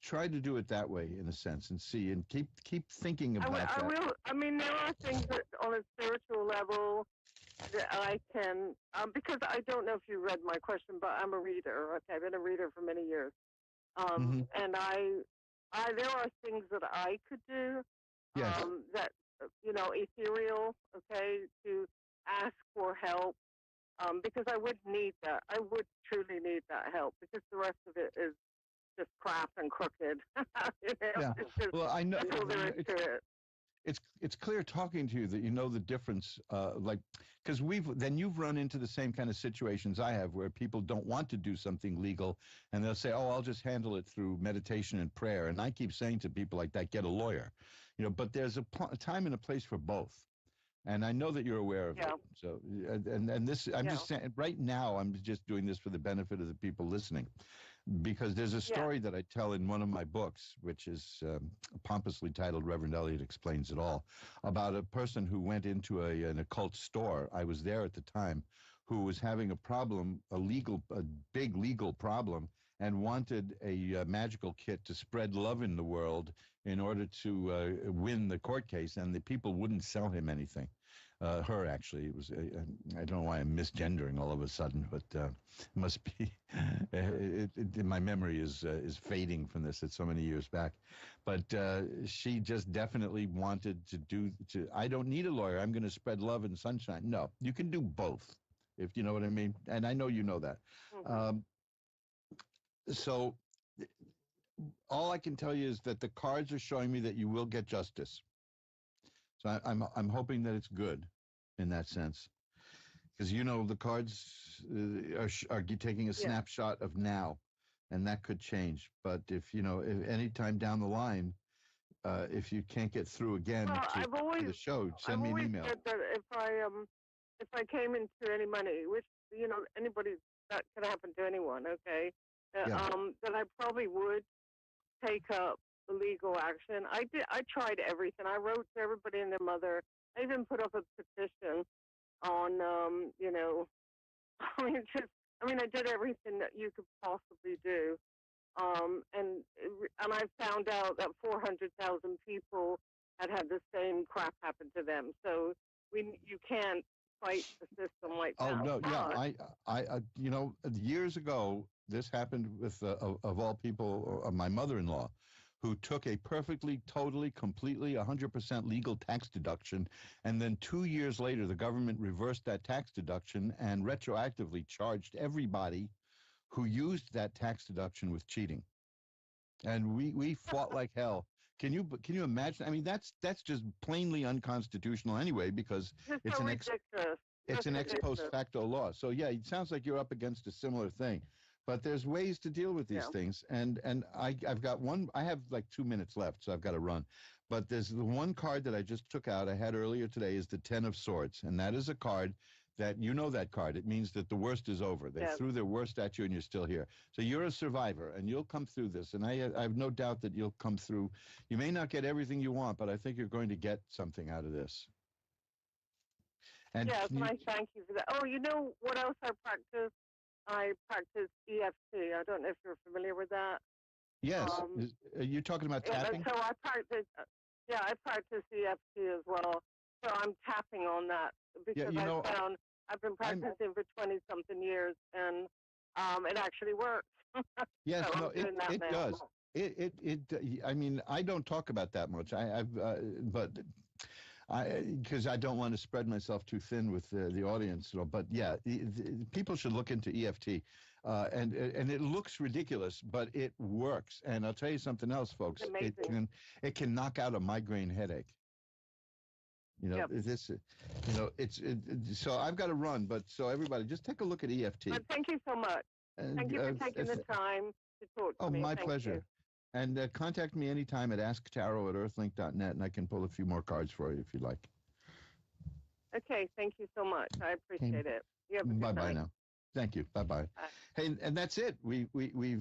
Try to do it that way in a sense and see, and keep thinking about that. I will. I mean, there are things that on a spiritual level that I can, because I don't know if you read my question, but I'm a reader. Okay, I've been a reader for many years, and there are things that I could do that ethereal. Okay, to ask for help, because I would need that. I would truly need that help because the rest of it is just crap and crooked. Yeah. Well, I know. That's all there is to it. It's clear talking to you that you know the difference, because you've run into the same kind of situations I have where people don't want to do something legal and they'll say, oh, I'll just handle it through meditation and prayer. And I keep saying to people like that, get a lawyer, but there's a time and a place for both. And I know that you're aware of it. So, and this, I'm just saying right now, I'm just doing this for the benefit of the people listening. Because there's a story that I tell in one of my books, which is pompously titled Reverend Elliot Explains It All, about a person who went into an occult store. I was there at the time, who was having a problem, a big legal problem, and wanted a magical kit to spread love in the world in order to win the court case, and the people wouldn't sell him anything. Her, actually. It was, I don't know why I'm misgendering all of a sudden, but it must be, my memory is fading from this. It's so many years back. But she just definitely wanted to, I don't need a lawyer. I'm going to spread love and sunshine. No, you can do both, if you know what I mean. And I know you know that. So all I can tell you is that the cards are showing me that you will get justice. So I'm hoping that it's good in that sense, because the cards are taking a snapshot of now, and that could change. But if any time down the line, if you can't get through again to the show, send me an email. Said that if I came into any money, which anybody, that can happen to anyone, okay, that I probably would take up the legal action. I tried everything. I wrote to everybody and their mother. I even put up a petition on, I did everything that you could possibly do. And I found out that 400,000 people had the same crap happen to them. So you can't fight the system like that. Oh, no, yeah. I years ago, this happened with, of all people, my mother-in-law, who took a perfectly, totally, completely, 100% legal tax deduction, and then 2 years later, the government reversed that tax deduction and retroactively charged everybody who used that tax deduction with cheating. And we fought like hell. Can you imagine? I mean, that's just plainly unconstitutional anyway, because it's so an ridiculous. it's an ex post facto law. So yeah, it sounds like you're up against a similar thing, but there's ways to deal with these things. And I've got one. I have like 2 minutes left, so I've got to run. But there's the one card that I just took out. I had earlier today is the 10 of Swords, and that is a card that that card. It means that the worst is over. They threw their worst at you, and you're still here. So you're a survivor, and you'll come through this. And I have no doubt that you'll come through. You may not get everything you want, but I think you're going to get something out of this. And yes, and I thank you for that. Oh, you know what else I practice? I practice EFT. I don't know if you're familiar with that. Yes. Are you talking about tapping? So I practice. I practice EFT as well. So I'm tapping on that because I've been practicing for 20-something years, and it actually works. Yes, so it does. I mean, I don't talk about that much. Because I don't want to spread myself too thin with the audience, but yeah, people should look into EFT, and it looks ridiculous, but it works. And I'll tell you something else, folks. It can knock out a migraine headache. So I've got to run, but so everybody, just take a look at EFT. But thank you so much. Thank you for taking the time to talk to me. Oh, my pleasure. And contact me anytime at asktarot@earthlink.net, and I can pull a few more cards for you if you'd like. Okay, thank you so much. I appreciate it. You have a good night. Bye-bye now. Thank you. Bye-bye. Hey, and that's it. We've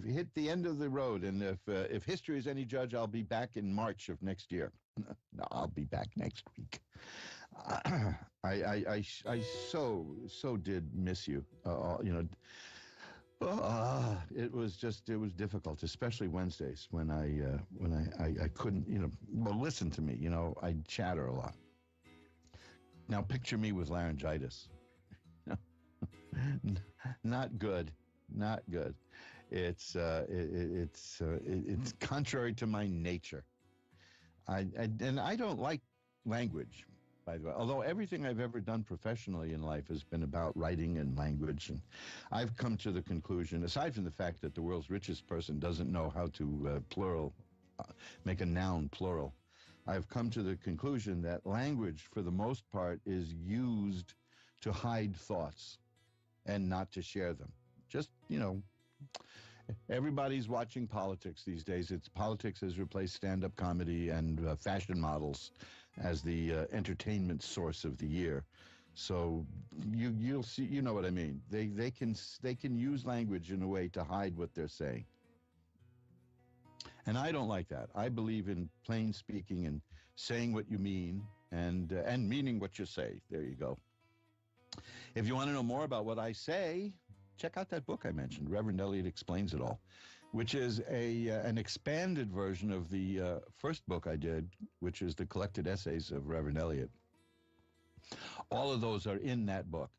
hit the end of the road, and if history is any judge, I'll be back in March of next year. No, I'll be back next week. I so did miss you. It was difficult, especially Wednesdays when I couldn't, listen to me, I chatter a lot. Now picture me with laryngitis. Not good. It's contrary to my nature. I don't like language, by the way, although everything I've ever done professionally in life has been about writing and language. And I've come to the conclusion, aside from the fact that the world's richest person doesn't know how to make a noun plural, I've come to the conclusion that language, for the most part, is used to hide thoughts and not to share them. Just, everybody's watching politics these days. Politics has replaced stand-up comedy and fashion models as the entertainment source of the year. So you'll see, you know what I mean. They can use language in a way to hide what they're saying. And I don't like that. I believe in plain speaking and saying what you mean and meaning what you say. There you go. If you want to know more about what I say, check out that book I mentioned, Reverend Elliot Explains It All, which is an expanded version of the first book I did, which is the collected essays of Reverend Elliot. All of those are in that book,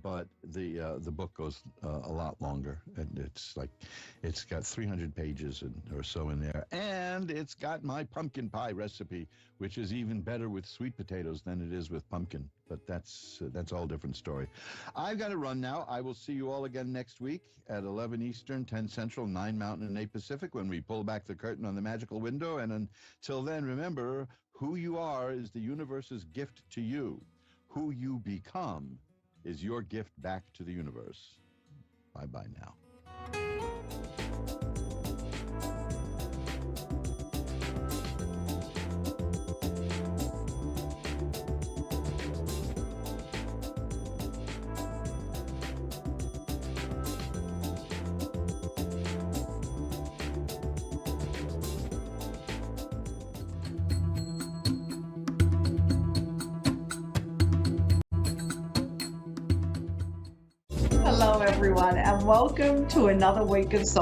but the book goes a lot longer, and it's got 300 pages or so in there, and it's got my pumpkin pie recipe, which is even better with sweet potatoes than it is with pumpkin. But that's all different story. I've got to run now. I will see you all again next week at 11 Eastern, 10 Central, 9 Mountain, and 8 Pacific when we pull back the curtain on the magical window. And until then, remember, who you are is the universe's gift to you. Who you become is your gift back to the universe. Bye-bye now. Hello, everyone, and welcome to another week of Soul